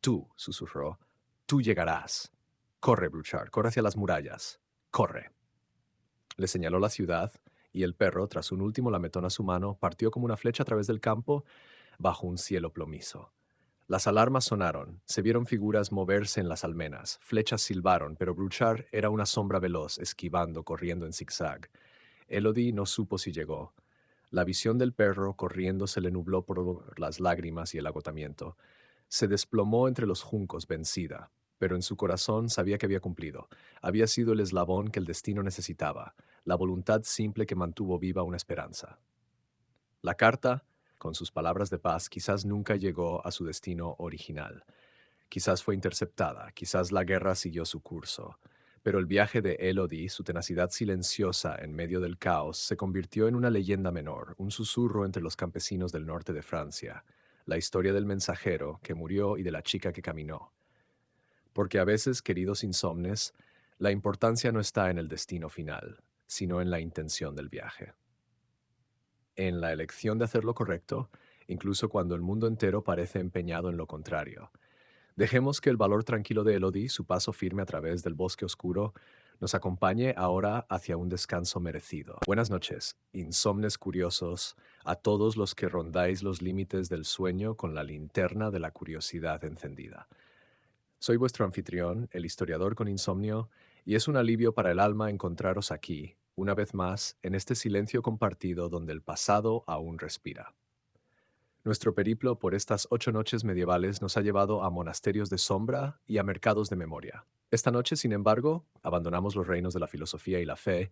Tú, susurró, tú llegarás. Corre, Brouchard, corre hacia las murallas. Corre. Le señaló la ciudad, y el perro, tras un último lametón a su mano, partió como una flecha a través del campo, bajo un cielo plomizo. Las alarmas sonaron, se vieron figuras moverse en las almenas, flechas silbaron, pero Brouchard era una sombra veloz, esquivando, corriendo en zigzag. Elodie no supo si llegó. La visión del perro corriendo se le nubló por las lágrimas y el agotamiento. Se desplomó entre los juncos, vencida, pero en su corazón sabía que había cumplido. Había sido el eslabón que el destino necesitaba, la voluntad simple que mantuvo viva una esperanza. La carta, con sus palabras de paz, quizás nunca llegó a su destino original. Quizás fue interceptada, quizás la guerra siguió su curso. Pero el viaje de Elodie, su tenacidad silenciosa en medio del caos, se convirtió en una leyenda menor, un susurro entre los campesinos del norte de Francia, la historia del mensajero que murió y de la chica que caminó. Porque a veces, queridos insomnes, la importancia no está en el destino final, sino en la intención del viaje. En la elección de hacer lo correcto, incluso cuando el mundo entero parece empeñado en lo contrario. Dejemos que el valor tranquilo de Elodie, su paso firme a través del bosque oscuro, nos acompañe ahora hacia un descanso merecido. Buenas noches, insomnes curiosos, a todos los que rondáis los límites del sueño con la linterna de la curiosidad encendida. Soy vuestro anfitrión, el historiador con insomnio, y es un alivio para el alma encontraros aquí, una vez más, en este silencio compartido donde el pasado aún respira. Nuestro periplo por estas 8 noches medievales nos ha llevado a monasterios de sombra y a mercados de memoria. Esta noche, sin embargo, abandonamos los reinos de la filosofía y la fe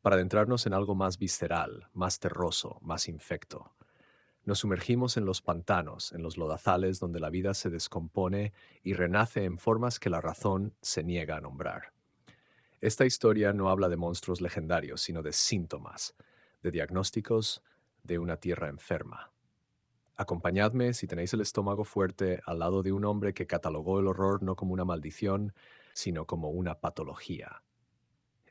para adentrarnos en algo más visceral, más terroso, más infecto. Nos sumergimos en los pantanos, en los lodazales donde la vida se descompone y renace en formas que la razón se niega a nombrar. Esta historia no habla de monstruos legendarios, sino de síntomas, de diagnósticos de una tierra enferma. Acompañadme, si tenéis el estómago fuerte, al lado de un hombre que catalogó el horror no como una maldición, sino como una patología.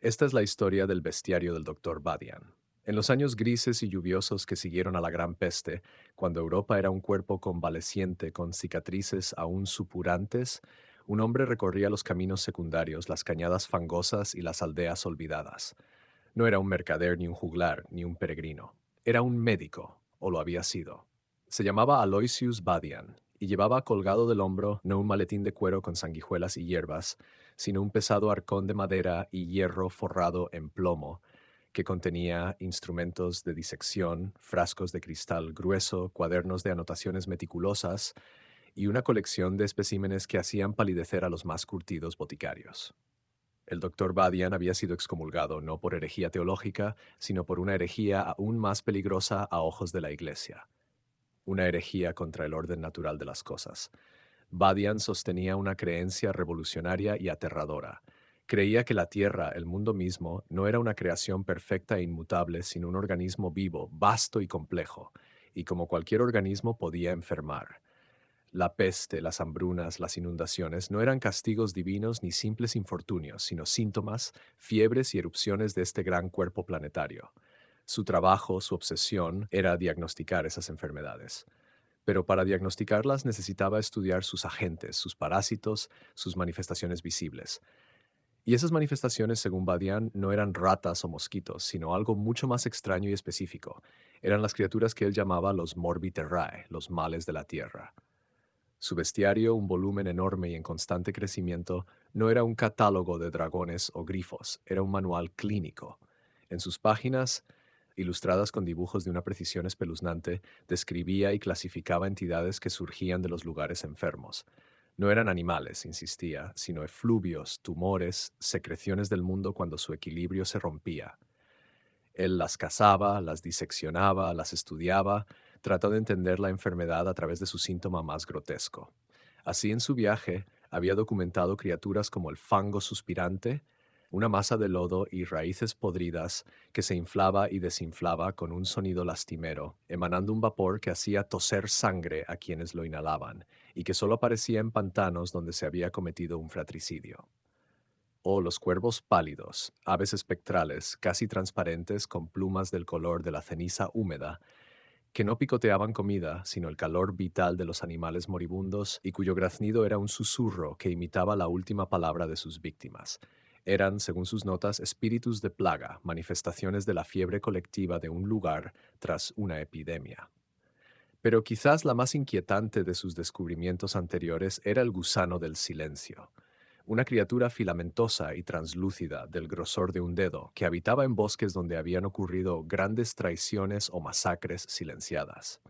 Esta es la historia del bestiario del doctor Badian. En los años grises y lluviosos que siguieron a la Gran Peste, cuando Europa era un cuerpo convaleciente con cicatrices aún supurantes, un hombre recorría los caminos secundarios, las cañadas fangosas y las aldeas olvidadas. No era un mercader ni un juglar, ni un peregrino. Era un médico, o lo había sido. Se llamaba Aloysius Badian, y llevaba colgado del hombro no un maletín de cuero con sanguijuelas y hierbas, sino un pesado arcón de madera y hierro forrado en plomo, que contenía instrumentos de disección, frascos de cristal grueso, cuadernos de anotaciones meticulosas y una colección de especímenes que hacían palidecer a los más curtidos boticarios. El doctor Badian había sido excomulgado no por herejía teológica, sino por una herejía aún más peligrosa a ojos de la Iglesia, una herejía contra el orden natural de las cosas. Badian sostenía una creencia revolucionaria y aterradora. Creía que la Tierra, el mundo mismo, no era una creación perfecta e inmutable, sino un organismo vivo, vasto y complejo, y como cualquier organismo podía enfermar. La peste, las hambrunas, las inundaciones no eran castigos divinos ni simples infortunios, sino síntomas, fiebres y erupciones de este gran cuerpo planetario. Su trabajo, su obsesión, era diagnosticar esas enfermedades. Pero para diagnosticarlas necesitaba estudiar sus agentes, sus parásitos, sus manifestaciones visibles. Y esas manifestaciones, según Badian, no eran ratas o mosquitos, sino algo mucho más extraño y específico. Eran las criaturas que él llamaba los morbi terrae, los males de la tierra. Su bestiario, un volumen enorme y en constante crecimiento, no era un catálogo de dragones o grifos, era un manual clínico. En sus páginas, ilustradas con dibujos de una precisión espeluznante, describía y clasificaba entidades que surgían de los lugares enfermos. No eran animales, insistía, sino efluvios, tumores, secreciones del mundo cuando su equilibrio se rompía. Él las cazaba, las diseccionaba, las estudiaba, trató de entender la enfermedad a través de su síntoma más grotesco. Así en su viaje había documentado criaturas como el fango suspirante, una masa de lodo y raíces podridas que se inflaba y desinflaba con un sonido lastimero, emanando un vapor que hacía toser sangre a quienes lo inhalaban, y que solo aparecía en pantanos donde se había cometido un fratricidio. O los cuervos pálidos, aves espectrales, casi transparentes con plumas del color de la ceniza húmeda, que no picoteaban comida, sino el calor vital de los animales moribundos y cuyo graznido era un susurro que imitaba la última palabra de sus víctimas. Eran, según sus notas, espíritus de plaga, manifestaciones de la fiebre colectiva de un lugar tras una epidemia. Pero quizás la más inquietante de sus descubrimientos anteriores era el gusano del silencio, una criatura filamentosa y translúcida del grosor de un dedo que habitaba en bosques donde habían ocurrido grandes traiciones o masacres silenciadas.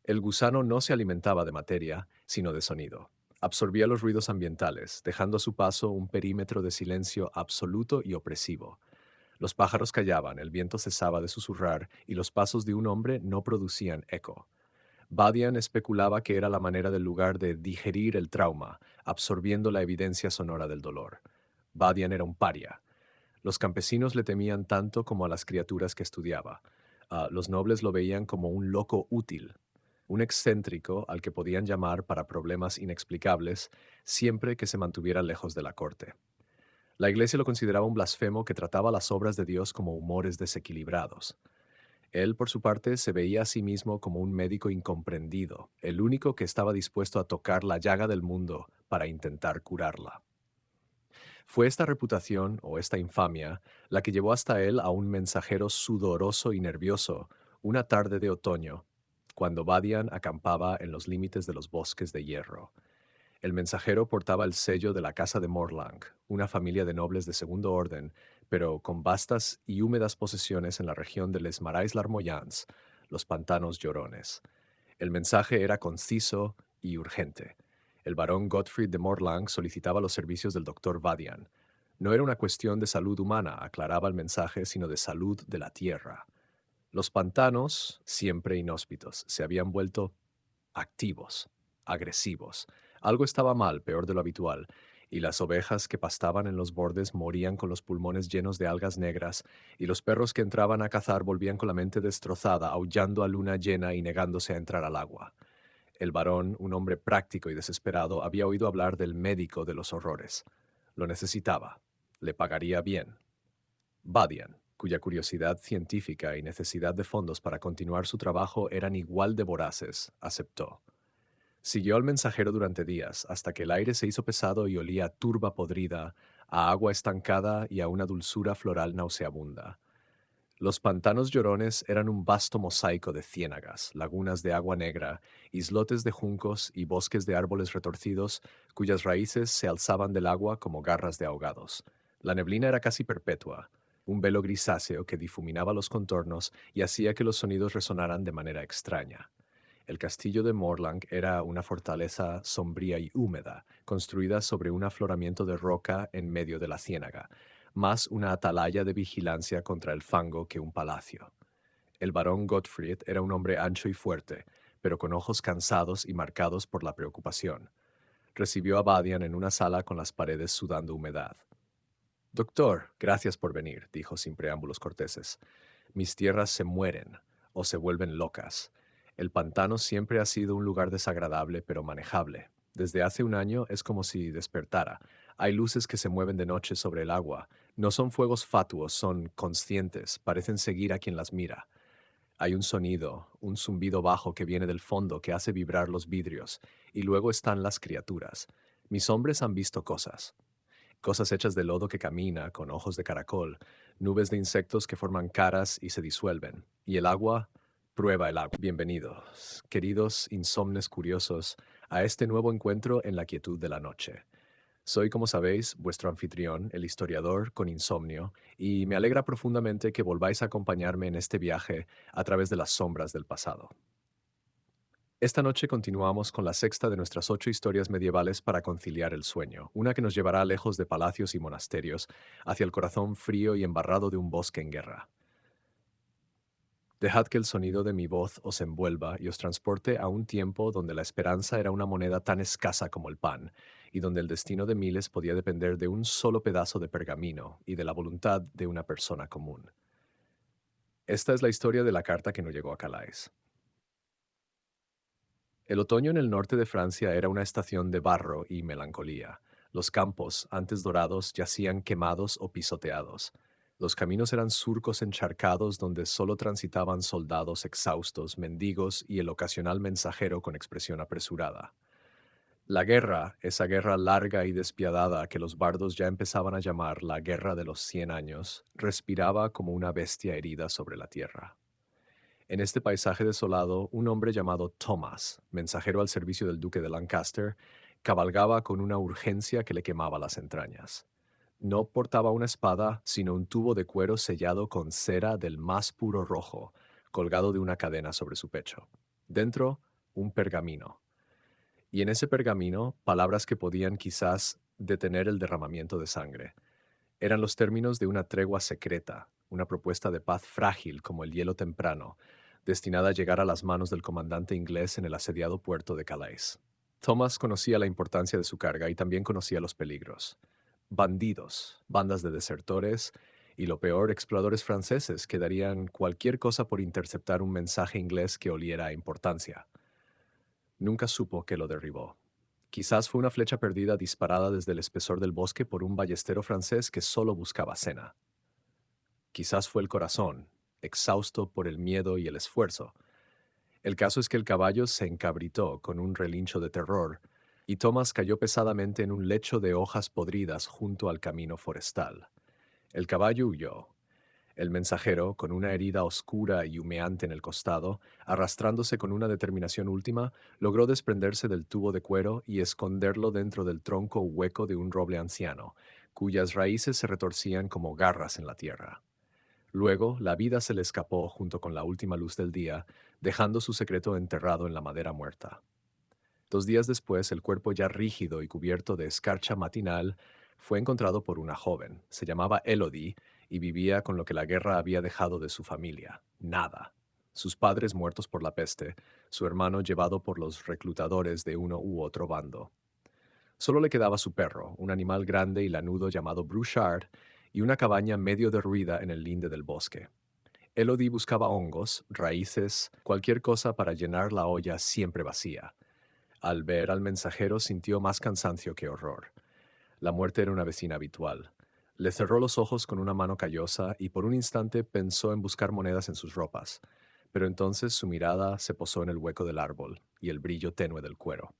El gusano no se alimentaba de materia, sino de sonido. Absorbía los ruidos ambientales, dejando a su paso un perímetro de silencio absoluto y opresivo. Los pájaros callaban, el viento cesaba de susurrar y los pasos de un hombre no producían eco. Badian especulaba que era la manera del lugar de digerir el trauma, absorbiendo la evidencia sonora del dolor. Badian era un paria. Los campesinos le temían tanto como a las criaturas que estudiaba. Los nobles lo veían como un loco útil, un excéntrico al que podían llamar para problemas inexplicables siempre que se mantuviera lejos de la corte. La iglesia lo consideraba un blasfemo que trataba las obras de Dios como humores desequilibrados. Él, por su parte, se veía a sí mismo como un médico incomprendido, el único que estaba dispuesto a tocar la llaga del mundo para intentar curarla. Fue esta reputación o esta infamia la que llevó hasta él a un mensajero sudoroso y nervioso una tarde de otoño, cuando Badian acampaba en los límites de los bosques de hierro. El mensajero portaba el sello de la Casa de Morlang, una familia de nobles de segundo orden, pero con vastas y húmedas posesiones en la región de Les Marais Larmoyants, los pantanos llorones. El mensaje era conciso y urgente. El barón Gottfried de Morlang solicitaba los servicios del doctor Badian. No era una cuestión de salud humana, aclaraba el mensaje, sino de salud de la tierra. Los pantanos, siempre inhóspitos, se habían vuelto activos, agresivos. Algo estaba mal, peor de lo habitual, y las ovejas que pastaban en los bordes morían con los pulmones llenos de algas negras, y los perros que entraban a cazar volvían con la mente destrozada, aullando a luna llena y negándose a entrar al agua. El varón, un hombre práctico y desesperado, había oído hablar del médico de los horrores. Lo necesitaba. Le pagaría bien. Badian, cuya curiosidad científica y necesidad de fondos para continuar su trabajo eran igual de voraces, aceptó. Siguió al mensajero durante días, hasta que el aire se hizo pesado y olía a turba podrida, a agua estancada y a una dulzura floral nauseabunda. Los pantanos llorones eran un vasto mosaico de ciénagas, lagunas de agua negra, islotes de juncos y bosques de árboles retorcidos cuyas raíces se alzaban del agua como garras de ahogados. La neblina era casi perpetua, un velo grisáceo que difuminaba los contornos y hacía que los sonidos resonaran de manera extraña. El castillo de Morlang era una fortaleza sombría y húmeda, construida sobre un afloramiento de roca en medio de la ciénaga, más una atalaya de vigilancia contra el fango que un palacio. El barón Gottfried era un hombre ancho y fuerte, pero con ojos cansados y marcados por la preocupación. Recibió a Badian en una sala con las paredes sudando humedad. Doctor, gracias por venir, dijo sin preámbulos corteses. Mis tierras se mueren o se vuelven locas. El pantano siempre ha sido un lugar desagradable pero manejable. Desde hace un año es como si despertara. Hay luces que se mueven de noche sobre el agua. No son fuegos fatuos, son conscientes, parecen seguir a quien las mira. Hay un sonido, un zumbido bajo que viene del fondo que hace vibrar los vidrios, y luego están las criaturas. Mis hombres han visto cosas hechas de lodo que camina, con ojos de caracol, nubes de insectos que forman caras y se disuelven. Y el agua, prueba el agua. Bienvenidos, queridos insomnes curiosos, a este nuevo encuentro en la quietud de la noche. Soy, como sabéis, vuestro anfitrión, el historiador con insomnio, y me alegra profundamente que volváis a acompañarme en este viaje a través de las sombras del pasado. Esta noche continuamos con la sexta de nuestras 8 historias medievales para conciliar el sueño, una que nos llevará lejos de palacios y monasterios, hacia el corazón frío y embarrado de un bosque en guerra. Dejad que el sonido de mi voz os envuelva y os transporte a un tiempo donde la esperanza era una moneda tan escasa como el pan, y donde el destino de miles podía depender de un solo pedazo de pergamino y de la voluntad de una persona común. Esta es la historia de la carta que no llegó a Calais. El otoño en el norte de Francia era una estación de barro y melancolía. Los campos, antes dorados, yacían quemados o pisoteados. Los caminos eran surcos encharcados donde solo transitaban soldados exhaustos, mendigos y el ocasional mensajero con expresión apresurada. La guerra, esa guerra larga y despiadada que los bardos ya empezaban a llamar la Guerra de los 100 años, respiraba como una bestia herida sobre la tierra. En este paisaje desolado, un hombre llamado Thomas, mensajero al servicio del duque de Lancaster, cabalgaba con una urgencia que le quemaba las entrañas. No portaba una espada, sino un tubo de cuero sellado con cera del más puro rojo, colgado de una cadena sobre su pecho. Dentro, un pergamino. Y en ese pergamino, palabras que podían quizás detener el derramamiento de sangre. Eran los términos de una tregua secreta, una propuesta de paz frágil como el hielo temprano, destinada a llegar a las manos del comandante inglés en el asediado puerto de Calais. Thomas conocía la importancia de su carga y también conocía los peligros. Bandidos, bandas de desertores y, lo peor, exploradores franceses que darían cualquier cosa por interceptar un mensaje inglés que oliera a importancia. Nunca supo qué lo derribó. Quizás fue una flecha perdida disparada desde el espesor del bosque por un ballestero francés que solo buscaba cena. Quizás fue el corazón, exhausto por el miedo y el esfuerzo. El caso es que el caballo se encabritó con un relincho de terror, y Thomas cayó pesadamente en un lecho de hojas podridas junto al camino forestal. El caballo huyó. El mensajero, con una herida oscura y humeante en el costado, arrastrándose con una determinación última, logró desprenderse del tubo de cuero y esconderlo dentro del tronco hueco de un roble anciano, cuyas raíces se retorcían como garras en la tierra. Luego, la vida se le escapó junto con la última luz del día, dejando su secreto enterrado en la madera muerta. 2 días después, el cuerpo ya rígido y cubierto de escarcha matinal fue encontrado por una joven. Se llamaba Elodie y vivía con lo que la guerra había dejado de su familia. Nada. Sus padres muertos por la peste, su hermano llevado por los reclutadores de uno u otro bando. Solo le quedaba su perro, un animal grande y lanudo llamado Brouchard, y una cabaña medio derruida en el linde del bosque. Elodie buscaba hongos, raíces, cualquier cosa para llenar la olla siempre vacía. Al ver al mensajero sintió más cansancio que horror. La muerte era una vecina habitual. Le cerró los ojos con una mano callosa y por un instante pensó en buscar monedas en sus ropas, pero entonces su mirada se posó en el hueco del árbol y el brillo tenue del cuero.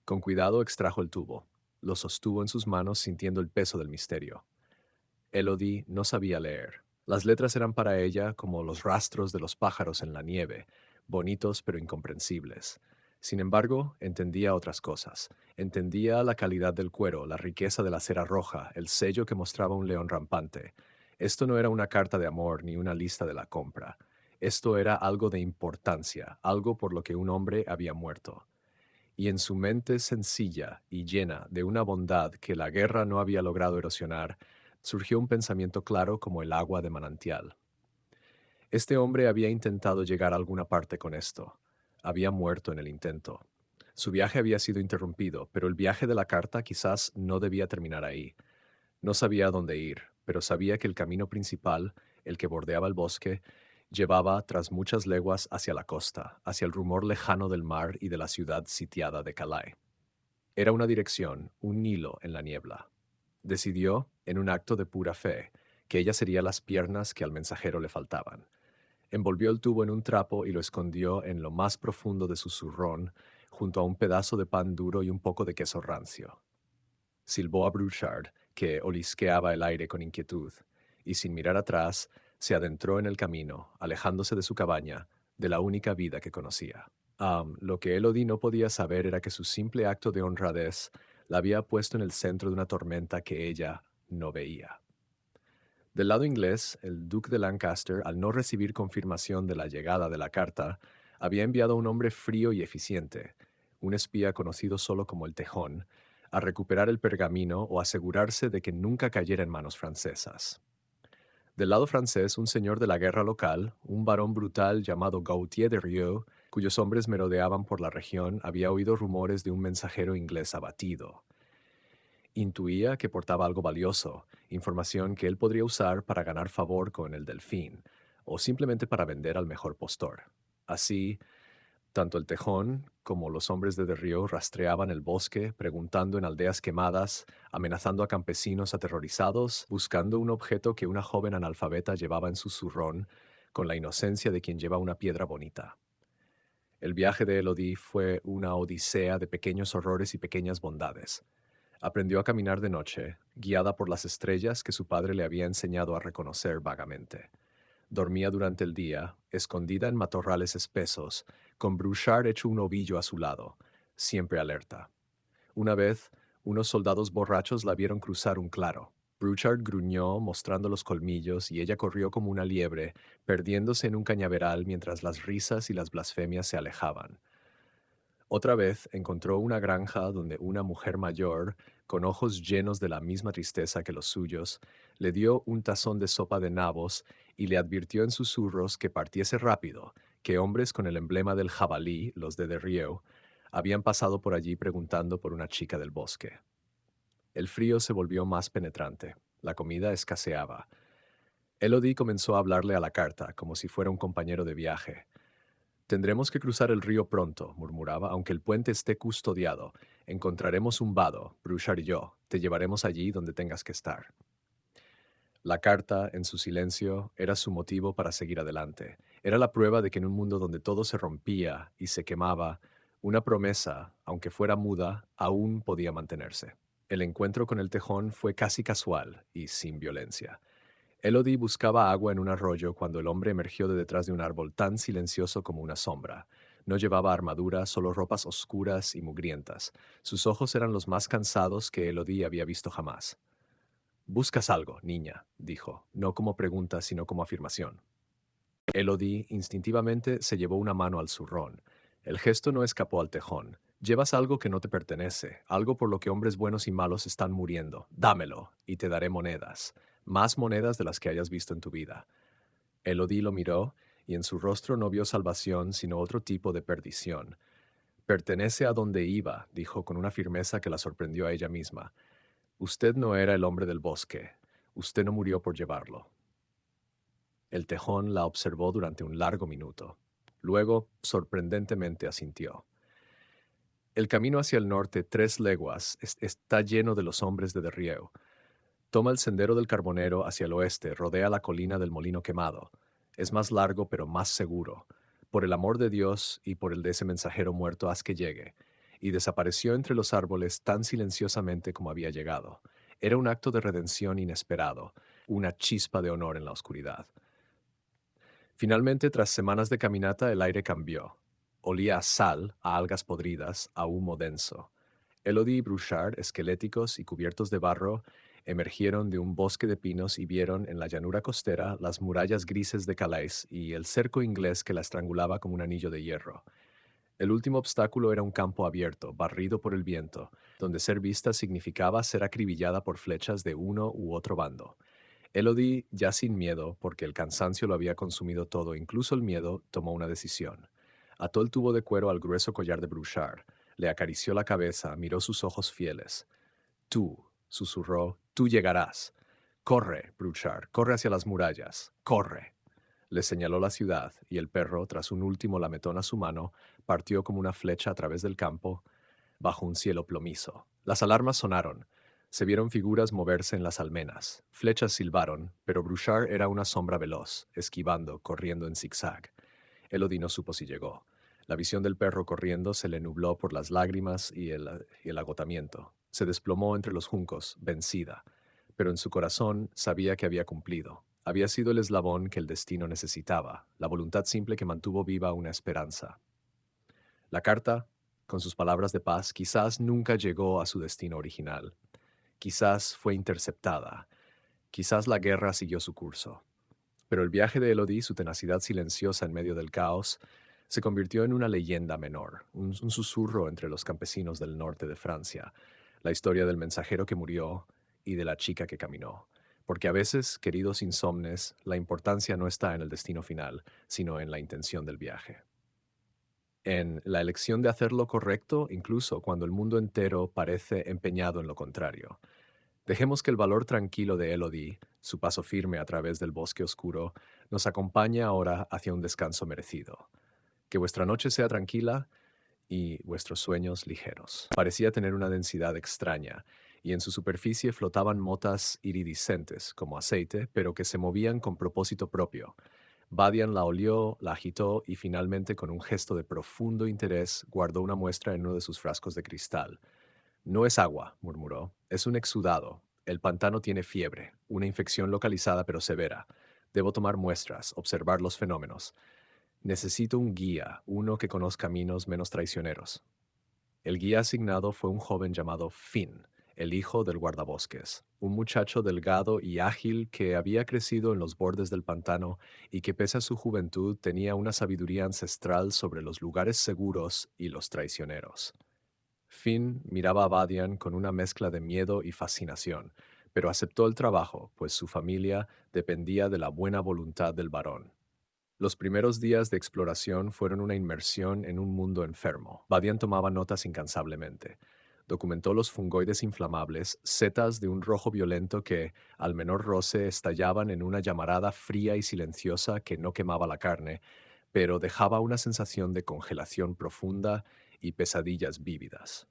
Con cuidado extrajo el tubo. Lo sostuvo en sus manos sintiendo el peso del misterio. Elodie no sabía leer. Las letras eran para ella como los rastros de los pájaros en la nieve, bonitos pero incomprensibles. Sin embargo, entendía otras cosas. Entendía la calidad del cuero, la riqueza de la cera roja, el sello que mostraba un león rampante. Esto no era una carta de amor ni una lista de la compra. Esto era algo de importancia, algo por lo que un hombre había muerto. Y en su mente sencilla y llena de una bondad que la guerra no había logrado erosionar, surgió un pensamiento claro como el agua de manantial. Este hombre había intentado llegar a alguna parte con esto. Había muerto en el intento. Su viaje había sido interrumpido, pero el viaje de la carta quizás no debía terminar ahí. No sabía a dónde ir, pero sabía que el camino principal, el que bordeaba el bosque, llevaba tras muchas leguas hacia la costa, hacia el rumor lejano del mar y de la ciudad sitiada de Calais. Era una dirección, un hilo en la niebla. Decidió, en un acto de pura fe, que ella sería las piernas que al mensajero le faltaban. Envolvió el tubo en un trapo y lo escondió en lo más profundo de su zurrón, junto a un pedazo de pan duro y un poco de queso rancio. Silbó a Brouchard, que olisqueaba el aire con inquietud, y sin mirar atrás, se adentró en el camino, alejándose de su cabaña, de la única vida que conocía. Lo que Elodie no podía saber era que su simple acto de honradez la había puesto en el centro de una tormenta que ella no veía. Del lado inglés, el duque de Lancaster, al no recibir confirmación de la llegada de la carta, había enviado a un hombre frío y eficiente, un espía conocido solo como el Tejón, a recuperar el pergamino o asegurarse de que nunca cayera en manos francesas. Del lado francés, un señor de la guerra local, un varón brutal llamado Gautier de Rieux, cuyos hombres merodeaban por la región, había oído rumores de un mensajero inglés abatido. Intuía que portaba algo valioso, información que él podría usar para ganar favor con el Delfín, o simplemente para vender al mejor postor. Así, tanto el Tejón como los hombres de Río rastreaban el bosque, preguntando en aldeas quemadas, amenazando a campesinos aterrorizados, buscando un objeto que una joven analfabeta llevaba en su zurrón, con la inocencia de quien lleva una piedra bonita. El viaje de Elodie fue una odisea de pequeños horrores y pequeñas bondades. Aprendió a caminar de noche, guiada por las estrellas que su padre le había enseñado a reconocer vagamente. Dormía durante el día, escondida en matorrales espesos, con Brouchard hecho un ovillo a su lado, siempre alerta. Una vez, unos soldados borrachos la vieron cruzar un claro. Brouchard gruñó mostrando los colmillos y ella corrió como una liebre, perdiéndose en un cañaveral mientras las risas y las blasfemias se alejaban. Otra vez encontró una granja donde una mujer mayor, con ojos llenos de la misma tristeza que los suyos, le dio un tazón de sopa de nabos y le advirtió en susurros que partiese rápido, que hombres con el emblema del jabalí, los de Derrieux, habían pasado por allí preguntando por una chica del bosque. El frío se volvió más penetrante. La comida escaseaba. Elodie comenzó a hablarle a la carta, como si fuera un compañero de viaje. Tendremos que cruzar el río pronto, murmuraba, aunque el puente esté custodiado. Encontraremos un vado, Brouchard y yo. Te llevaremos allí donde tengas que estar. La carta, en su silencio, era su motivo para seguir adelante. Era la prueba de que en un mundo donde todo se rompía y se quemaba, Una promesa, aunque fuera muda, aún podía mantenerse. El encuentro con el tejón fue casi casual y sin violencia. Elodie buscaba agua en un arroyo cuando el hombre emergió de detrás de un árbol tan silencioso como una sombra. No llevaba armadura, solo ropas oscuras y mugrientas. Sus ojos eran los más cansados que Elodie había visto jamás. «Buscas algo, niña», dijo, no como pregunta, sino como afirmación. Elodie instintivamente se llevó una mano al zurrón. El gesto no escapó al tejón. «Llevas algo que no te pertenece, algo por lo que hombres buenos y malos están muriendo. Dámelo, y te daré monedas, más monedas de las que hayas visto en tu vida». Elodie lo miró, y en su rostro no vio salvación, sino otro tipo de perdición. «Pertenece a donde iba», dijo con una firmeza que la sorprendió a ella misma. «Usted no era el hombre del bosque. Usted no murió por llevarlo». El tejón la observó durante un largo minuto. Luego, sorprendentemente, asintió. «El camino hacia el norte, 3 leguas, está lleno de los hombres de Derrieu. Toma el sendero del Carbonero hacia el oeste, rodea la colina del Molino Quemado. Es más largo, pero más seguro. Por el amor de Dios y por el de ese mensajero muerto, haz que llegue». Y desapareció entre los árboles tan silenciosamente como había llegado. Era un acto de redención inesperado, una chispa de honor en la oscuridad. Finalmente, tras semanas de caminata, el aire cambió. Olía a sal, a algas podridas, a humo denso. Elodie y Brouchard, esqueléticos y cubiertos de barro, emergieron de un bosque de pinos y vieron en la llanura costera las murallas grises de Calais y el cerco inglés que la estrangulaba como un anillo de hierro. El último obstáculo era un campo abierto, barrido por el viento, donde ser vista significaba ser acribillada por flechas de uno u otro bando. Elodie, ya sin miedo, porque el cansancio lo había consumido todo, incluso el miedo, tomó una decisión. Ató el tubo de cuero al grueso collar de Brouchard, le acarició la cabeza, miró sus ojos fieles. «Tú», susurró, «tú llegarás. Corre, Brouchard, corre hacia las murallas, corre». Le señaló la ciudad, y el perro, tras un último lametón a su mano, partió como una flecha a través del campo, bajo un cielo plomizo. Las alarmas sonaron. Se vieron figuras moverse en las almenas. Flechas silbaron, pero Brouchard era una sombra veloz, esquivando, corriendo en zigzag. Elodie no supo si llegó. La visión del perro corriendo se le nubló por las lágrimas y el agotamiento. Se desplomó entre los juncos, vencida. Pero en su corazón sabía que había cumplido. Había sido el eslabón que el destino necesitaba, la voluntad simple que mantuvo viva una esperanza. La carta, con sus palabras de paz, quizás nunca llegó a su destino original. Quizás fue interceptada. Quizás la guerra siguió su curso. Pero el viaje de Elodie, su tenacidad silenciosa en medio del caos, se convirtió en una leyenda menor, un susurro entre los campesinos del norte de Francia, la historia del mensajero que murió y de la chica que caminó. Porque a veces, queridos insomnes, la importancia no está en el destino final, sino en la intención del viaje. En la elección de hacer lo correcto, incluso cuando el mundo entero parece empeñado en lo contrario. Dejemos que el valor tranquilo de Elodie, su paso firme a través del bosque oscuro, nos acompañe ahora hacia un descanso merecido. Que vuestra noche sea tranquila y vuestros sueños ligeros. Parecía tener una densidad extraña, y en su superficie flotaban motas iridiscentes, como aceite, pero que se movían con propósito propio. Badian la olió, la agitó y finalmente, con un gesto de profundo interés, guardó una muestra en uno de sus frascos de cristal. «No es agua», murmuró, «es un exudado. El pantano tiene fiebre, una infección localizada pero severa. Debo tomar muestras, observar los fenómenos. Necesito un guía, uno que conozca caminos menos traicioneros». El guía asignado fue un joven llamado Finn, el hijo del guardabosques, un muchacho delgado y ágil que había crecido en los bordes del pantano y que pese a su juventud tenía una sabiduría ancestral sobre los lugares seguros y los traicioneros. Finn miraba a Badian con una mezcla de miedo y fascinación, pero aceptó el trabajo, pues su familia dependía de la buena voluntad del varón. Los primeros días de exploración fueron una inmersión en un mundo enfermo. Badian tomaba notas incansablemente. Documentó los fungoides inflamables, setas de un rojo violento que, al menor roce, estallaban en una llamarada fría y silenciosa que no quemaba la carne, pero dejaba una sensación de congelación profunda y pesadillas vívidas.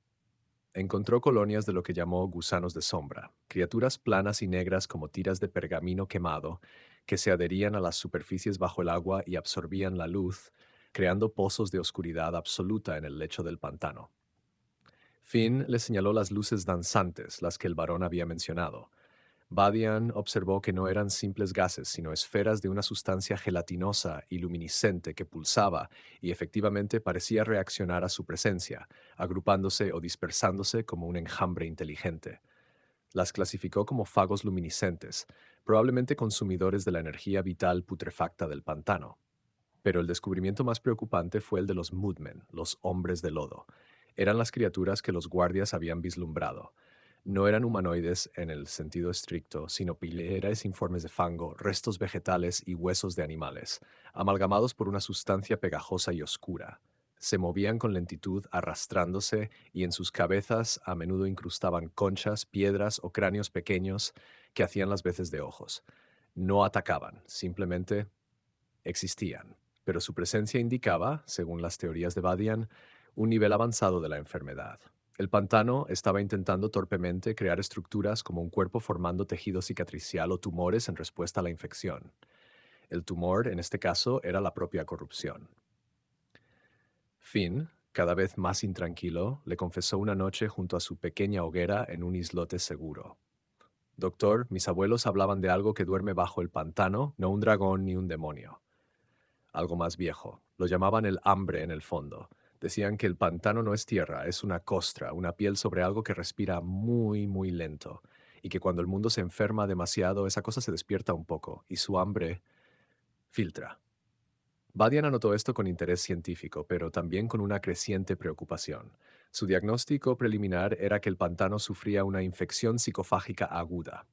Encontró colonias de lo que llamó gusanos de sombra, criaturas planas y negras como tiras de pergamino quemado, que se adherían a las superficies bajo el agua y absorbían la luz, creando pozos de oscuridad absoluta en el lecho del pantano. Finn le señaló las luces danzantes, las que el varón había mencionado. Badian observó que no eran simples gases, sino esferas de una sustancia gelatinosa y luminiscente que pulsaba y efectivamente parecía reaccionar a su presencia, agrupándose o dispersándose como un enjambre inteligente. Las clasificó como fagos luminiscentes, probablemente consumidores de la energía vital putrefacta del pantano. Pero el descubrimiento más preocupante fue el de los Mudmen, los hombres de lodo. Eran las criaturas que los guardias habían vislumbrado. No eran humanoides en el sentido estricto, sino pilares informes de fango, restos vegetales y huesos de animales, amalgamados por una sustancia pegajosa y oscura. Se movían con lentitud, arrastrándose, y en sus cabezas a menudo incrustaban conchas, piedras o cráneos pequeños que hacían las veces de ojos. No atacaban, simplemente existían, pero su presencia indicaba, según las teorías de Badian, un nivel avanzado de la enfermedad. El pantano estaba intentando torpemente crear estructuras como un cuerpo formando tejido cicatricial o tumores en respuesta a la infección. El tumor, en este caso, era la propia corrupción. Finn, cada vez más intranquilo, le confesó una noche junto a su pequeña hoguera en un islote seguro. Doctor, mis abuelos hablaban de algo que duerme bajo el pantano, no un dragón ni un demonio. Algo más viejo. Lo llamaban el hambre en el fondo. Decían que el pantano no es tierra, es una costra, una piel sobre algo que respira muy, muy lento, y que cuando el mundo se enferma demasiado, esa cosa se despierta un poco, y su hambre filtra. Badian anotó esto con interés científico, pero también con una creciente preocupación. Su diagnóstico preliminar era que el pantano sufría una infección psicofágica aguda.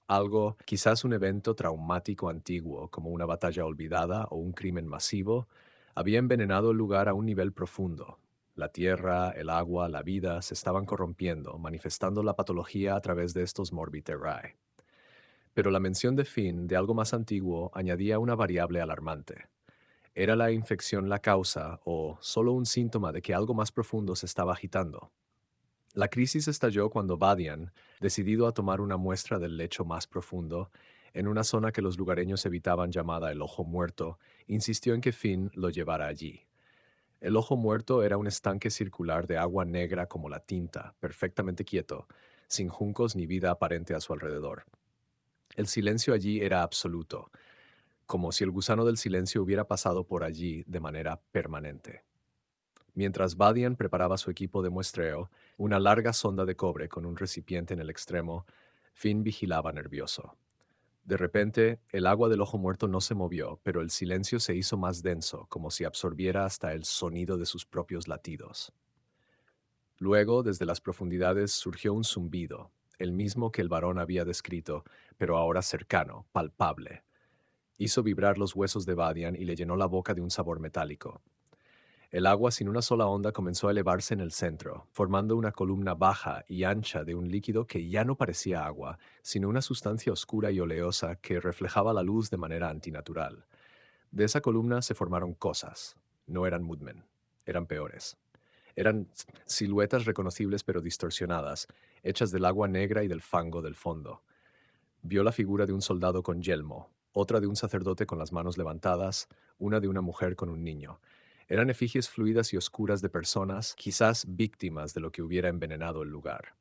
Algo, quizás un evento traumático antiguo, como una batalla olvidada o un crimen masivo, había envenenado el lugar a un nivel profundo. La tierra, el agua, la vida se estaban corrompiendo, manifestando la patología a través de estos morbidterrae. Pero la mención de Finn de algo más antiguo añadía una variable alarmante. ¿Era la infección la causa o solo un síntoma de que algo más profundo se estaba agitando? La crisis estalló cuando Badian, decidido a tomar una muestra del lecho más profundo, en una zona que los lugareños evitaban llamada el Ojo Muerto, insistió en que Finn lo llevara allí. El Ojo Muerto era un estanque circular de agua negra como la tinta, perfectamente quieto, sin juncos ni vida aparente a su alrededor. El silencio allí era absoluto, como si el gusano del silencio hubiera pasado por allí de manera permanente. Mientras Badian preparaba su equipo de muestreo, una larga sonda de cobre con un recipiente en el extremo, Finn vigilaba nervioso. De repente, el agua del Ojo Muerto no se movió, pero el silencio se hizo más denso, como si absorbiera hasta el sonido de sus propios latidos. Luego, desde las profundidades, surgió un zumbido, el mismo que el varón había descrito, pero ahora cercano, palpable. Hizo vibrar los huesos de Badian y le llenó la boca de un sabor metálico. El agua sin una sola onda comenzó a elevarse en el centro, formando una columna baja y ancha de un líquido que ya no parecía agua, sino una sustancia oscura y oleosa que reflejaba la luz de manera antinatural. De esa columna se formaron cosas. No eran Mudmen, eran peores. Eran siluetas reconocibles pero distorsionadas, hechas del agua negra y del fango del fondo. Vio la figura de un soldado con yelmo, otra de un sacerdote con las manos levantadas, una de una mujer con un niño. Eran efigies fluidas y oscuras de personas, quizás víctimas de lo que hubiera envenenado el lugar.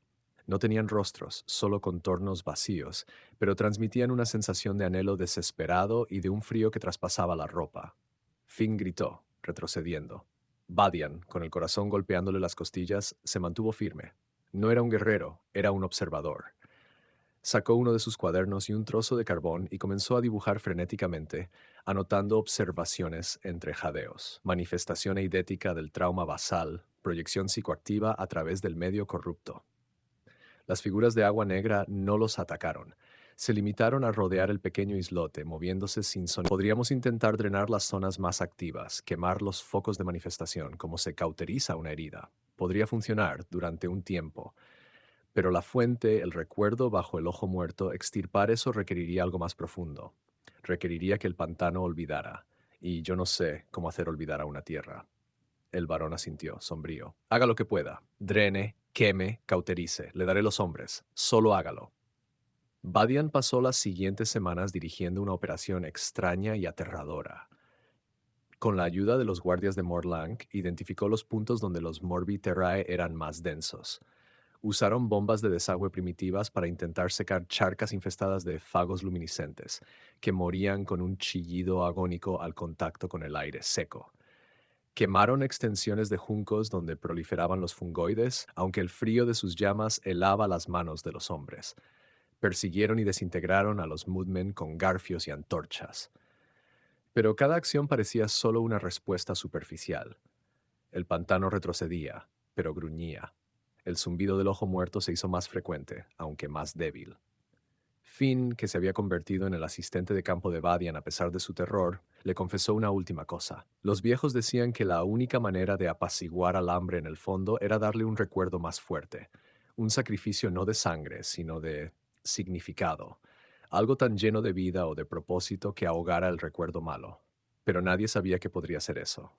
No tenían rostros, solo contornos vacíos, pero transmitían una sensación de anhelo desesperado y de un frío que traspasaba la ropa. Finn gritó, retrocediendo. Badian, con el corazón golpeándole las costillas, se mantuvo firme. No era un guerrero, era un observador. Sacó uno de sus cuadernos y un trozo de carbón y comenzó a dibujar frenéticamente, anotando observaciones entre jadeos, manifestación eidética del trauma basal, proyección psicoactiva a través del medio corrupto. Las figuras de agua negra no los atacaron. Se limitaron a rodear el pequeño islote, moviéndose sin sonido. Podríamos intentar drenar las zonas más activas, quemar los focos de manifestación, como se cauteriza una herida. Podría funcionar durante un tiempo, pero la fuente, el recuerdo bajo el Ojo Muerto, extirpar eso requeriría algo más profundo. Requeriría que el pantano olvidara. Y yo no sé cómo hacer olvidar a una tierra. El varón asintió, sombrío. Haga lo que pueda. Drene, queme, cauterice. Le daré los hombres. Solo hágalo. Badian pasó las siguientes semanas dirigiendo una operación extraña y aterradora. Con la ayuda de los guardias de Morlang, identificó los puntos donde los Morbi Terrae eran más densos. Usaron bombas de desagüe primitivas para intentar secar charcas infestadas de fagos luminiscentes, que morían con un chillido agónico al contacto con el aire seco. Quemaron extensiones de juncos donde proliferaban los fungoides, aunque el frío de sus llamas helaba las manos de los hombres. Persiguieron y desintegraron a los Moodmen con garfios y antorchas. Pero cada acción parecía solo una respuesta superficial. El pantano retrocedía, pero gruñía. El zumbido del ojo muerto se hizo más frecuente, aunque más débil. Finn, que se había convertido en el asistente de campo de Badian a pesar de su terror, le confesó una última cosa. Los viejos decían que la única manera de apaciguar al hambre en el fondo era darle un recuerdo más fuerte, un sacrificio no de sangre, sino de significado, algo tan lleno de vida o de propósito que ahogara el recuerdo malo. Pero nadie sabía que podría ser eso.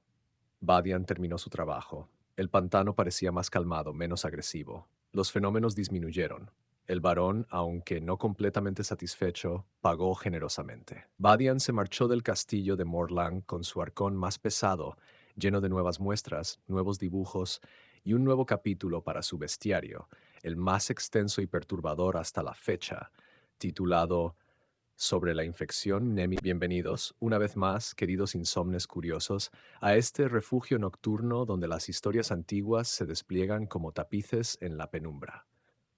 Badian terminó su trabajo. El pantano parecía más calmado, menos agresivo. Los fenómenos disminuyeron. El varón, aunque no completamente satisfecho, pagó generosamente. Badian se marchó del castillo de Morlang con su arcón más pesado, lleno de nuevas muestras, nuevos dibujos y un nuevo capítulo para su bestiario, el más extenso y perturbador hasta la fecha, titulado sobre la infección Nemi. Bienvenidos, una vez más, queridos insomnes curiosos, a este refugio nocturno donde las historias antiguas se despliegan como tapices en la penumbra.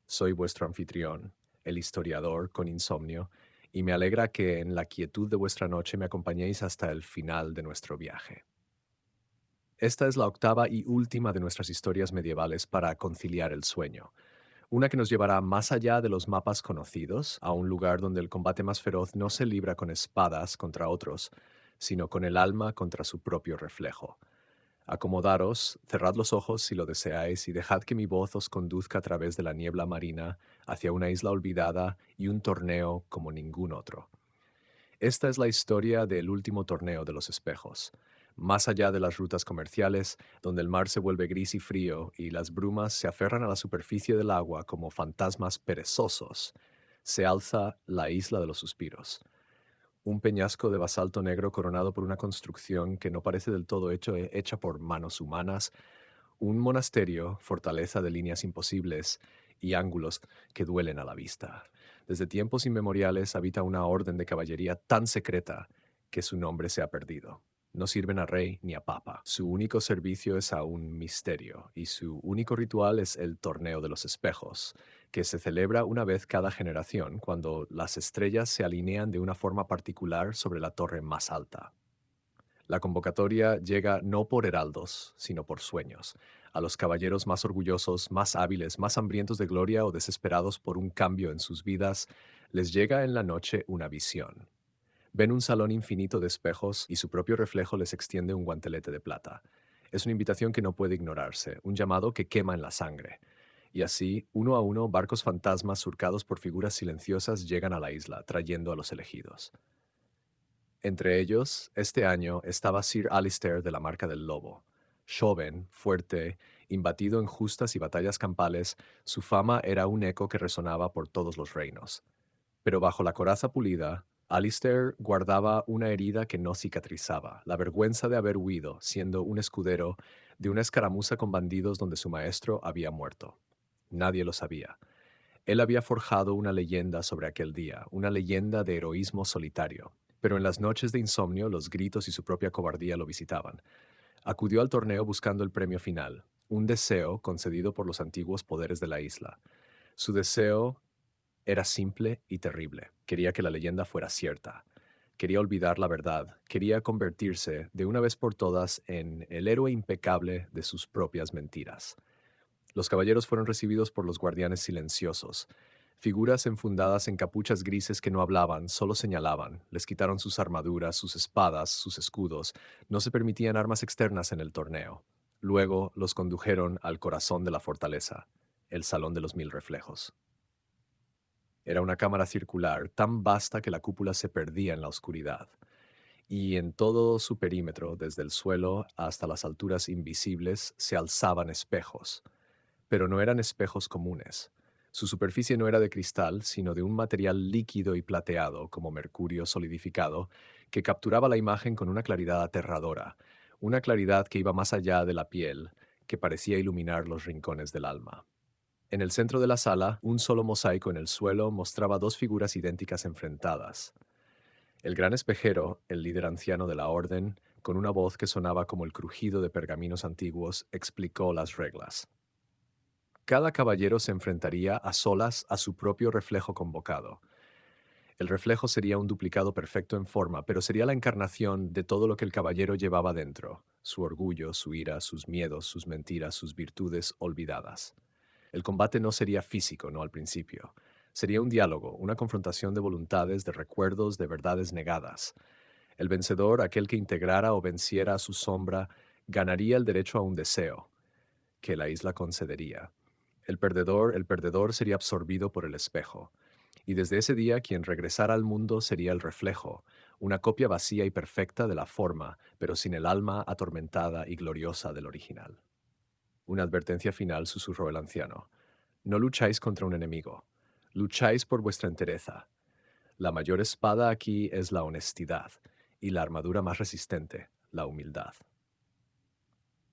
Soy vuestro anfitrión, el historiador con insomnio, y me alegra que en la quietud de vuestra noche me acompañéis hasta el final de nuestro viaje. Esta es la octava y última de nuestras historias medievales para conciliar el sueño, una que nos llevará más allá de los mapas conocidos, a un lugar donde el combate más feroz no se libra con espadas contra otros, sino con el alma contra su propio reflejo. Acomodaros, cerrad los ojos si lo deseáis y dejad que mi voz os conduzca a través de la niebla marina hacia una isla olvidada y un torneo como ningún otro. Esta es la historia del último torneo de los espejos. Más allá de las rutas comerciales, donde el mar se vuelve gris y frío y las brumas se aferran a la superficie del agua como fantasmas perezosos, se alza la isla de los suspiros. Un peñasco de basalto negro coronado por una construcción que no parece del todo hecha por manos humanas, un monasterio, fortaleza de líneas imposibles y ángulos que duelen a la vista. Desde tiempos inmemoriales habita una orden de caballería tan secreta que su nombre se ha perdido. No sirven a rey ni a papa. Su único servicio es a un misterio, y su único ritual es el Torneo de los Espejos, que se celebra una vez cada generación cuando las estrellas se alinean de una forma particular sobre la torre más alta. La convocatoria llega no por heraldos, sino por sueños, a los caballeros más orgullosos, más hábiles, más hambrientos de gloria o desesperados por un cambio en sus vidas, les llega en la noche una visión. Ven un salón infinito de espejos y su propio reflejo les extiende un guantelete de plata. Es una invitación que no puede ignorarse, un llamado que quema en la sangre. Y así, uno a uno, barcos fantasmas surcados por figuras silenciosas llegan a la isla, trayendo a los elegidos. Entre ellos, este año estaba Sir Alistair de la Marca del Lobo. Joven, fuerte, imbatido en justas y batallas campales, su fama era un eco que resonaba por todos los reinos. Pero bajo la coraza pulida, Alistair guardaba una herida que no cicatrizaba, la vergüenza de haber huido, siendo un escudero, de una escaramuza con bandidos donde su maestro había muerto. Nadie lo sabía. Él había forjado una leyenda sobre aquel día, una leyenda de heroísmo solitario. Pero en las noches de insomnio, los gritos y su propia cobardía lo visitaban. Acudió al torneo buscando el premio final, un deseo concedido por los antiguos poderes de la isla. Su deseo era simple y terrible. Quería que la leyenda fuera cierta. Quería olvidar la verdad. Quería convertirse, de una vez por todas, en el héroe impecable de sus propias mentiras. Los caballeros fueron recibidos por los guardianes silenciosos, figuras enfundadas en capuchas grises que no hablaban, solo señalaban. Les quitaron sus armaduras, sus espadas, sus escudos. No se permitían armas externas en el torneo. Luego los condujeron al corazón de la fortaleza, el Salón de los Mil Reflejos. Era una cámara circular tan vasta que la cúpula se perdía en la oscuridad, y en todo su perímetro, desde el suelo hasta las alturas invisibles, se alzaban espejos. Pero no eran espejos comunes. Su superficie no era de cristal, sino de un material líquido y plateado, como mercurio solidificado, que capturaba la imagen con una claridad aterradora, una claridad que iba más allá de la piel, que parecía iluminar los rincones del alma. En el centro de la sala, un solo mosaico en el suelo mostraba dos figuras idénticas enfrentadas. El gran espejero, el líder anciano de la orden, con una voz que sonaba como el crujido de pergaminos antiguos, explicó las reglas. Cada caballero se enfrentaría a solas a su propio reflejo convocado. El reflejo sería un duplicado perfecto en forma, pero sería la encarnación de todo lo que el caballero llevaba dentro: su orgullo, su ira, sus miedos, sus mentiras, sus virtudes olvidadas. El combate no sería físico, no al principio. Sería un diálogo, una confrontación de voluntades, de recuerdos, de verdades negadas. El vencedor, aquel que integrara o venciera a su sombra, ganaría el derecho a un deseo, que la isla concedería. El perdedor sería absorbido por el espejo. Y desde ese día quien regresara al mundo sería el reflejo, una copia vacía y perfecta de la forma, pero sin el alma atormentada y gloriosa del original. Una advertencia final, susurró el anciano. No lucháis contra un enemigo, lucháis por vuestra entereza. La mayor espada aquí es la honestidad, y la armadura más resistente, la humildad.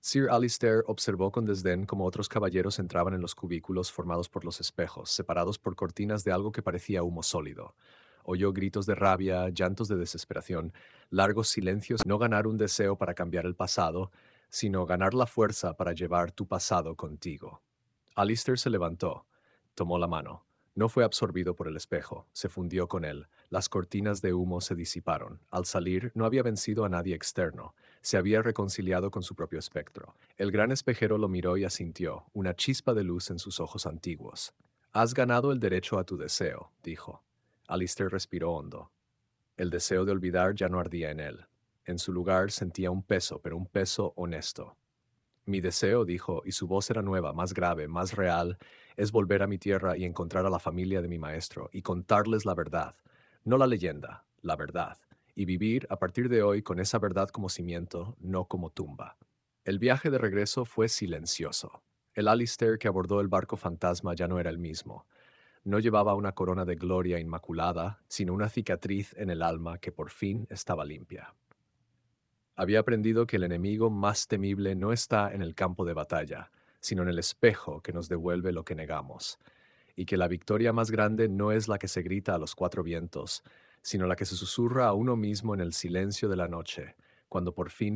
Sir Alistair observó con desdén cómo otros caballeros entraban en los cubículos formados por los espejos, separados por cortinas de algo que parecía humo sólido. Oyó gritos de rabia, llantos de desesperación, largos silencios. No ganar un deseo para cambiar el pasado, sino ganar la fuerza para llevar tu pasado contigo. Alistair se levantó, tomó la mano. No fue absorbido por el espejo, se fundió con él. Las cortinas de humo se disiparon. Al salir, no había vencido a nadie externo. Se había reconciliado con su propio espectro. El gran espejero lo miró y asintió, una chispa de luz en sus ojos antiguos. Has ganado el derecho a tu deseo, dijo. Alistair respiró hondo. El deseo de olvidar ya no ardía en él. En su lugar sentía un peso, pero un peso honesto. Mi deseo, dijo, y su voz era nueva, más grave, más real, es volver a mi tierra y encontrar a la familia de mi maestro y contarles la verdad, no la leyenda, la verdad, y vivir a partir de hoy con esa verdad como cimiento, no como tumba. El viaje de regreso fue silencioso. El Alistair que abordó el barco fantasma ya no era el mismo. No llevaba una corona de gloria inmaculada, sino una cicatriz en el alma que por fin estaba limpia. Había aprendido que el enemigo más temible no está en el campo de batalla, sino en el espejo que nos devuelve lo que negamos, y que la victoria más grande no es la que se grita a los cuatro vientos, sino la que se susurra a uno mismo en el silencio de la noche, cuando por fin